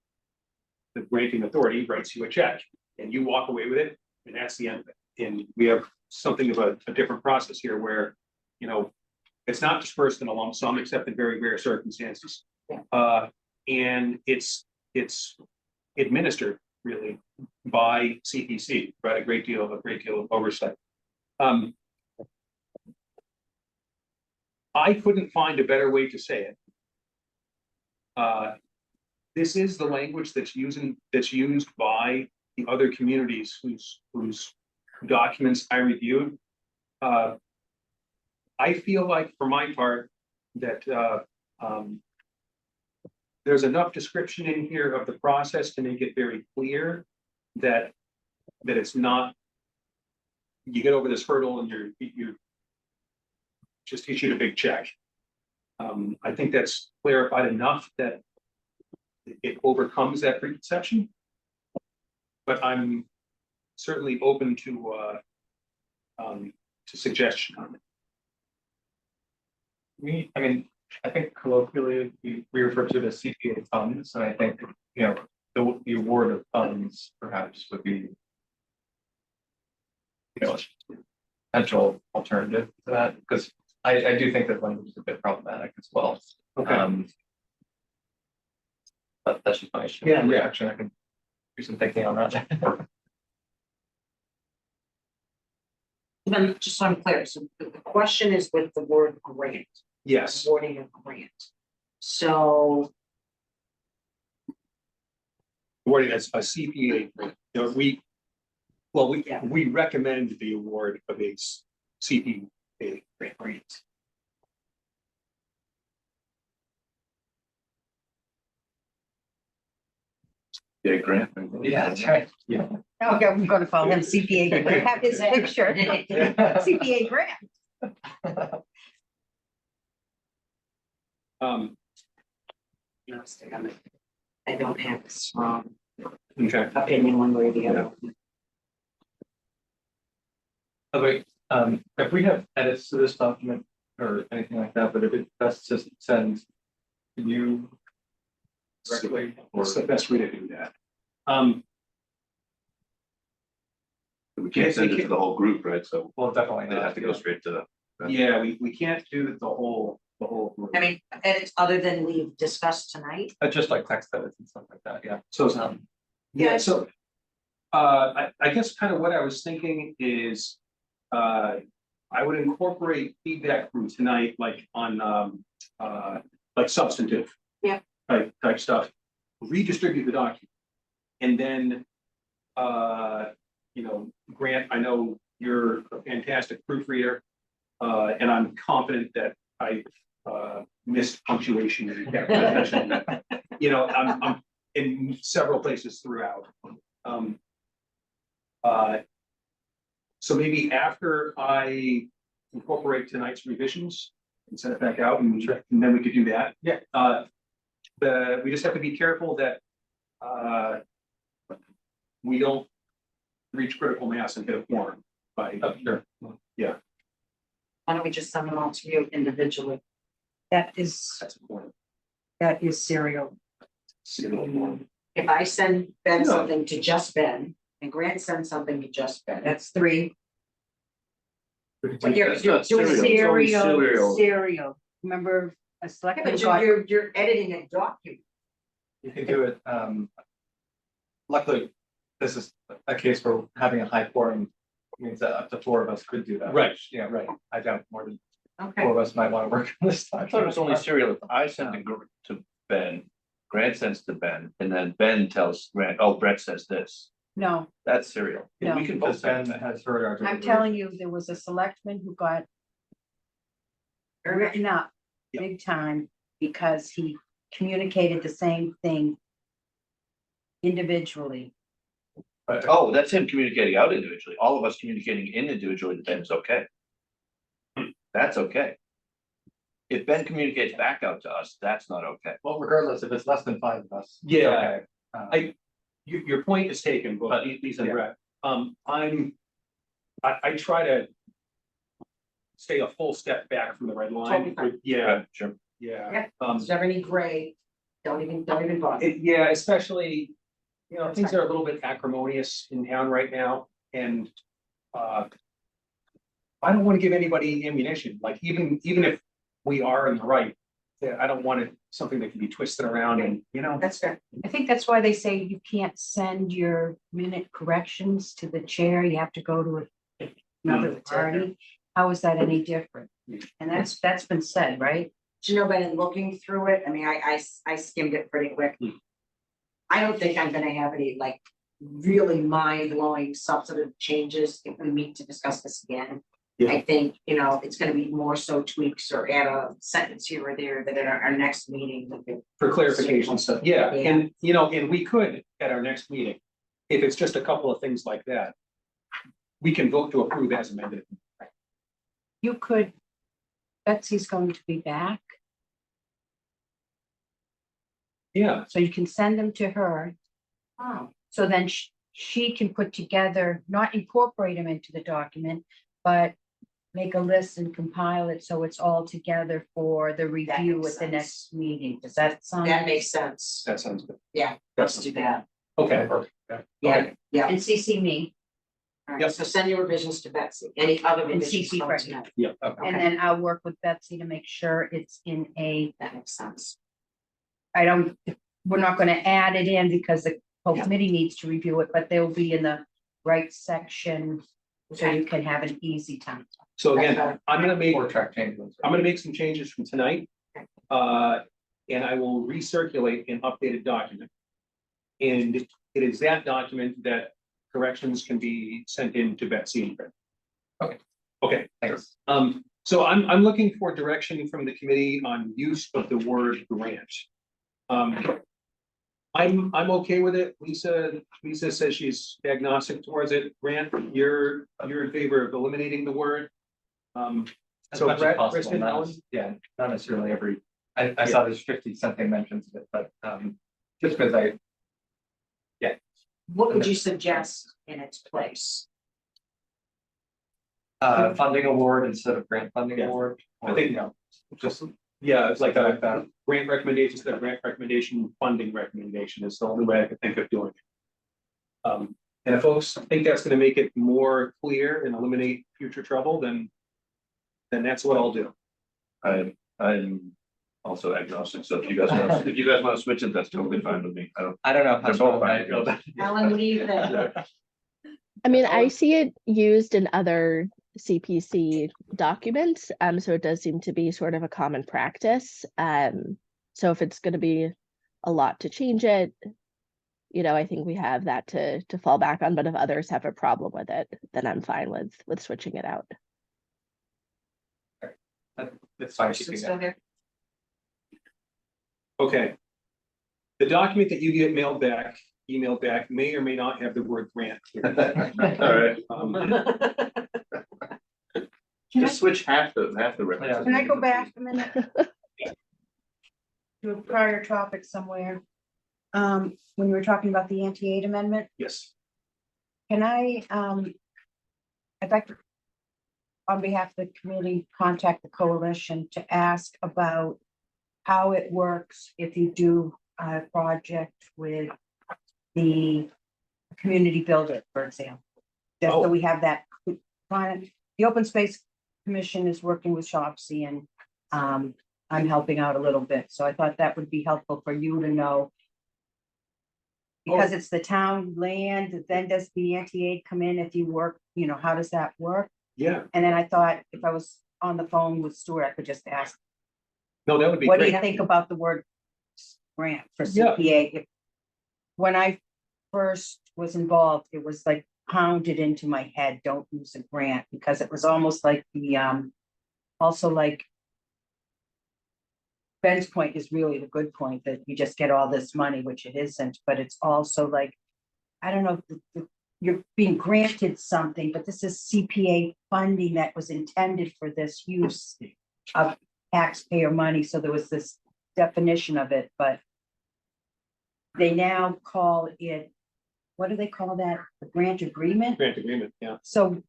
the granting authority writes you a check and you walk away with it, and that's the end of it. And we have something of a different process here where, you know, it's not dispersed in a lump sum except in very rare circumstances. And it's administered really by CPC, right? A great deal of oversight. I couldn't find a better way to say it. This is the language that's used by the other communities whose documents I reviewed. I feel like, for my part, that there's enough description in here of the process to make it very clear that it's not, you get over this hurdle and you're just issued a big check. I think that's clarified enough that it overcomes that preconception. But I'm certainly open to suggestion on it. I think colloquially, we refer to it as CPA funds, and I think, you know, the award of funds perhaps would be, you know, a potential alternative to that, because I do think that language is a bit problematic as well. Okay. But that's just my Yeah. reaction. I can do some thinking on that. Then, just so I'm clear, so the question is with the word grant, Yes, awarding a grant. So, awarding as a CPA, grant. You know, we Yeah. recommend the award of a CPA grant. Yeah, grant. Yeah, that's right. Yeah. Okay, I'm gonna call him CPA, grant. Have his picture, CPA grant. you know, I don't have a strong Okay. opinion one way or the other. Okay, if we have edits to this document or anything like that, but if it best just send you directly or What's the best way to do that? We can't send it to the whole group, right? So well, definitely they not. have to go straight to the. Yeah, we can't do the whole group. I mean, edits other than we've discussed tonight. Just like text edits and stuff like that, yeah. So, yeah, so, I guess kind of what I was thinking is, I would incorporate feedback from tonight, like on, like substantive. Yeah. Type stuff, redistribute the document. And then, you know, Grant, I know you're a fantastic proofreader, and I'm confident that I, missed punctuation in that. You know, I'm in several places throughout. So maybe after I incorporate tonight's revisions and send it back out, and then we could do that. Yeah. We just have to be careful that we don't reach critical mass and hit a quorum by. Sure. Why don't we just send them all to you individually? That is serial. If I send Ben Yeah. something to just Ben and Grant sends something to just Ben, That's three. But you're That's not doing serial, it's only serial. Serial. Remember a Yeah, selectman but got, you're editing a document. You can do it, luckily, this is a case where having a high quorum means that up to 4 of us could do that. Right. which, Yeah, right. I doubt more than Okay. 4 of us might want to work on this. I thought it was only serial. If I sent it to Ben, Grant sends to Ben, and then Ben tells Grant, oh, Brett says this. no, That's serial. No. We can both Because Ben send that. has heard our. I'm telling you, there was a selectman who got written up Yeah. big time because he communicated the same thing individually. But Oh, that's him communicating out individually. All of us communicating in individually to Ben is okay. That's okay. If Ben communicates back out to us, that's not okay. well, regardless, if it's less than 5 of us. it's Yeah. okay. Your point is taken, but Lisa and Brett, I try to stay a full step back from the red Totally line. fine. Yeah, Sure. yeah. If there's ever any gray, don't even bother. Yeah, especially, you know, things are a little bit acrimonious in town right now, and I don't want to give anybody ammunition, like even if we are in the right, yeah, I don't want it, something that can be twisted around and, you know. That's fair. I think that's why they say you can't send your minute corrections to the chair. You have to go to another party. How is that any different? And that's been said, right? Do you know, Ben, in looking through it, I mean, I skimmed it pretty quick. I don't think I'm gonna have any like really mind-blowing substantive changes if we meet to discuss this again. Yeah. I think, you know, it's gonna be more so tweaks or add a sentence here or there that in our next meeting. we could- For clarification stuff, yeah, Yeah. and, you know, and we could, at our next meeting, if it's just a couple of things like that, we can vote to approve as amended. You could, Betsy's going to be back, Yeah, so you can send them to her. Oh, So then she can put together, not incorporate them into the document, but make a list and compile it so it's all together for the review makes at the sense. next meeting. Does that sound? that makes sense. that sounds good. Yeah, let's do that. Okay, Yeah, yeah. And CC me, All right, Yep. so send your revisions to Betsy. Any other And revisions? CC come Fred. tonight? yeah, and Okay. then I'll work with Betsy to make sure it's in a, That makes sense. we're not gonna add it in because the whole Yeah. committee needs to review it, but they'll be in the right section so you can have an easy time. So again, I'm gonna make, Or track changes. I'm gonna make some changes from tonight. And I will recirculate an updated document. And it is that document that corrections can be sent in to Betsy and Fred. Okay. Okay, Thanks. so I'm looking for direction from the committee on use of the word grant. I'm okay with it. Lisa says she's agnostic towards it. Grant, you're in favor of eliminating the word. As So much as Brett, possible, Kristen, not- Alan? Yeah, not necessarily every, I saw there's 50-something mentions of it, but, just because What would you suggest in its place? funding award instead of grant funding Yeah. award. I think- you know, just Yeah, it's like something a like that. grant recommendation, instead of grant recommendation, funding recommendation is the only way I could think of doing it. And if folks think that's gonna make it more clear and eliminate future trouble, then that's what I'll do. I'm also agnostic, so if you guys want to switch it, that's totally fine with me. I don't know how They're both strong I fine. feel about it. Alan, what do you think? I mean, I Ellen? see it used in other CPC documents, so it does seem to be sort of a common practice. So if it's gonna be a lot to change it, you know, I think we have that to fall back on, but if others have a problem with it, then I'm fine with switching it out. It's fine Still keeping it. there? Okay. The document that you get emailed back may or may not have the word grant. All right, just switch half the references. Can I go back a minute? To a prior topic somewhere. When we were talking about the anti-aid amendment, Yes, can I'd like to, on behalf of the committee, contact the coalition to ask about how it works if you do a project with the community builder, for example. Just so Oh. we have that, the Open Space Commission is working with Shopsy and I'm helping out a little bit, so I thought that would be helpful for you to know. Because it's the town land, then does the anti-aid come in if you work, you know, how does that work? yeah, And then I thought if I was on the phone with Stuart, I could just ask, no, that would be what do you great. think about the word grant for Yeah. CPA? When I first was involved, it was like pounded into my head, don't use a grant, because it was almost like the, also like Ben's point is really the good point, that you just get all this money, which it isn't, but it's also like, I don't know, you're being granted something, but this is CPA funding that was intended for this use of taxpayer money, so there was this definition of it, but they now call it, what do they call that? The grant agreement? Grant agreement, yeah. So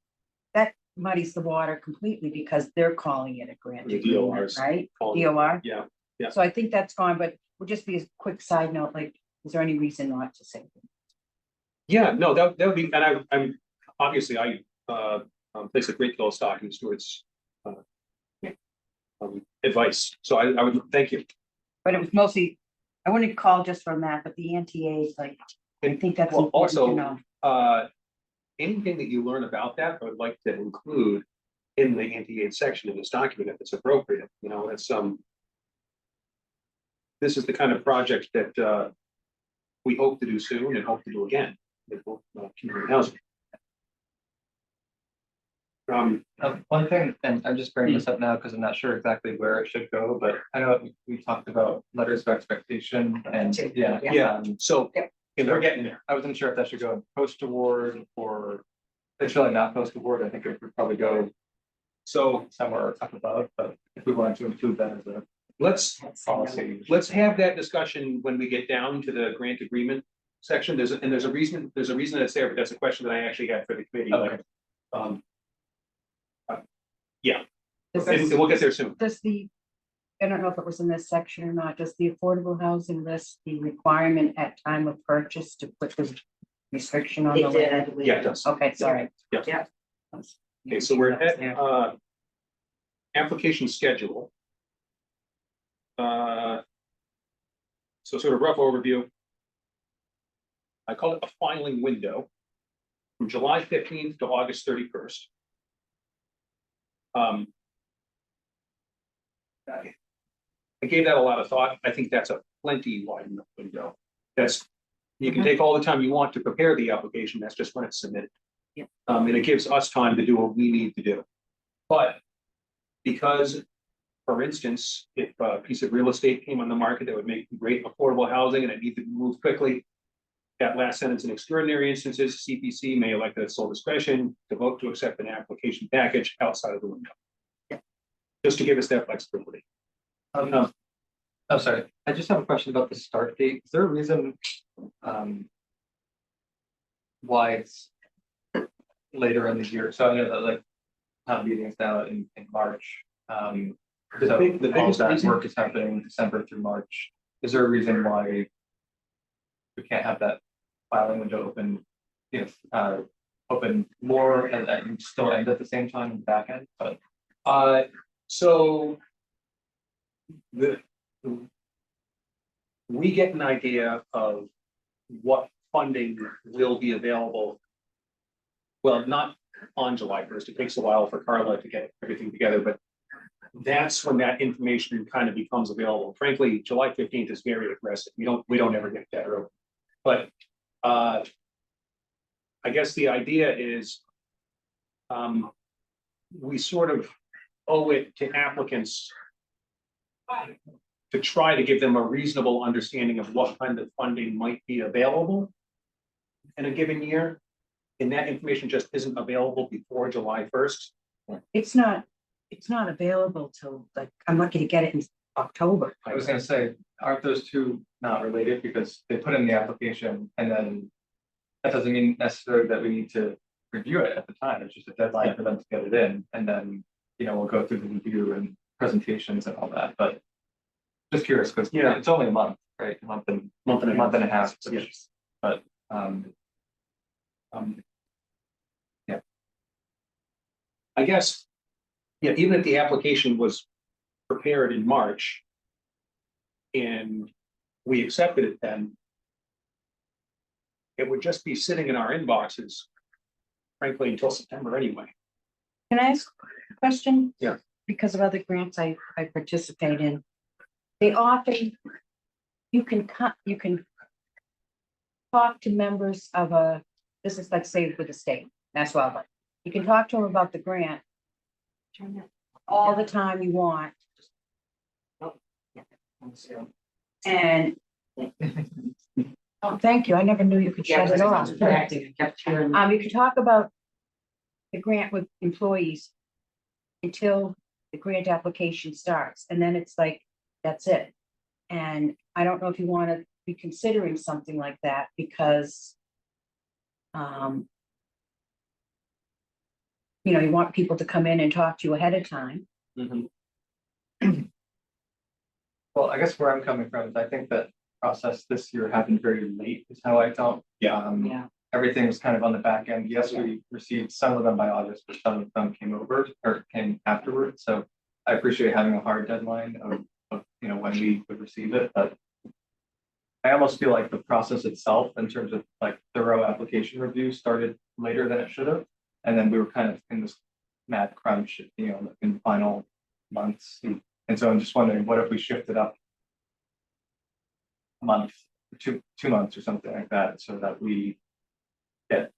that muddies the water completely because they're calling it a grant The agreement, DORs right? calling it- DOR? Yeah, yeah. So I think that's gone, but would just be a quick side note, like, is there any reason not to say? Yeah, no, that would be, and I'm, obviously, I place a great deal of stock in Stuart's advice, so I would, thank you. But it was mostly, I wouldn't call just from that, but the NTA, like, I think that's Well, important to also, know. Anything that you learn about that, I would like to include in the anti-aid section of this document if it's appropriate, you know, it's this is the kind of project that we hope to do soon and hope to do again with community housing. One thing, and I'm just bringing this up now because I'm not sure exactly where it should go, but I know we talked about letters of expectation and, yeah. Yeah, so, and we're getting there. I wasn't sure if that should go in post award or it's really not post award. I think it would probably go So somewhere up above, but if we wanted to include that as a let's policy. have that discussion when we get down to the grant agreement section. There's a reason that's there, but that's a question that I actually had for the committee. Okay. Yeah, Does and this- we'll get there soon. Does the, I don't know if it was in this section or not, does the affordable housing list the requirement at time of purchase to put this restriction on They the did, I land? believe. Yeah, it does. Okay, sorry. Yeah. Yeah. Okay, so we're That was at, there. application schedule. So sort of rough overview. I call it a filing window. from July 15th to August 31st. I gave that a lot of thought. I think that's a plenty wide enough window. You can take all the time you want to prepare the application. That's just when it's submitted. Yeah. And it gives us time to do what we need to do. But because, for instance, if a piece of real estate came on the market that would make great affordable housing and it needed to move quickly, that last sentence, in extraordinary instances, CPC may elect at its sole discretion to vote to accept an application package outside of the window. Yeah. Just to give us that flexibility. I'm sorry, I just have a question about the start date. Is there a reason why it's later in the year? So I know that like town meetings now in March. So The all of biggest that reason- work is happening December through March. Is there a reason why we can't have that filing window open, open more and still end at the same time in the back end? But So we get an idea of what funding will be available. Well, not on July 1st. It takes a while for Carla to get everything together, but that's when that information kind of becomes available. Frankly, July 15th is very aggressive. We don't ever get that early. But I guess the idea is we sort of owe it to applicants to try to give them a reasonable understanding of what kind of funding might be available in a given year. And that information just isn't available before July 1st. It's not available till, like, I'm lucky to get it in October. I was gonna say, aren't those two not related? Because they put in the application and then that doesn't mean necessarily that we need to review it at the time. It's just a deadline for them to get it in. And then, we'll go through the review and presentations and all that. But just curious, because Yeah. it's only a month, right? A month and a half. Yes. But Yeah. I guess, even if the application was prepared in March and we accepted it then, it would just be sitting in our inboxes, frankly, until September anyway. Can I ask a question? Yeah. Because of other grants I participate in, they often, you can talk to members of this is, let's say, with the state, that's wildlife. You can talk to them about the grant all the time you want. And, oh, thank you. I never knew you could shut it off. You can talk about the grant with employees until the grant application starts, and then it's like, that's it. And I don't know if you want to be considering something like that, because you want people to come in and talk to you ahead of time. well, I guess where I'm coming from is I think that process this year happened very late, is how I felt. Yeah. Everything was kind of on the back end. Yes, we received some of them by August, but some of them came afterwards. So I appreciate having a hard deadline of when we would receive it, but I almost feel like the process itself, in terms of like thorough application review, started later than it should have. And then we were kind of in this mad crunch, in the final months. And so I'm just wondering, what if we shifted up a month, 2 months or something like that, so that we get,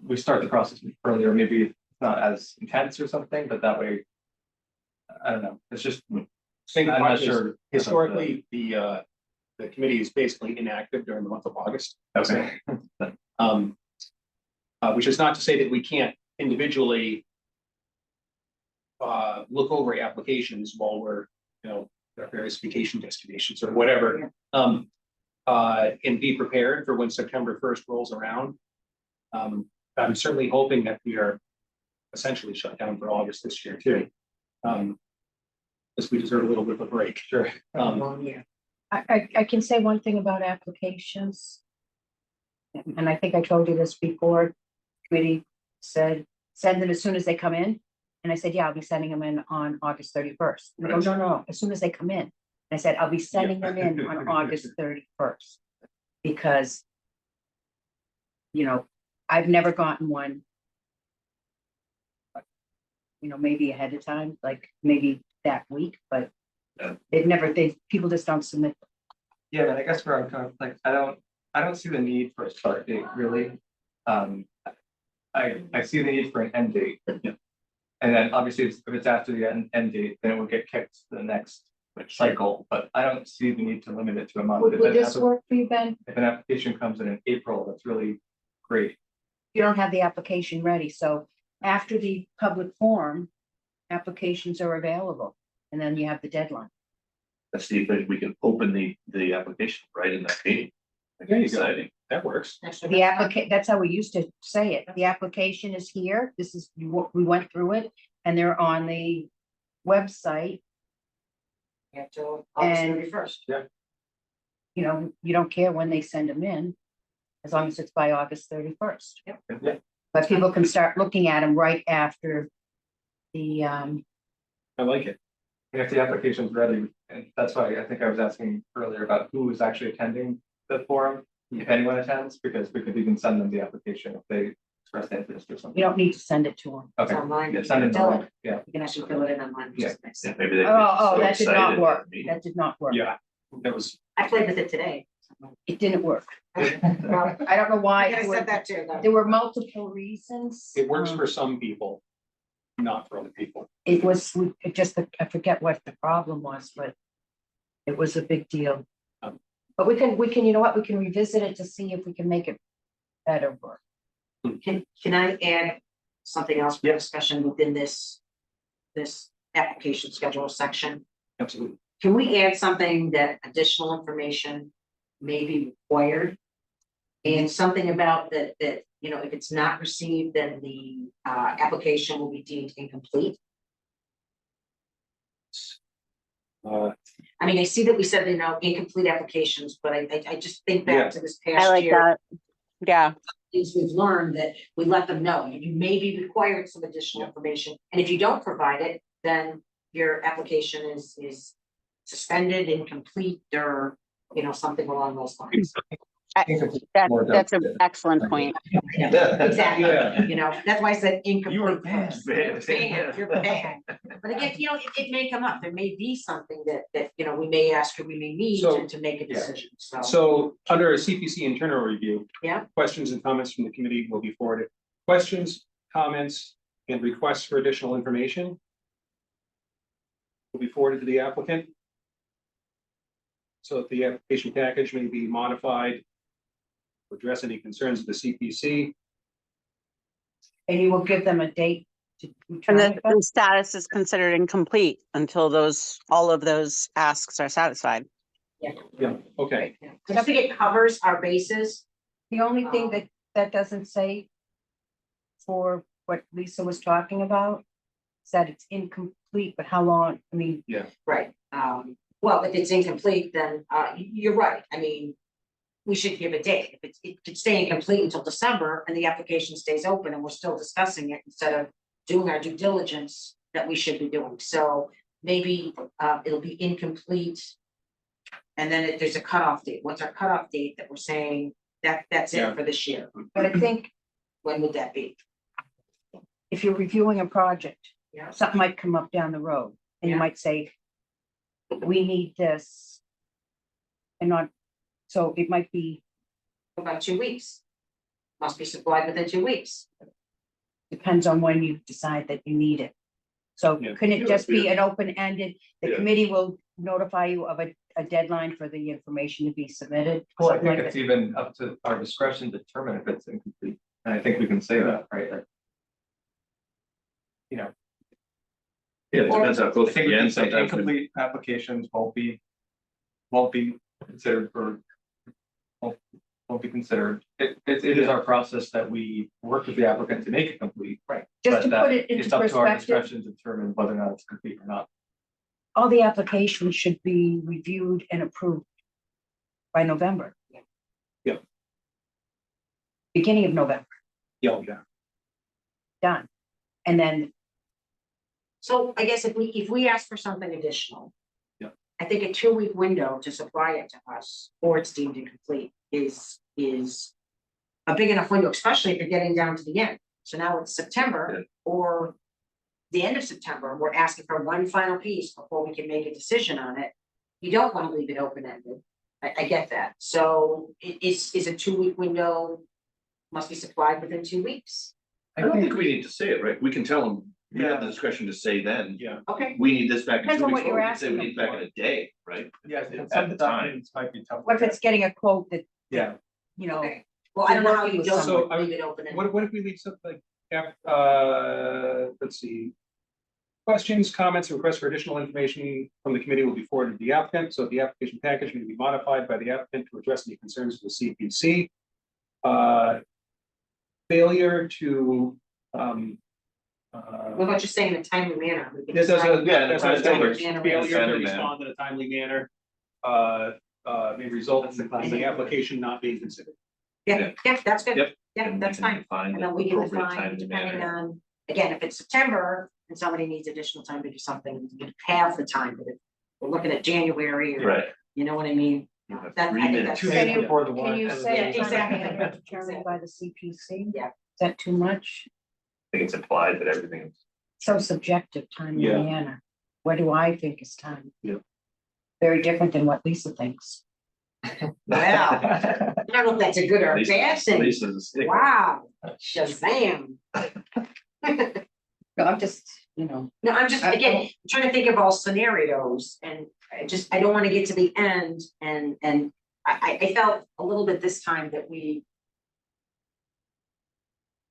we start the process earlier. Maybe it's not as intense or something, but that way, I don't know. It's just, I'm not sure. Historically, the committee is basically inactive during the month of August. Okay. Which is not to say that we can't individually look over applications while we're, at various vacation destinations or whatever. And be prepared for when September 1st rolls around. I'm certainly hoping that we are essentially shut down for August this year too. Because we deserve a little bit of a break. Sure. I can say one thing about applications. And I think I told you this before. Committee said, send them as soon as they come in. And I said, yeah, I'll be sending them in on August 31st. And they go, no, as soon as they come in. And I said, I'll be sending them in on August 31st. Because, I've never gotten one. You know, maybe ahead of time, like maybe that week, but Yeah. people just don't submit. Yeah, but I guess where I'm kind of like, I don't see the need for a start date, really. I see the need for an end date. And then obviously, if it's after the end date, then it will get kicked to the next cycle, but I don't see the need to limit it to a month. Would If this work for you, Ben? if an application comes in April, that's really great. You don't have the application ready, so after the public forum, applications are available, and then you have the deadline. Let's see if we can open the application right in that meeting. There you go. Exciting. That works. The that's how we used to say it. The application is here. This is what we went through it, and they're on the website. Until And- August 31st. You know, you don't care when they send them in, as long as it's by August 31st. Yeah. But people can start looking at them right after the, I like it. And if the application's ready, and that's why I think I was asking earlier about who is actually attending the forum, if anyone attends, because we could even send them the application if they express interest or something. you don't need to send it to them. It's Okay, online. yeah, You send can it fill to it. yeah, You can actually fill it in online, which is nice. Yeah, maybe they. Oh, that did not work. That did not work. Yeah, that was, I played with it today. It didn't work. Well, I don't know why. I said that too. There were multiple reasons. it works Um, for some people, not for other people. It was, it just, I forget what the problem was, but it was a big deal. But we can, you know what, we can revisit it to see if we can make it better work. Can I add something else for discussion within this application schedule section? Absolutely. Can we add something that additional information may be required? And something about that, you know, if it's not received, then the application will be deemed incomplete. I mean, I see that we said, you know, incomplete applications, but I just think Yeah. back to this I past like year. that. Yeah, Things we've learned that we let them know, you may be required some additional information, and if you don't provide it, then your application is suspended, incomplete, or, you know, something along those lines. that's an excellent point. Exactly, Yeah. you know, that's why I said incomplete. You were banned. first. You're banned. But again, you know, it may come up, there may be something that, you know, we may ask or we may need So- to make a yeah. decision, so. So under a CPC internal review. Yeah. Questions and comments from the committee will be forwarded. Questions, comments, and requests for additional information will be forwarded to the applicant. So that the application package may be modified to address any concerns of the CPC. And you will give them a date to return And it. the status is considered incomplete until all of those asks are satisfied. Yeah, okay. Because I think it covers our bases. The only thing that doesn't say for what Lisa was talking about is that it's incomplete, but how long, I mean, Right, well, if it's incomplete, then, you're right, I mean, we should give a date, if it could stay incomplete until December and the application stays open and we're still discussing it instead of doing our due diligence that we should be doing, so maybe, it'll be incomplete. And then there's a cutoff date, what's our cutoff date that we're saying that's Yeah. it for this year, but I think when would that be? if you're reviewing a project, Yeah. something might come up down the road, and you Yeah. might say, we need this. And not, so it might be, About 2 weeks. Must be supplied within 2 weeks. depends on when you decide that you need it. So Yeah. can it just be an open-ended, the Yeah. committee will notify you of a deadline for the information to be submitted? well, I something think like it's that? even up to our discretion to determine if it's incomplete, and I think we can say that, right? Like, you know, Yeah, it depends how I close think the we can end say sometimes. incomplete applications won't be considered for. Won't be considered. It is our process that we work with the applicant to make it complete. Right. Just to put it It's into up to our perspective, discretion to determine whether or not it's complete or not. all the applications should be reviewed and approved by November. Yeah. Beginning of November, Yeah. done. And then, So I guess if we ask for something additional. Yeah. I think a 2-week window to supply it to us, or it's deemed incomplete, is a big enough window, especially if you're getting down to the end. So now it's September or the end of September, we're asking for one final piece before we can make a decision on it. You don't want to leave it open-ended. I get that. So is a 2-week window must be supplied within 2 weeks? I don't think we need to say it, right? We can tell them, we have the discretion to say then, Yeah. Okay, we need this back in Depends 2 on weeks, what you're or we can say we asking need it back in a day, right? Yes, At some the time. documents might be tough. What if it's getting a quote that, Yeah, you know, okay. Well, I don't know how you don't So, I- leave it open-ended. What if we leave something, let's see. Questions, comments, or requests for additional information from the committee will be forwarded to the applicant, so the application package may be modified by the applicant to address any concerns with the CPC. Failure to, What about just saying in a timely manner? We can This is decide- a, yeah, that's what I was Failure. saying, failure to Timely manner. respond in a timely manner. May result in the application not being considered. Yeah, that's good. Yep. Yeah, And we that's can fine. define And the then we can appropriate define, time and depending manner. on, again, if it's September and somebody needs additional time to do something, you have the time, but if we're looking at January or, Right. you know what I mean? You have That- I 3 think minutes. 2 Can days you- before the can warrant. you and say Yeah, it's exactly. determined by the CPC? Yeah. Is that too much? I think it's implied that everything. So subjective, time and Yeah. manner. What do I think is time? Yeah. Very different than what Lisa thinks. Wow. I don't know if that's a good or a bad thing. Lisa's a stick. Wow, Shazam. No, I'm just, you know. No, I'm just, again, trying to think of all scenarios and I don't want to get to the end and I felt a little bit this time that we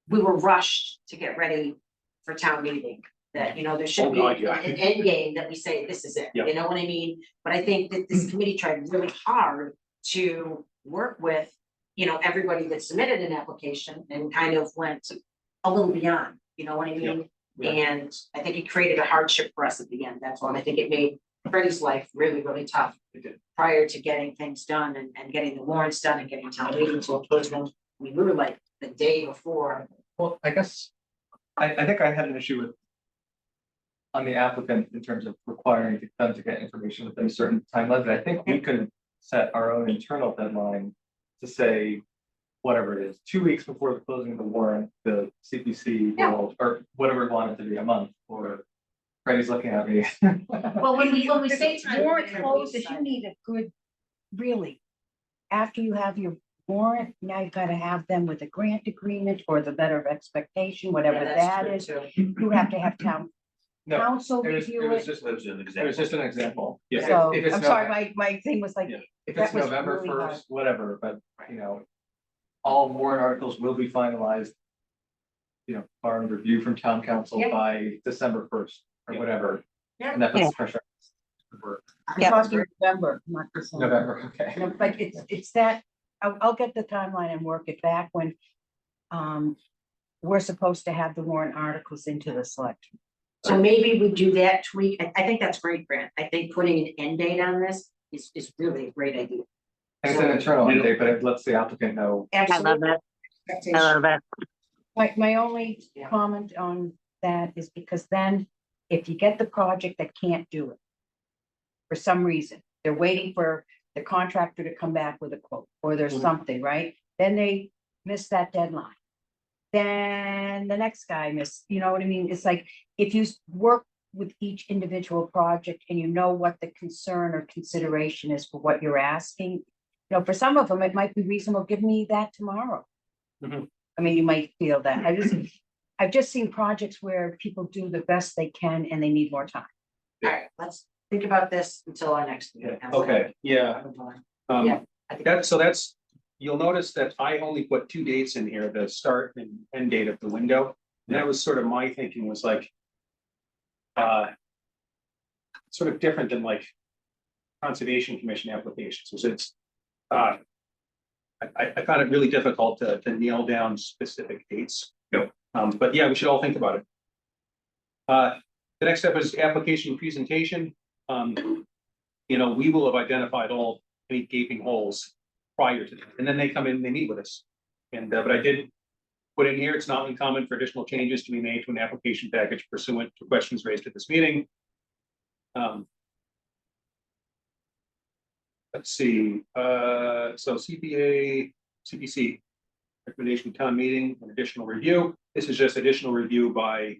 were rushed to get ready for town meeting. That, you know, there should Oh, be God, yeah. an end game that we say, this is it, Yeah. you know what I mean? But I think that this committee tried really hard to work with, you know, everybody that submitted an application and kind of went a little beyond, you know what I mean? Yeah. And I think it created a hardship for us at the end, that's all, and I think it made Freddie's life really, really tough. Prior to getting things done and getting the warrants done and getting town meeting to a closing, we were like the day before. Well, I guess, I think I had an issue with. On the applicant in terms of requiring them to get information within a certain time limit. I think we could set our own internal deadline to say. Whatever it is, 2 weeks before the closing of the warrant, the CPC Yeah. will, or whatever we want it to be, a month, or. Freddie's looking at me. Well, when we say time. Warrant closes, you need a good, really. After you have your warrant, now you've got to have them with a grant agreement or the letter of expectation, whatever that is. You have to have town No, council it was review it. just, That was an it was example. just an example. Yeah. So, If it's I'm sorry, my thing was like, Yeah. If that it's was November really hard. first, whatever, but, you know. All warrant articles will be finalized. You know, barring review from town council Yeah. by December 1st or Yeah. whatever. Yeah. And that puts Yeah. pressure. For I'm Yeah. talking November, not December. November, okay. No, but it's that, I'll get the timeline and work it back when. We're supposed to have the warrant articles into the select. So maybe we do that tweak, I think that's great, Grant, I think putting an end date on this is really a great idea. And it's an internal update, but it lets the applicant know. I love Absolutely. that. I love that. My only Yeah. comment on that is because then if you get the project that can't do it. For some reason, they're waiting for the contractor to come back with a quote, or there's Mhm. something, right? Then they miss that deadline. Then the next guy missed, you know what I mean? It's like, if you work with each individual project and you know what the concern or consideration is for what you're asking. You know, for some of them, it might be reasonable, give me that tomorrow. Mhm. I mean, you might feel that. I've just seen projects where people do the best they can and they need more time. All right, let's think about this until our next meeting. Okay, yeah. Yeah, I think- That's, you'll notice that I only put 2 dates in here, the start and end date of the window. And that was sort of my thinking was like. Sort of different than like. Conservation Commission applications, so it's. I found it really difficult to nail down specific dates. Yep. But yeah, we should all think about it. The next step is application presentation. You know, we will have identified any gaping holes prior to that, and then they come in, and they meet with us. And, but I did put in here, it's not uncommon for additional changes to be made to an application package pursuant to questions raised at this meeting. Let's see, so CPA, CPC. recommendation town meeting, an additional review. This is just additional review by,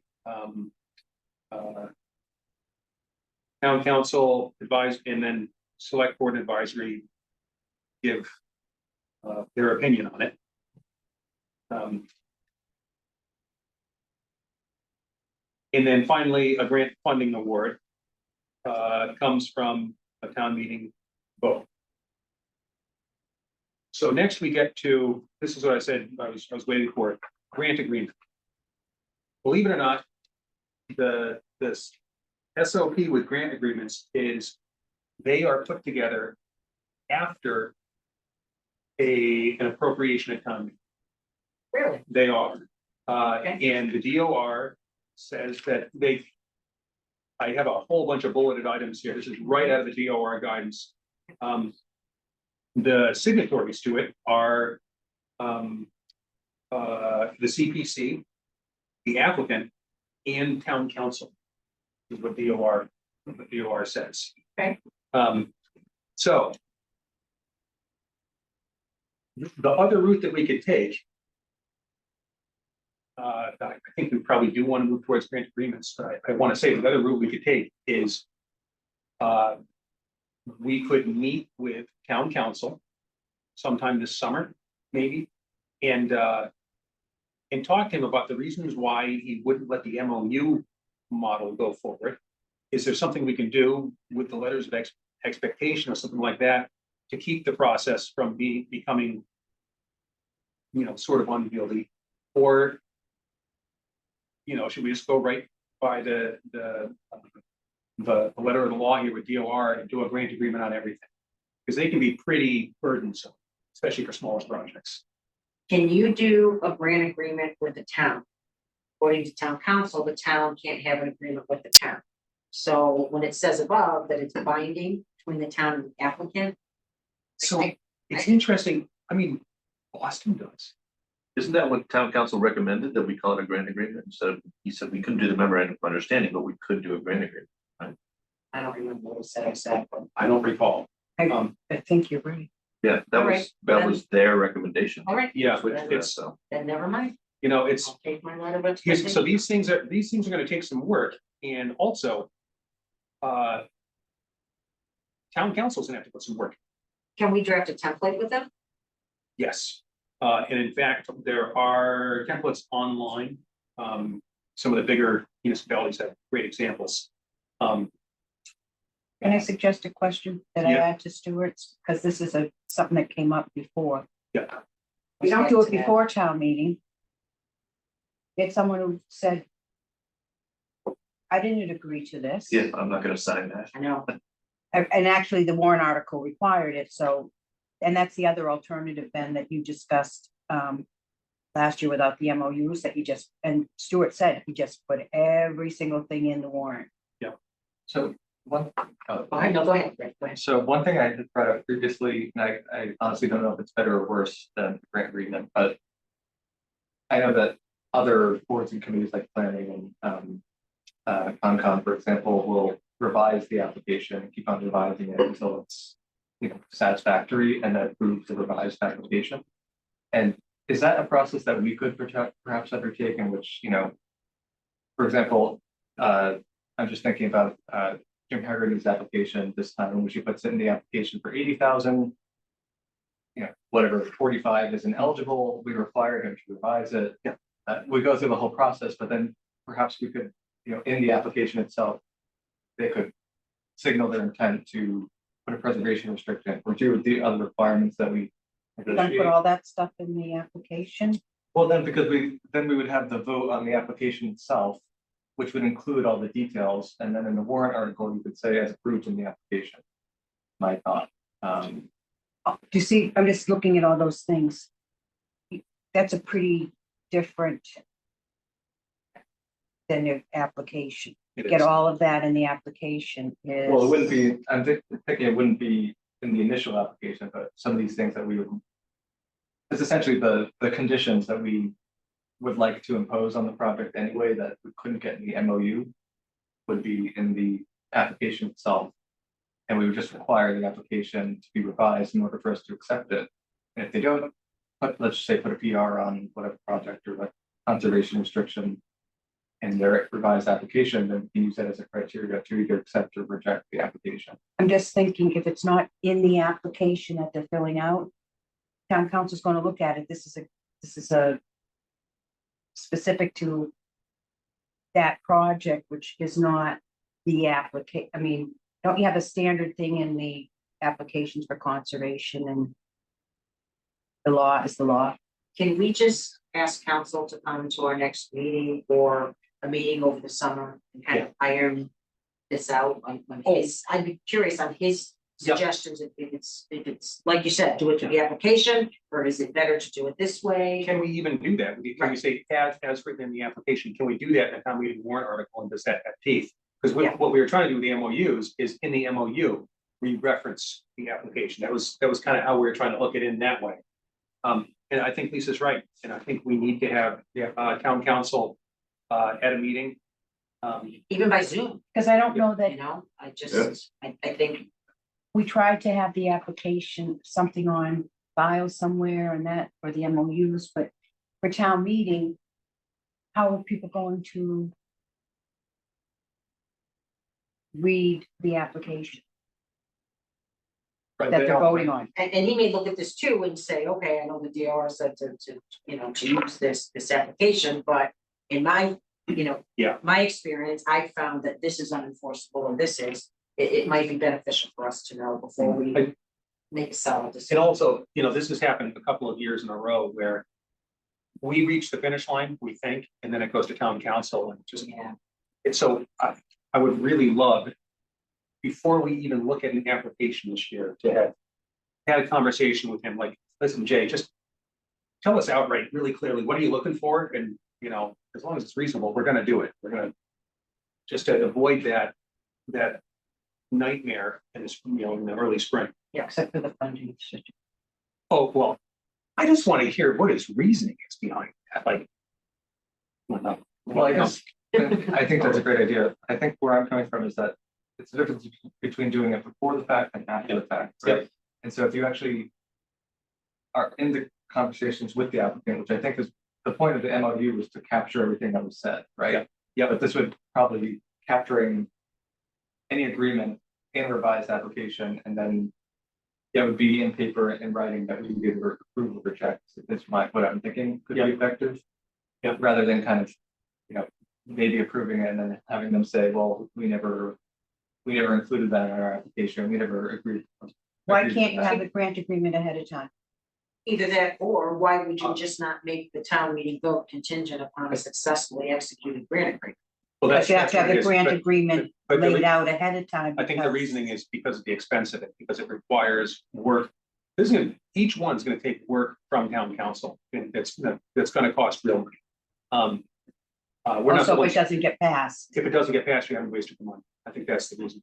town council advised, and then select board advisory give their opinion on it. And then finally, a grant funding award comes from a town meeting vote. So next we get to, this is what I said, I was waiting for, grant agreement. Believe it or not, this SOP with grant agreements is, they are put together after an appropriation at town meeting. Really? They are. Okay. And the DOR says that I have a whole bunch of bulleted items here. This is right out of the DOR guidance. The signatories to it are the CPC, the applicant, and town council, is what DOR says. Okay. So the other route that we could take, I think we probably do want to move towards grant agreements, but I want to say the other route we could take is we could meet with town council sometime this summer, maybe, and talk to him about the reasons why he wouldn't let the MOU model go forward. Is there something we can do with the letters of expectation or something like that to keep the process from becoming, sort of unwieldy? Or, should we just go right by the letter of the law here with DOR and do a grant agreement on everything? Because they can be pretty burdensome, especially for smaller projects. Can you do a grant agreement with the town? According to town council, the town can't have an agreement with the town. So when it says above that it's binding between the town and the applicant. So it's interesting. I mean, Boston does. Isn't that what town council recommended, that we call it a grant agreement instead of, he said we couldn't do the memorandum of understanding, but we could do a grant agreement. I don't remember what it said exactly. I don't recall. I think you're right. Yeah, that All right, was, that was their recommendation. All right. Yeah, Switch to that, it's, so. Then never mind. it's, I'll take my letter of so expectation. these things are gonna take some work, and also town council's gonna have to put some work. Can we draft a template with them? Yes, and in fact, there are templates online. Some of the bigger municipalities have great examples. Can I suggest a question that I Yeah. add to Stuart's? Because this is something that came up before. Yeah, We don't do it before town meeting. Get someone who said, I didn't agree to this. Yeah, I'm not gonna sign that. I know. And actually, the warrant article required it, so, and that's the other alternative, Ben, that you discussed last year without the MOUs that you just, and Stuart said, he just put every single thing in the warrant. So one, All right, no, go ahead, Rick, go ahead. so one thing I had brought up previously, and I honestly don't know if it's better or worse than grant agreement, but I know that other boards and committees like planning and Concom, for example, will revise the application, keep on revising it until it's satisfactory and then approve the revised application. And is that a process that we could perhaps undertake in which, for example, I'm just thinking about Jim Haggerty's application this time, in which he puts in the application for 80,000. Whatever 45 isn't eligible, we require him to revise it. Yeah. We go through the whole process, but then perhaps we could, in the application itself, they could signal their intent to put a preservation restriction or do the other requirements that we You're gonna put all that stuff in the application. Well, then, because we would have the vote on the application itself, which would include all the details, and then in the warrant article, you could say as approved in the application. My thought. Do you see, I'm just looking at all those things. That's a pretty different than your application. it Get is. all of that in the application is. Well, it wouldn't be, I'm thinking it wouldn't be in the initial application, but some of these things that we would. It's essentially the conditions that we would like to impose on the project anyway, that we couldn't get in the MOU. Would be in the application itself. And we would just require the application to be revised in order for us to accept it. And if they don't let's just say put a PR on whatever project or like conservation restriction. In their revised application, then you use that as a criteria to either accept or reject the application. I'm just thinking if it's not in the application that they're filling out, town council's gonna look at it. This is a specific to that project, which is not the I mean, don't you have a standard thing in the applications for conservation and the law is the law? Can we just ask council to come to our next meeting or a meeting over the summer and kind of iron this out on his, I'd be curious on his Yep. suggestions, if it's, like you said, do it to the application, or is it better to do it this way? Can we even do that? Can we say as written in the application? Can we do that in a town meeting warrant article and does that have teeth? Because Yeah. what we were trying to do with the MOUs is in the MOU, we reference the application. That was kind of how we were trying to look at it in that way. And I think Lisa's right, and I think we need to have town council at a meeting. Even by Zoom, Because I don't know that you know, I just, I think, we tried to have the application, something on file somewhere and that, or the MOUs, but for town meeting, how are people going to read the application that they're voting on? and he may look at this too and say, okay, I know the DOR said to, you know, to use this application, but in my, you know. Yeah. My experience, I found that this is unenforceable, or this is, it might be beneficial for us to know before we I- make a solid And decision. also, you know, this has happened a couple of years in a row where we reach the finish line, we think, and then it goes to town council and just, Yeah, and so I would really love, before we even look at an application this year, to have had a conversation with him, like, listen, Jay, just tell us outright, really clearly, what are you looking for? And, you know, as long as it's reasonable, we're gonna do it. We're gonna just to avoid that nightmare in this, you know, in the early spring. Yeah, except for the funding. Oh, well, I just want to hear what his reasoning is behind that, like. Well, I guess, I think that's a great idea. I think where I'm coming from is that it's the difference between doing it before the fact and after the fact, right? And so if you actually are in the conversations with the applicant, which I think is the point of the MOU, was to capture everything that was said, right? Yeah. But this would probably be capturing any agreement in a revised application, and then that would be in paper in writing that we either approve or reject. That's what I'm thinking could be effective. Yeah. Rather than kind of, you know, maybe approving it and then having them say, well, we never included that in our application. We never agreed. Why can't you have the grant agreement ahead of time? either that, or why would you just not make the town meeting vote contingent upon a successfully executed grant agreement? Well, But you have to have what it the is, grant but- agreement but the laid re- out ahead of time. I think the because- reasoning is because of the expense of it, because it requires work. This is gonna, each one's gonna take work from town council, and that's gonna cost real money. We're not, the Also, if ones- it doesn't get passed. if it doesn't get passed, you haven't wasted the money. I think that's the reason.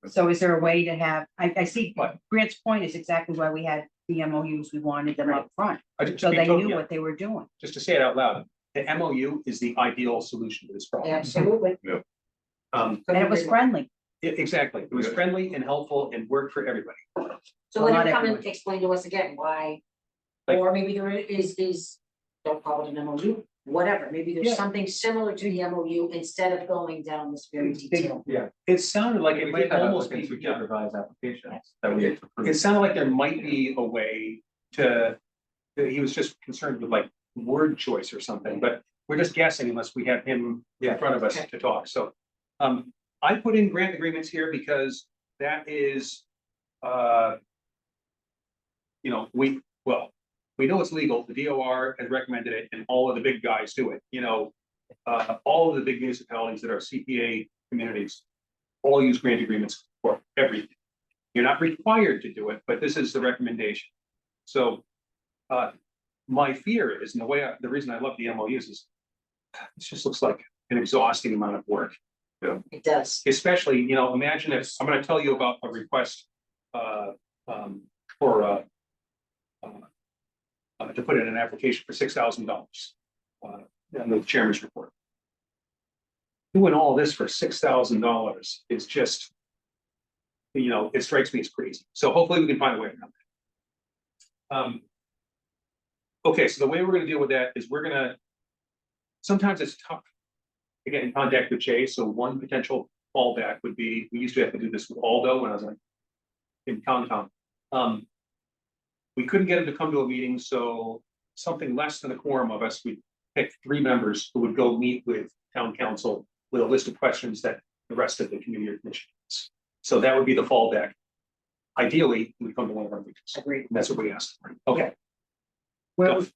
So is there a way to have, I see What? Grant's point is exactly why we had the MOUs, we wanted them up front, Just so to be they totally- knew what they were doing. Just to say it out loud, the MOU is the ideal solution to this problem. Absolutely. Um, And it was friendly. exactly, it was friendly and helpful and worked for everybody. So Well, let not him come and everyone. explain to us again why, Like- or maybe there is, don't call it an MOU, whatever, maybe there's Yeah. something similar to the MOU instead of going down this very detail. Yeah. It sounded like it We might did have almost be, applicants who yeah. did revised applications that we had to approve. It sounded like there might be a way to, that he was just concerned with like word choice or something, but we're just guessing unless we have him in front of us Okay. to talk, so. I put in grant agreements here because that is, you know, we know it's legal, the DOR has recommended it, and all of the big guys do it, you know. All of the big municipalities that are CPA communities all use grant agreements for everything. You're not required to do it, but this is the recommendation. So, my fear is, and the reason I love the MOUs is, it just looks like an exhausting amount of work. It does. Especially, you know, imagine if, I'm gonna tell you about a request, for, to put in an application for $6,000. In the chairman's report. Doing all this for $6,000 is just, you know, it strikes me as crazy. So hopefully we can find a way around that. Okay, so the way we're gonna deal with that is we're gonna. Sometimes it's tough to get in contact with Jay, so one potential fallback would be, we used to have to do this with Aldo when I was like. In Concom. We couldn't get him to come to a meeting, so something less than a quorum of us, we picked 3 members who would go meet with town council with a list of questions that the rest of the committee or commission has. So that would be the fallback. Ideally, we come to one of our meetings. Agreed. That's what we asked for. Okay, Well,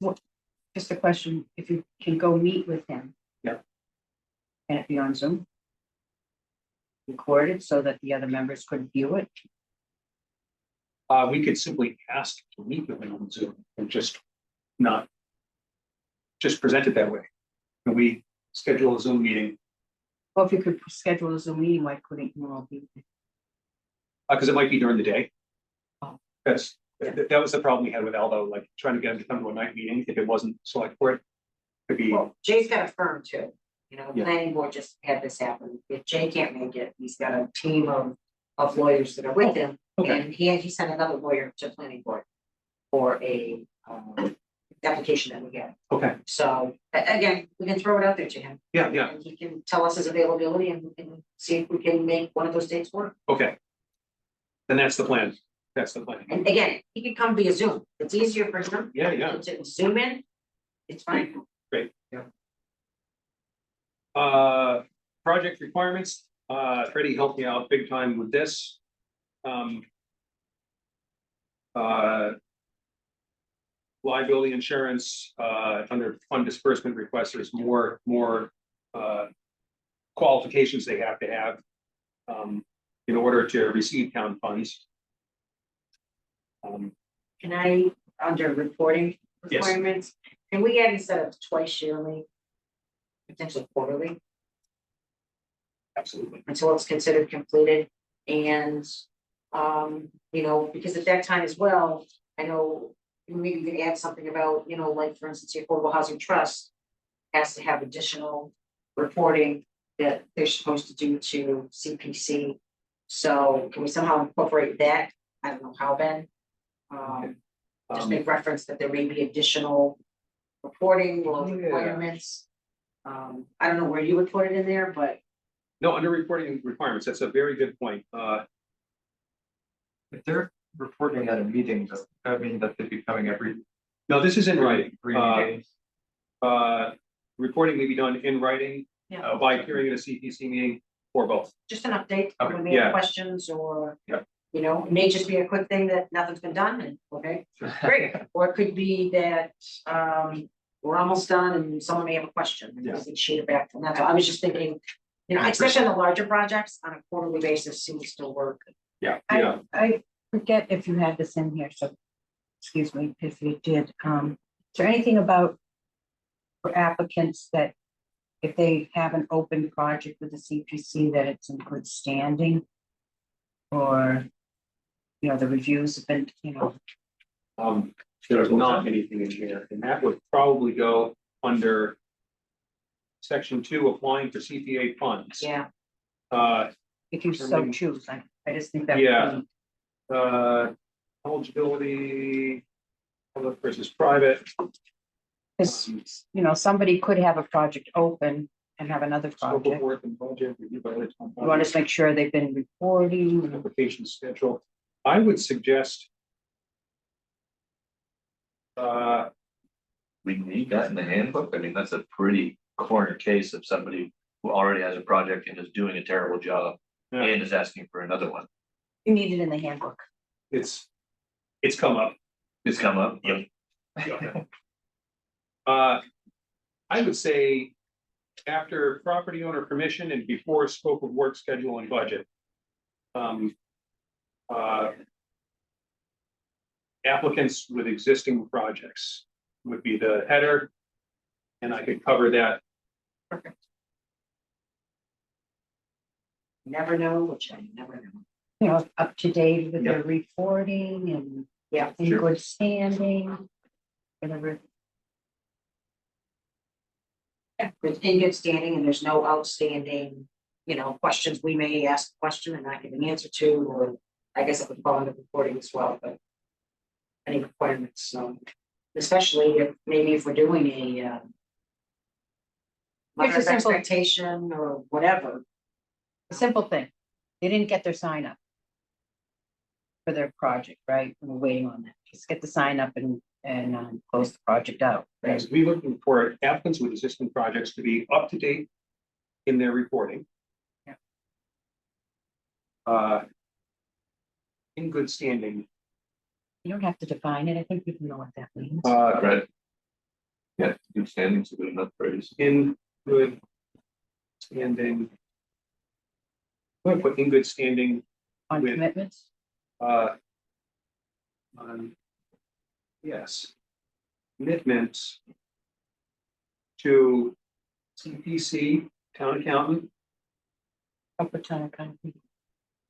just a question, if you can go meet with him. Yeah. Can it be on Zoom? Recorded so that the other members could view it? we could simply ask to meet with him on Zoom and just not. Just present it that way. Can we schedule a Zoom meeting? Well, if you could schedule a Zoom meeting, why couldn't you all be? Because it might be during the day. Oh. That was the problem we had with Aldo, like trying to get him to come to a night meeting, if it wasn't select board. Could be, Well, Jay's got a firm too, you know, the Yeah. planning board just had this happen, if Jay can't make it, he's got a team of lawyers that are with him. Okay. And he sent another lawyer to planning board for a application that we get, okay, so again, we can throw it out there to him. yeah, yeah, And he can tell us his availability and we can see if we can make one of those dates work. okay. Then that's the plan, that's the plan. And again, he can come via Zoom, it's easier for him. Yeah, yeah. To zoom in, it's fine. Project requirements, Freddie helped me out big time with this. Liability insurance, under fund disbursement requests, there's more, qualifications they have to have. In order to receive town funds. Can I, under reporting Yes. requirements, can we add instead of twice yearly? Potentially quarterly, Absolutely. until it's considered completed, and, you know, because at that time as well, I know. Maybe we could add something about, you know, like for instance, the Affordable Housing Trust. Has to have additional reporting that they're supposed to do to CPC. So can we somehow incorporate that? I don't know how, Ben. Just make reference that there may be additional reporting or Yeah. requirements. I don't know where you would put it in there, but No, under reporting requirements, that's a very good point. If they're reporting at a meeting, does that mean that they'd be coming every No, this is in writing. 3 days? Reporting may be done in writing, yeah, by appearing at a CPC meeting or both. just an update Okay, when we yeah. have questions or. Yeah. You know, it may just be a quick thing that nothing's been done and, okay, great, or it could be that, we're almost done and someone may have a question. And Yeah. we can shoot it back from that, so I was just thinking, you know, especially on the larger projects, on a quarterly basis seems to work. Yeah, yeah. I forget if you had this in here, so excuse me if you did. Is there anything about for applicants that if they have an open project with the CPC, that it's in good standing? Or, you know, the reviews have been, you know, There's not anything in here, and that would probably go under section 2, applying for CPA funds. Yeah, if you so choose, I just think that. would Yeah. be- Eligibility, public versus private. 'Cause, you know, somebody could have a project open and have another Scope of project. work and budget, review by the town You want to just make sure they've been reporting. and- application schedule. I would suggest. We need that in the handbook. I mean, that's a pretty corner case of somebody who already has a project and is doing a terrible job Yeah. and is asking for another one. You need it in the handbook. It's come up. It's come up. Yep. I would say after property owner permission and before scope of work, schedule and budget. Applicants with existing projects would be the header. And I could cover that. never know, which I never know. You know, up to date with Yeah. their reporting and Yeah, in Sure. good standing. Whatever. it's in good standing and there's no outstanding, you know, questions, we may ask a question and not give an answer to, or I guess it would fall under reporting as well, but. Any requirements, so, Especially if, maybe if we're doing a letter Here's a of simple- expectation or whatever. A simple thing, they didn't get their sign up for their project, right? We're waiting on that. Just get the sign up and close the project out. right? As we looking for applicants with existing projects to be up to date in their reporting. Yeah. In good standing, You don't have to define it. I think people know what that means. Right. Yeah, good standing's a good enough phrase. in good standing. I'm gonna put in good standing, On with- commitments, on, yes. Commitments to CPC, town accountant, upper town kind of thing.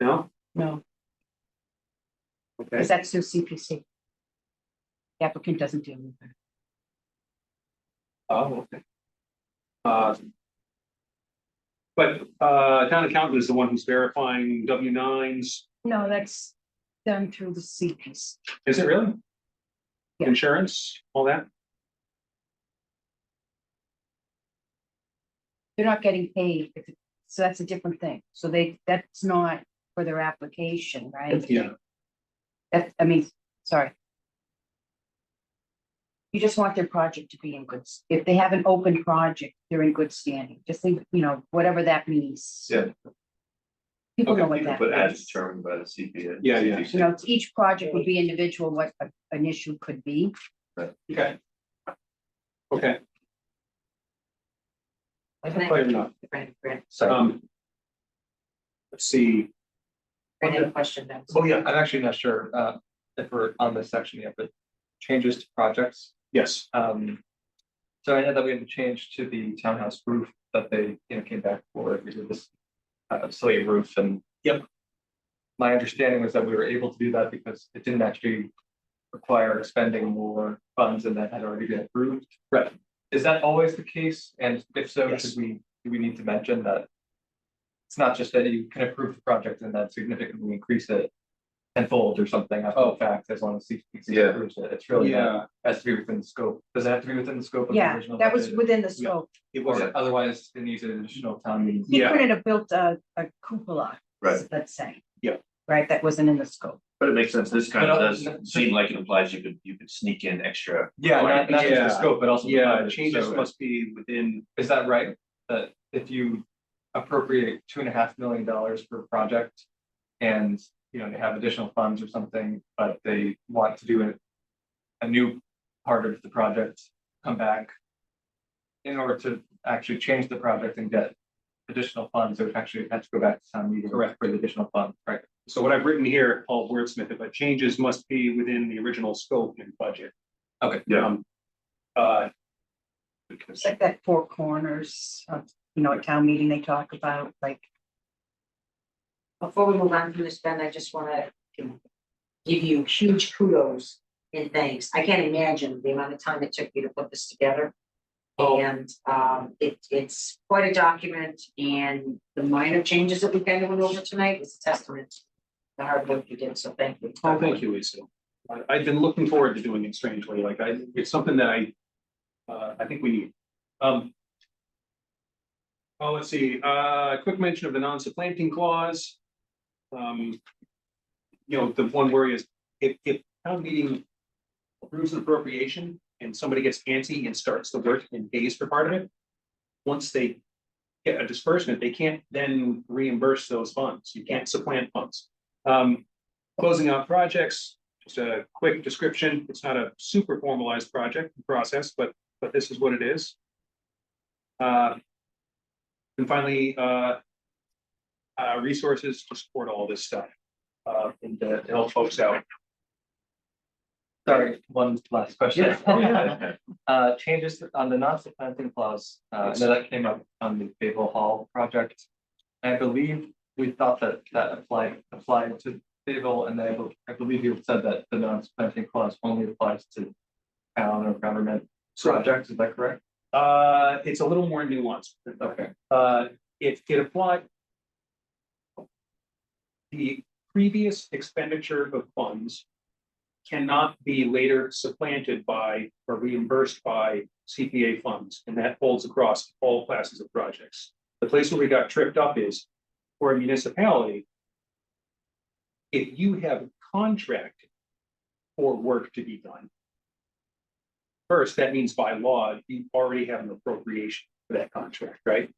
no, No, okay, because that's through CPC. The applicant doesn't deal with that. oh, okay. But, town accountant is the one who's verifying W-9s, No, that's done through the CPC. is it really? Yeah. Insurance, all that? They're not getting paid, so that's a different thing. So that's not for their application, right? Yeah. That, I mean, sorry. You just want their project to be in good, if they have an open project, they're in good standing, just think, whatever that means. Yeah. People know Okay, what You can that put as means. determined by the CPA. Yeah, yeah. It's each project would be individual, what an issue could be. Okay. Okay, Can I- clear enough. Grant, Let's see, Grant had a question then. Oh, yeah, I'm actually not sure, if we're on this section yet, but changes to projects. yes, So I know that we had to change to the townhouse roof that they, came back for, we did this slate roof and. Yep. My understanding was that we were able to do that because it didn't actually require expending more funds and that had already been approved. Right. Is that always the case? And if so, Yes. do we need to mention that? It's not just that you can approve the project and then significantly increase it tenfold or something after the fact, as long as CPC Yeah. approves it. It's really, yeah, has to be within the scope. Does it have to be within the scope of the Yeah, original? that was budget? within the scope. it was, Or otherwise it needs an additional town meeting. He Yeah. couldn't have built a cupola. Right. Let's say. Yeah. Right, that wasn't in the scope. But it makes sense, this kind of But, does seem like it implies you could sneak in extra. Yeah, not just Yeah. the scope, but also. the yeah, budget. changes So must be within, Is that right? That if you appropriate $2.5 million for a project and, they have additional funds or something, but they want to do a new part of the project, come back in order to actually change the project and get additional funds, it would actually have to go back to town meeting. Correct. For the additional funds, right? so what I've written here, Paul wordsmith it, but changes must be within the original scope and budget. Okay. Yeah. It's like that four corners, at town meeting they talk about, like, Before we move on from this, Ben, I just wanna give you huge kudos and thanks. I can't imagine the amount of time it took you to put this together. Oh. And it's quite a document, and the minor changes that we kind of went over tonight is a testament to the hard work you did, so thank you. Oh, thank you, Lisa. I've been looking forward to doing it strangely, it's something that I think we need. Oh, let's see, quick mention of the non-supplanting clause. The one where is, if town meeting approves an appropriation and somebody gets antsy and starts the work and pays for part of it, once they get a disbursement, they can't then reimburse those funds. You can't supplant funds. Closing out projects, just a quick description. It's not a super formalized project process, but this is what it is. And finally, resources to support all this stuff, and to help folks out. Sorry, one last question. Yeah. Changes on the non-supplanting clause, I know that came up on the Babel Hall project. I believe we thought that applied to Babel, and I believe you said that the non-supplanting clause only applies to town or government projects, is that correct? It's a little more nuanced. Okay. It applied. The previous expenditure of funds cannot be later supplanted by or reimbursed by CPA funds, and that holds across all classes of projects. The place where we got tripped up is for a municipality. If you have contracted for work to be done. First, that means by law, you already have an appropriation for that contract, right?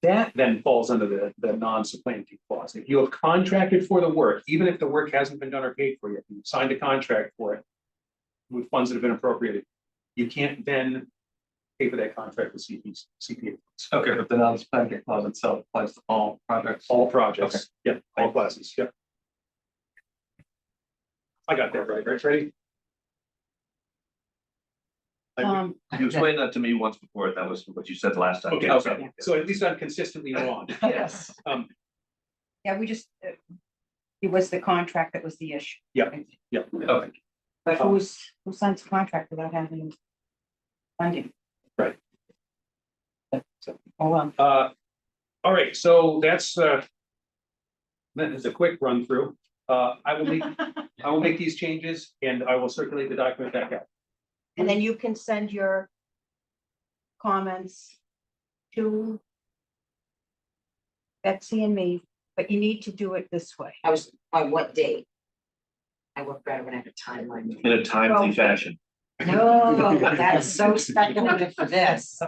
That then falls under the non-supplanting clause. If you have contracted for the work, even if the work hasn't been done or paid for yet, you signed a contract for it with funds that have been appropriated, you can't then pay for that contract with CPA. Okay, but the non-supplanting clause itself applies to all projects. All projects, yeah, all classes, yeah. I got that right, ready? You explained that to me once before, that was what you said the last time. Okay, okay, so at least I'm consistently wrong. Yes. Yeah, we just, it was the contract that was the issue. Yeah. Okay. But who signs a contract without having funding? Right. So, oh, well. All right, so that's that is a quick run through. I will make these changes and I will circulate the document back out. And then you can send your comments to Betsy and me, but you need to do it this way. I was, by what date? I work better when I have a timeline. In a timely fashion. No, that's so speculative for this.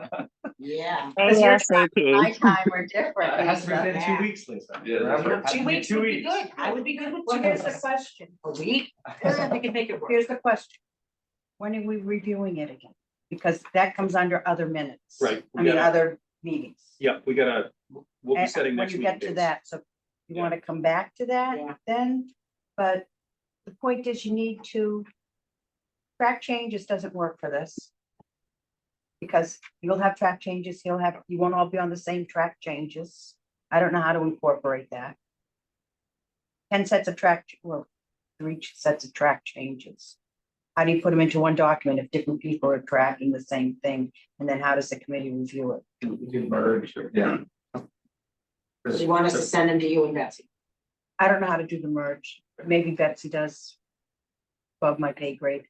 Yeah. ASAP. time are different. It has to be within 2 weeks, Lisa. Yeah, that's Remember? right. It has to 2 be weeks 2 would be weeks. good. I would be good with Well, 2 here's the weeks. question. A week? I can make it work. Here's the question. When are we reviewing it again? Because that comes under other minutes. Right. I mean, other meetings. Yeah, we'll be And setting when next you meeting get to dates. that, so you Yeah. want to come back to that Yeah. then, but the point is you need to. Track changes doesn't work for this. Because you'll have track changes, you won't all be on the same track changes. I don't know how to incorporate that. 10 sets of track, well, 3 sets of track changes. How do you put them into one document if different people are tracking the same thing? And then how does the committee review it? You can merge, yeah. So you want us to send them to you and Betsy? I don't know how to do the merge. Maybe Betsy does. Above my pay grade.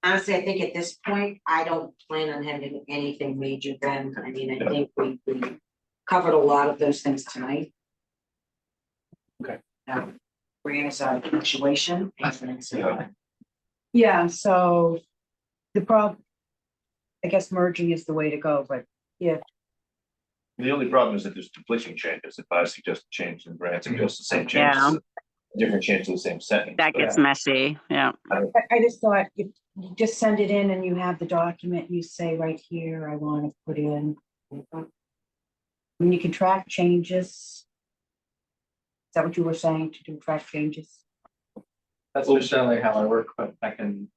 Honestly, I think at this point, I don't plan on having anything major then. I mean, I think we covered a lot of those things tonight. Okay. Bringing us out of punctuation. Yeah, so the problem, I guess merging is the way to go, but The only problem is that there's conflicting changes. If I suggest a change and Brad suggests the same Yeah. changes, different change to the same sentence. That but- gets messy, yeah. I just thought if you just send it in and you have the document, you say right here, I want to put in. When you can track changes. Is that what you were saying, to do track changes? That's just generally how I work, but I can.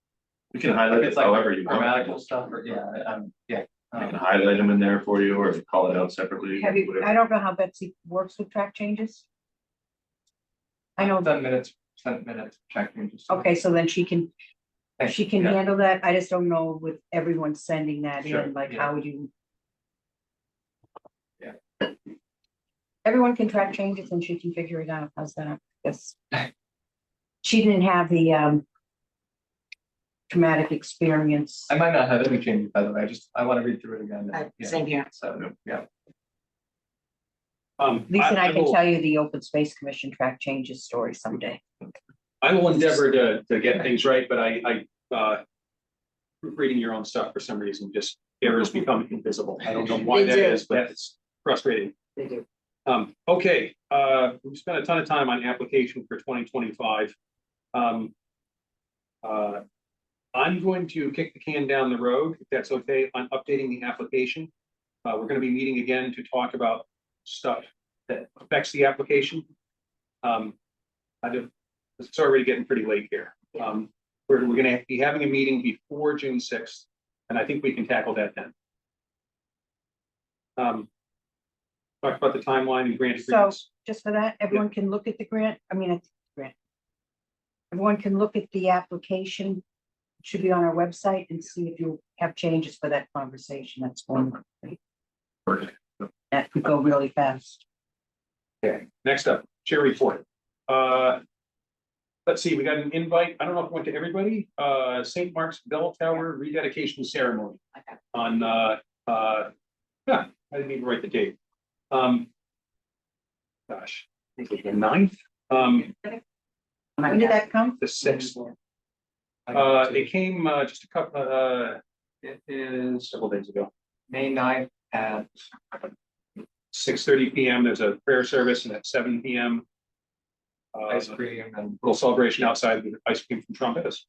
We can highlight it It's like however you want. grammatical stuff, or yeah. I can highlight them in there for you or call it out separately. Have you, whatever. I don't know how Betsy works with track changes. I know, Done minutes, sent minutes, checking. Just. okay, so then she can Yeah. handle that. I just don't know with everyone sending that Sure, in, like, yeah. how would you? Yeah. Everyone can track changes and she can figure it out. How's that? Yes. She didn't have the traumatic experience. I might not have any changes, by the way. I want to read through it again. Yeah. Same here. So, yeah. Lisa and I can will- tell you the Open Space Commission track changes story someday. I will endeavor to get things right, but reading your own stuff for some reason, just errors become invisible. I don't know why They that do. is, but it's frustrating. They do. Okay, we've spent a ton of time on application for 2025. I'm going to kick the can down the road, if that's okay, on updating the application. We're gonna be meeting again to talk about stuff that affects the application. It's already getting pretty late here. We're gonna be having a meeting before June 6th, and I think we can tackle that then. Talk about the timeline and grant So agreements. just for that, everyone can look at the grant, grant. Everyone can look at the application. It should be on our website and see if you have changes for that conversation. That's one. Perfect. That could go really fast. Okay, next up, chair report. let's see, we got an invite, I don't know if it went to everybody, St. Mark's Bell Tower rededication ceremony on, yeah, I didn't even write the date. Gosh, I think it was the 9th, When did that come? the 6th. It came, just a couple, It is several days ago. May 9th at 6:30 PM, there's a prayer service, and at 7 PM. ice cream and Little celebration outside with ice cream from Trumpet's.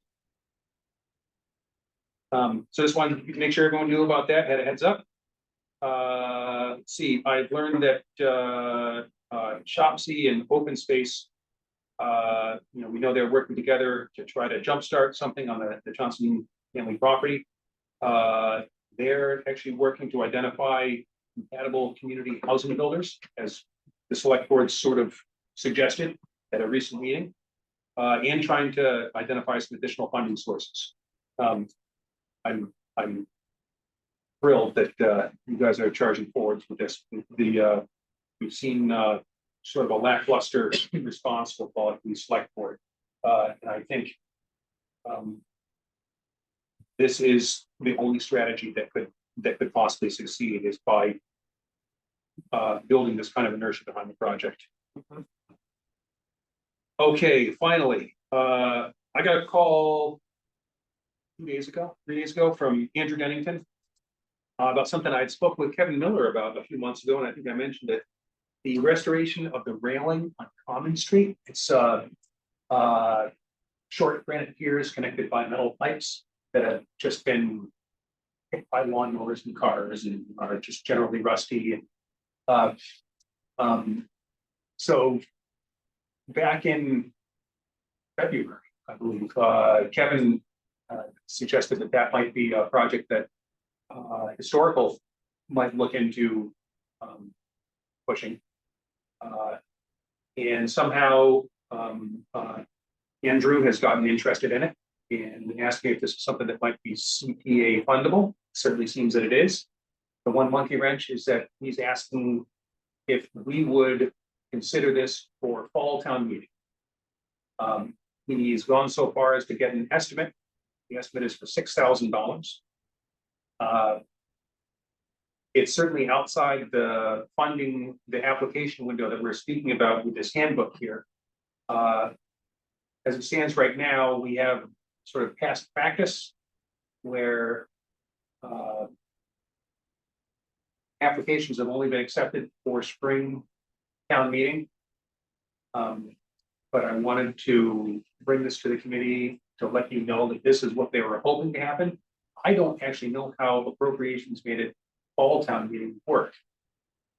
So just wanted to make sure everyone knew about that, had a heads up. Let's see, I've learned that, Shopsy and Open Space, we know they're working together to try to jumpstart something on the Johnson family property. They're actually working to identify compatible community housing builders, as the select board sort of suggested at a recent meeting, and trying to identify some additional funding sources. I'm thrilled that you guys are charging forward with this. We've seen sort of a lackluster response with the select board, and I think this is the only strategy that could possibly succeed, is by building this kind of inertia behind the project. Okay, finally, I got a call 3 days ago from Andrew Dennington about something I had spoken with Kevin Miller about a few months ago, and I think I mentioned it. The restoration of the railing on Common Street. It's short granite piers connected by metal pipes that have just been hit by lawnmowers and cars and are just generally rusty. And so back in February, I believe, Kevin suggested that might be a project that historical might look into pushing. And somehow Andrew has gotten interested in it and asked me if this is something that might be CPA fundable. Certainly seems that it is. The one monkey wrench is that he's asking if we would consider this for fall town meeting. He's gone so far as to get an estimate. The estimate is for $6,000. It's certainly outside the funding, the application window that we're speaking about with this handbook here. As it stands right now, we have sort of past practice where applications have only been accepted for spring town meeting. But I wanted to bring this to the committee to let you know that this is what they were hoping to happen. I don't actually know how appropriations made it fall town meeting work.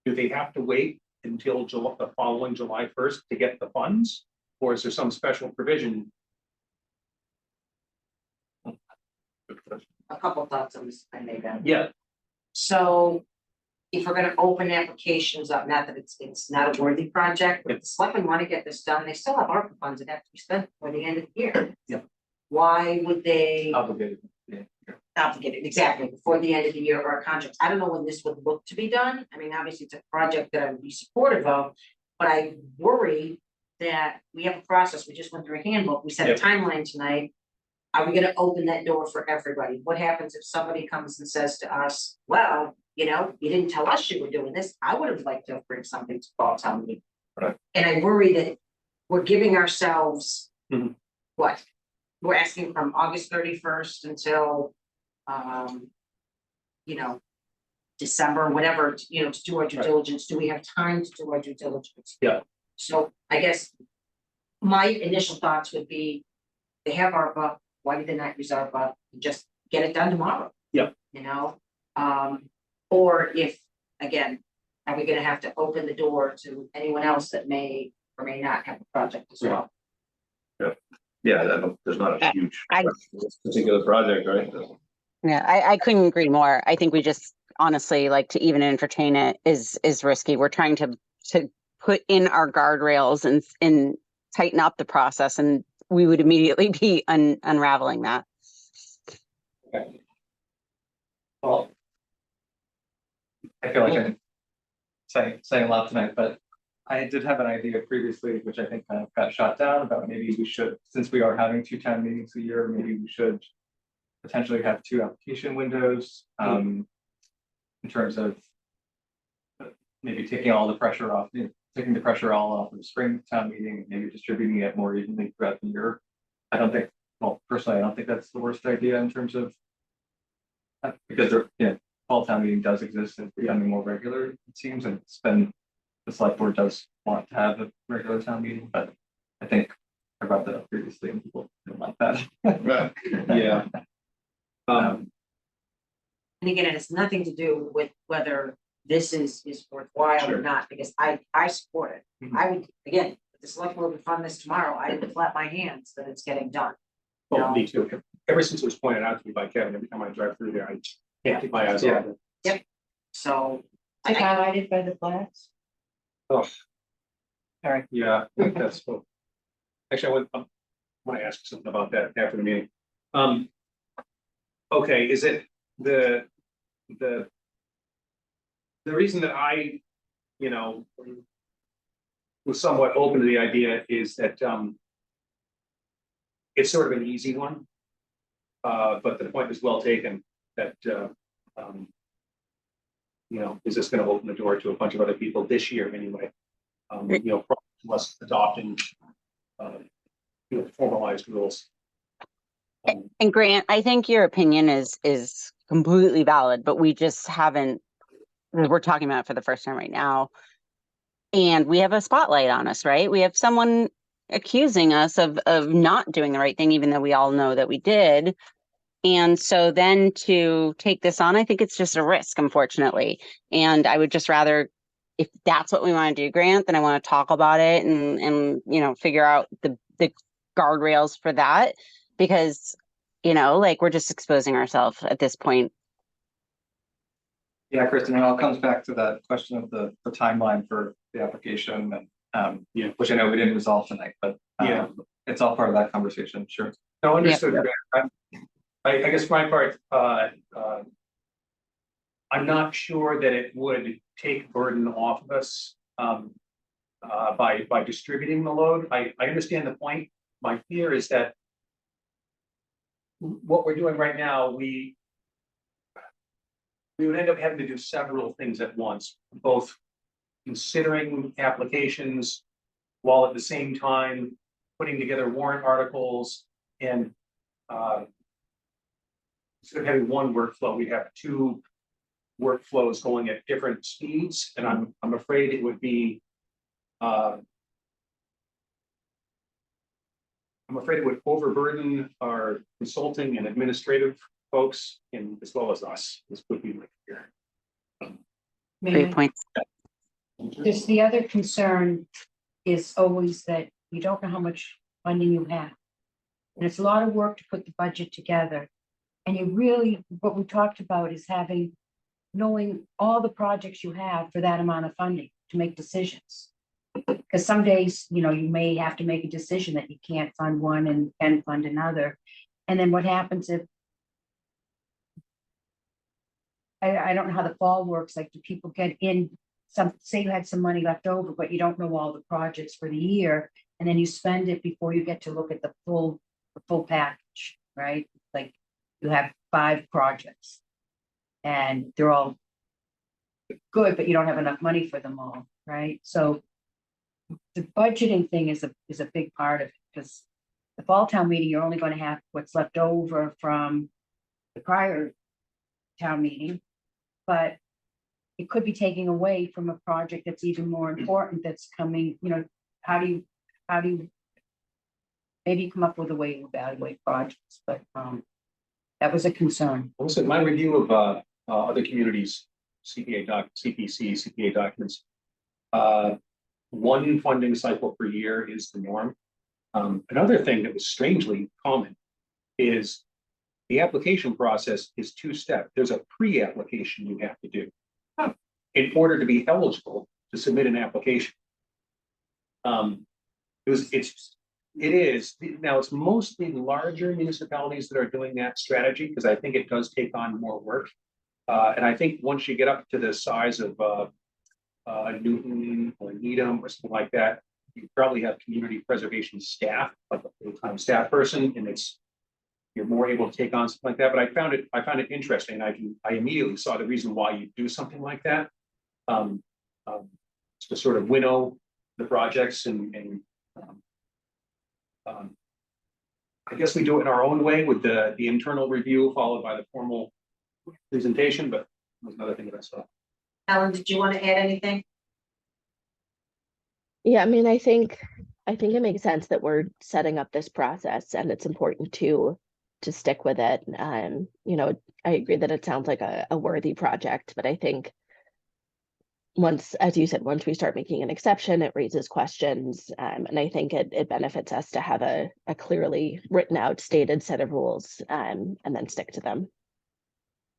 Do they have to wait until the following July 1st to get the funds? Or is there some special provision? A couple thoughts on this, I made that. Yeah. So if we're gonna open applications up, not that it's not a worthy project, but if the selectmen want to get this done, they still have ARPA funds that have to be spent for the end of the year. Yeah. Why would they obligated. Yeah. obligate it exactly before the end of the year or a contract? I don't know when this would look to be done. I mean, obviously, it's a project that I would be supportive of, but I worry that we have a process. We just went through a handbook. We set a Yep. timeline tonight. Are we gonna open that door for everybody? What happens if somebody comes and says to us, well, you didn't tell us you were doing this. I would have liked to bring something to fall town meeting. Right. And I worry that we're giving ourselves. Mhm. What? We're asking from August 31st until, December, whatever, to do our due Right. diligence. Do we have time to do our due diligence? Yeah. So I guess my initial thoughts would be, they have ARPA, why did they not use ARPA? Just get it done tomorrow. Yeah. Or if, again, are we gonna have to open the door to anyone else that may or may not have a project as well? Yeah, there's not a huge. I- this particular project, right? Yeah, I couldn't agree more. I think we just honestly, like, to even entertain it is risky. We're trying to put in our guardrails and tighten up the process, and we would immediately be unraveling that. Okay. Well, I feel like I'm saying a lot tonight, but I did have an idea previously, which I think kind of got shot down, about maybe we should, since we are having 2 town meetings a year, maybe we should potentially have 2 application windows, in terms of maybe taking all the pressure off, taking the pressure all off of the spring town meeting, maybe distributing it more evenly throughout the year. I don't think, well, personally, I don't think that's the worst idea in terms of because there, fall town meeting does exist and it's becoming more regular, it seems, and it's been, the select board does want to have a regular town meeting, but I think I brought that up previously and people don't like that. Yeah. And again, it has nothing to do with whether this is worthwhile or Sure. not, because I support it. Mhm. I would, again, if the select board would fund this tomorrow, I would clap my hands that it's getting done. Well, me too. Ever since it was pointed out to me by Kevin, every time I drive through there, I can't keep my eyes off it. So. Like highlighted by the flags. Oh, Sorry. yeah, I think that's cool. Actually, I want to ask something about that after the meeting. Okay, is it the reason that I, was somewhat open to the idea is that, it's sort of an easy one. But the point is well taken that, is this going to open the door to a bunch of other people this year anyway? Plus adopting, formalized rules. And Grant, I think your opinion is completely valid, but we just haven't, we're talking about it for the first time right now. And we have a spotlight on us, right? We have someone accusing us of not doing the right thing, even though we all know that we did. And so then to take this on, I think it's just a risk, unfortunately. And I would just rather, if that's what we want to do, Grant, then I want to talk about it and figure out the guardrails for that, because, we're just exposing ourselves at this point. Yeah, Kristen, it all comes back to that question of the timeline for the application and, which I know we didn't resolve tonight, but it's all part of that conversation, sure. No, understood. I guess my part, I'm not sure that it would take burden off of us by distributing the load. I understand the point. My fear is that what we're doing right now, we would end up having to do several things at once, both considering applications while at the same time putting together warrant articles and instead of having one workflow, we have 2 workflows going at different speeds, and I'm afraid it would be. I'm afraid it would overburden our consulting and administrative folks, and as well as us. This would be my fear. Great point. Just the other concern is always that you don't know how much funding you have. And it's a lot of work to put the budget together. And you really, what we talked about is knowing all the projects you have for that amount of funding to make decisions. Because some days, you may have to make a decision that you can't fund one and can fund another. And then what happens if, I don't know how the fall works, like do people get in, say you had some money left over, but you don't know all the projects for the year, and then you spend it before you get to look at the full package, right? Like you have 5 projects and they're all good, but you don't have enough money for them all, right? So the budgeting thing is a big part of it, because the fall town meeting, you're only going to have what's left over from the prior town meeting, but it could be taking away from a project that's even more important that's coming. How do you maybe come up with a way to evaluate projects, but that was a concern. Also, my review of other communities, CPA documents, 1 funding cycle per year is the norm. Another thing that was strangely common is the application process is 2-step. There's a pre-application you have to do in order to be eligible to submit an application. It's mostly larger municipalities that are doing that strategy, because I think it does take on more work. And I think once you get up to the size of Newton or Needham or something like that, you probably have community preservation staff, like a full-time staff person, and you're more able to take on something like that, but I found it interesting, I immediately saw the reason why you do something like that. To sort of winnow the projects and I guess we do it in our own way with the internal review followed by the formal presentation, but that was another thing that I saw. Ellen, did you want to add anything? Yeah, I mean, I think it makes sense that we're setting up this process and it's important to stick with it. You know, I agree that it sounds like a worthy project, but I think once, as you said, once we start making an exception, it raises questions. And I think it benefits us to have a clearly written out stated set of rules and then stick to them.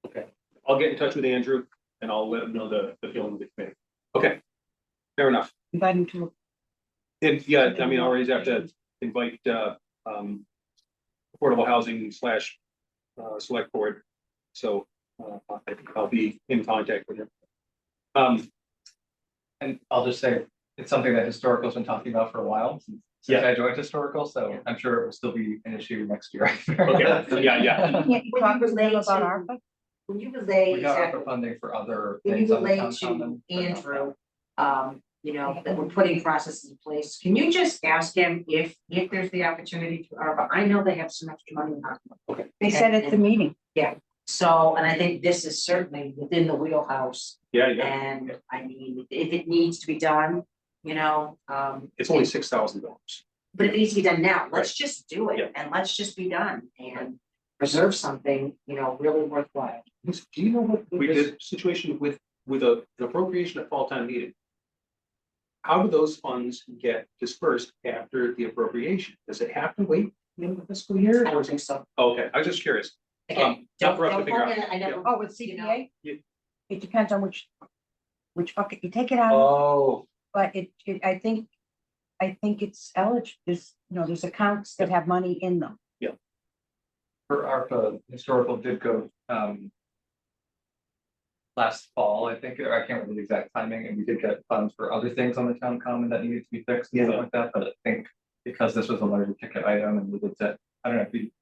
Okay, I'll get in touch with Andrew and I'll let him know the feeling of the committee. Okay, fair enough. Invite him to. Yeah, I mean, I always have to invite affordable housing / select board. So I think I'll be in contact with him. And I'll just say, it's something that Historical's been talking about for a while, since Yeah. I joined Historical, so I'm sure it will still be an issue next year. Okay, yeah. Can't you talk to them about ARPA? When you relay, We got exactly, ARPA funding for other when you things on the relay town to common. but not Andrew, you know, that we're putting processes in place, can you just ask him if there's the opportunity to ARPA? I know they have some extra money in ARPA. They said at the meeting. So, and I think this is certainly within the wheelhouse, Yeah. and I mean, if it needs to be done, you know, It's only $6,000. but it needs to be done now. Let's just do Yeah. it and let's just be done and preserve something, you know, really worthwhile. Do you know what We this did. situation with an appropriation at fall town meeting? How do those funds get dispersed after the appropriation? Does it have to wait the end of the fiscal year? I or don't is it- think so. Okay, I was just curious. Again, not for us to don't figure hold out. me, I never. Oh, with You know, CPA? Yeah. It depends on which bucket you take it out of, Oh, but I think it's eligible, there's accounts that have money in them. For ARPA, Historical did go last fall, I think, or I can't remember the exact timing, and we did get funds for other things on the town common that needed to be fixed and stuff like that, but I think because this was a larger ticket item and we looked at, I don't know if we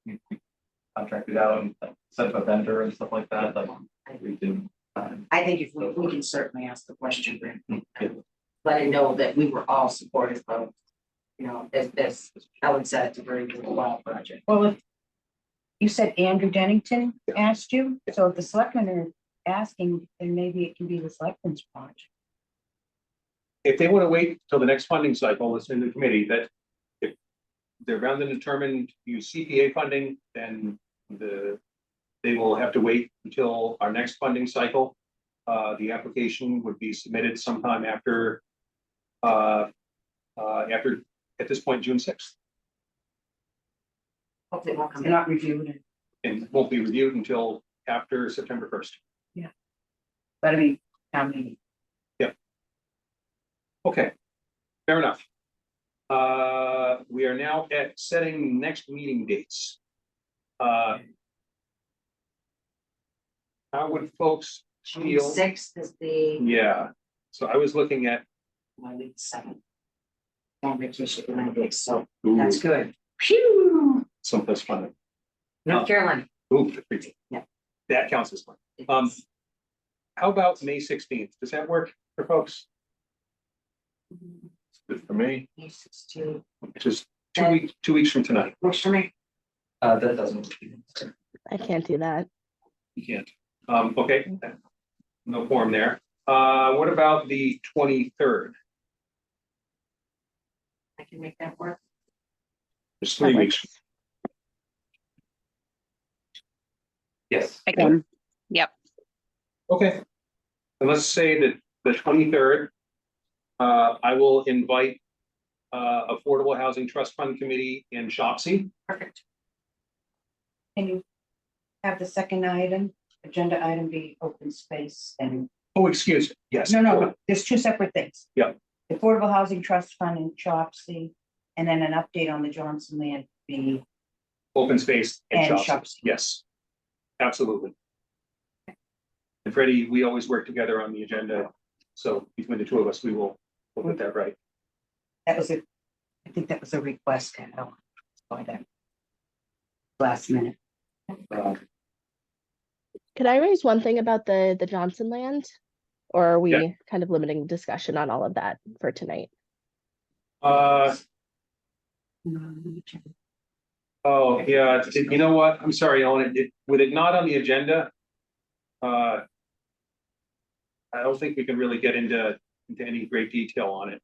contracted out and set up a vendor and stuff like that, like we didn't. I think if we can certainly ask the question, let him know that we were all supportive of, you know, as Ellen said, it's a very worthwhile project. Well, if you said Andrew Dennington asked you, so if the selectmen are asking, then maybe it can be the selectmen's project. if they want to wait till the next funding cycle, it's in the committee that if they're bound and determined to use CPA funding, then they will have to wait until our next funding cycle. The application would be submitted sometime after at this point, June 6th, Hopefully it won't come They're in. not reviewed, and won't be reviewed until after September 1st. but I mean, how many? Okay, fair enough. We are now at setting next meeting dates. How would folks June feel? 6th is the, Yeah, so I was looking at. my week 7th. On vacation for 9 days, so Ooh, that's good. Phew, someplace fun. North Carolina. Ooh, the freaking- Yeah. That counts as fun. How about May 16th? Does that work for folks? Good for me. May 16th, Which is 2 weeks from tonight. works for me. That doesn't. I can't do that. You can't. Okay, no form there. What about the 23rd? I can make that work. It's That 3 weeks. works. Yes. Again, Okay. And let's say that the 23rd, I will invite Affordable Housing Trust Fund Committee and Shopsy. Perfect. Can you have the second item, agenda item be open space and, Oh, excuse me. Yes. no, there's two separate things. Yeah. The Affordable Housing Trust Fund and Chopsy, and then an update on the Johnson land be, Open space and And Shopsy. Shopsy. Yes, absolutely. And Freddie, we always work together on the agenda. So between the two of us, we will We'll get that right. That was a, I think that was a request, I don't by that. Last minute. Uh, Could I raise one thing about the Johnson land? Or are we Yeah. kind of limiting discussion on all of that for tonight? Oh, yeah, you know what? I'm sorry, Ellen, with it not on the agenda. I don't think we can really get into any great detail on it.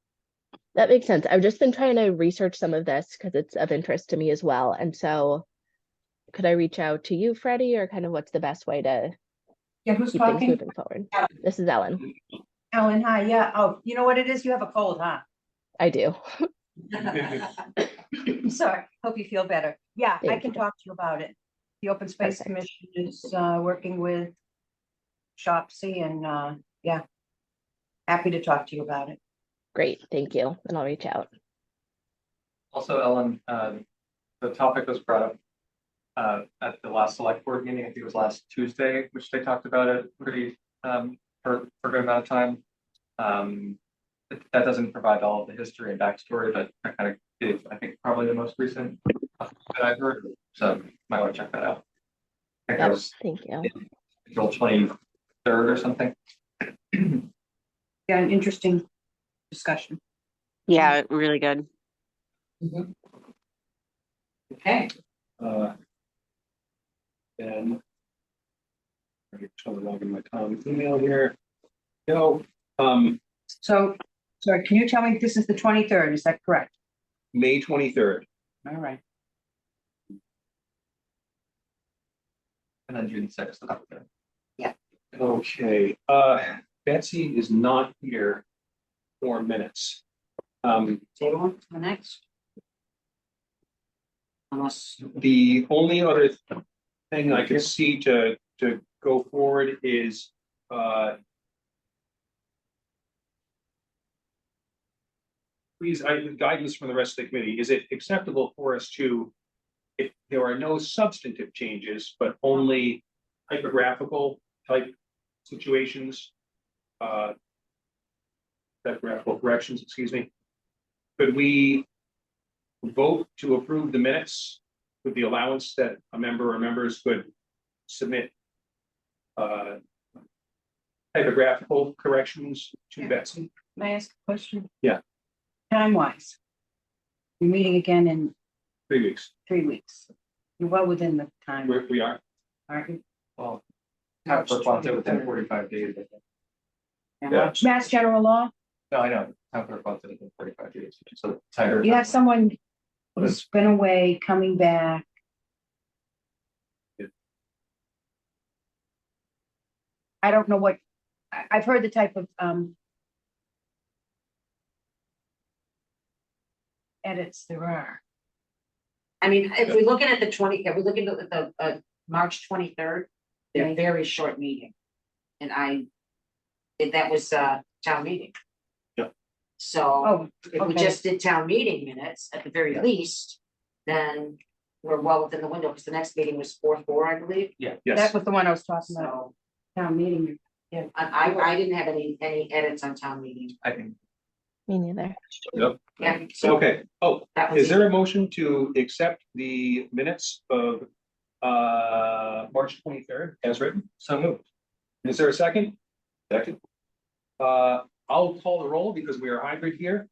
That makes sense. I've just been trying to research some of this because it's of interest to me as well. And so could I reach out to you, Freddie, or kind of what's the best way to Yeah, who's keep things talking? moving forward? This is Ellen. Ellen, hi, yeah, oh, you know what it is? You have a cold, huh? I do. I'm sorry, hope you feel better. Yeah, I Thank can you. talk to you about it. The Open Space Perfect. Commission is working with Shopsy and yeah. Happy to talk to you about it. Great, thank you. And I'll reach out. Also, Ellen, the topic was brought up at the last select board meeting, I think it was last Tuesday, which they talked about it pretty for a good amount of time. That doesn't provide all of the history and backstory, but I kind of gave, I think, probably the most recent that I've heard. So might want to check that out. I think that Yep, was thank you. April 23rd or something. Yeah, an interesting discussion. Yeah, really good. Okay, And I'm trying to log in my email here. No, So, sorry, can you tell me, this is the 23rd, is that correct? May 23rd. All right. And then June 6th. Okay, Betsy is not here for minutes. table on to the next. Unless, The only other thing I could see to go forward is, please, guidance from the rest of the committee. Is it acceptable for us to, if there are no substantive changes, but only typographical type situations, typographical corrections, excuse me, could we vote to approve the minutes with the allowance that a member or members could submit typographical corrections to Yeah. Betsy? May I ask a question? Yeah. Time wise. We're meeting again in 3 weeks. 3 weeks. You're well within the time, We are. aren't you? Well, town clerk wants it within 45 days, I think. Yeah. Mass general law, No, I know, town clerk wants it within 45 days, so tighter. you have someone who's been away, coming back. Yeah. I don't know what, I've heard the type of edits there are. I mean, if we're looking at the if we're looking at the March 23rd, they're very short meeting. And that was town meeting. Yeah. So Oh, if we okay. just did town meeting minutes at the very least, then we're well within the window, because the next meeting was 4/4, I believe. That Yes. was the one I was talking about, So town meeting. I didn't have any edits on town meeting. I think. Me neither. Yeah, so Okay. Oh, that was is there a motion to accept the minutes of March 23rd as written? So moved. Is there a second? Second. I'll call the roll because we are hybrid here.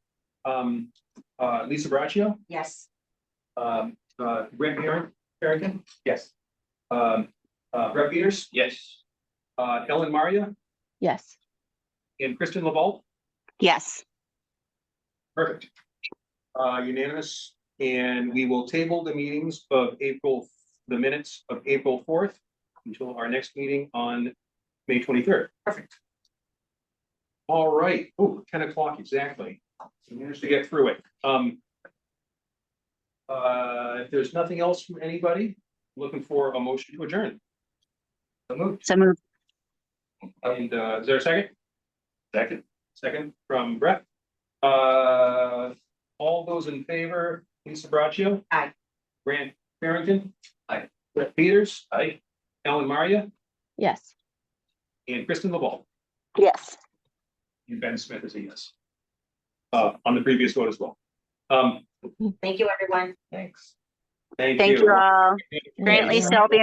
Lisa Braccio, Yes. Brent Harrington, Yes. Brett Peters, Yes. Ellen Maria, Yes. and Kristen LeVault. Yes. Perfect. Unanimous, and we will table the meetings of the minutes of April 4th until our next meeting on May 23rd. Perfect. All right, 10 o'clock exactly. We managed to get through it. If there's nothing else from anybody, looking for a motion to adjourn. So moved. So moved. And is there a second? Second from Brett. All those in favor, Lisa Braccio. Aye. Grant Barrington. Aye. Brett Peters. Aye. Ellen Maria Yes. and Kristen LeVault. Yes. And Ben Smith is a yes. on the previous vote as well. Thank you, everyone. Thanks. Thank you all. Currently Yeah. still the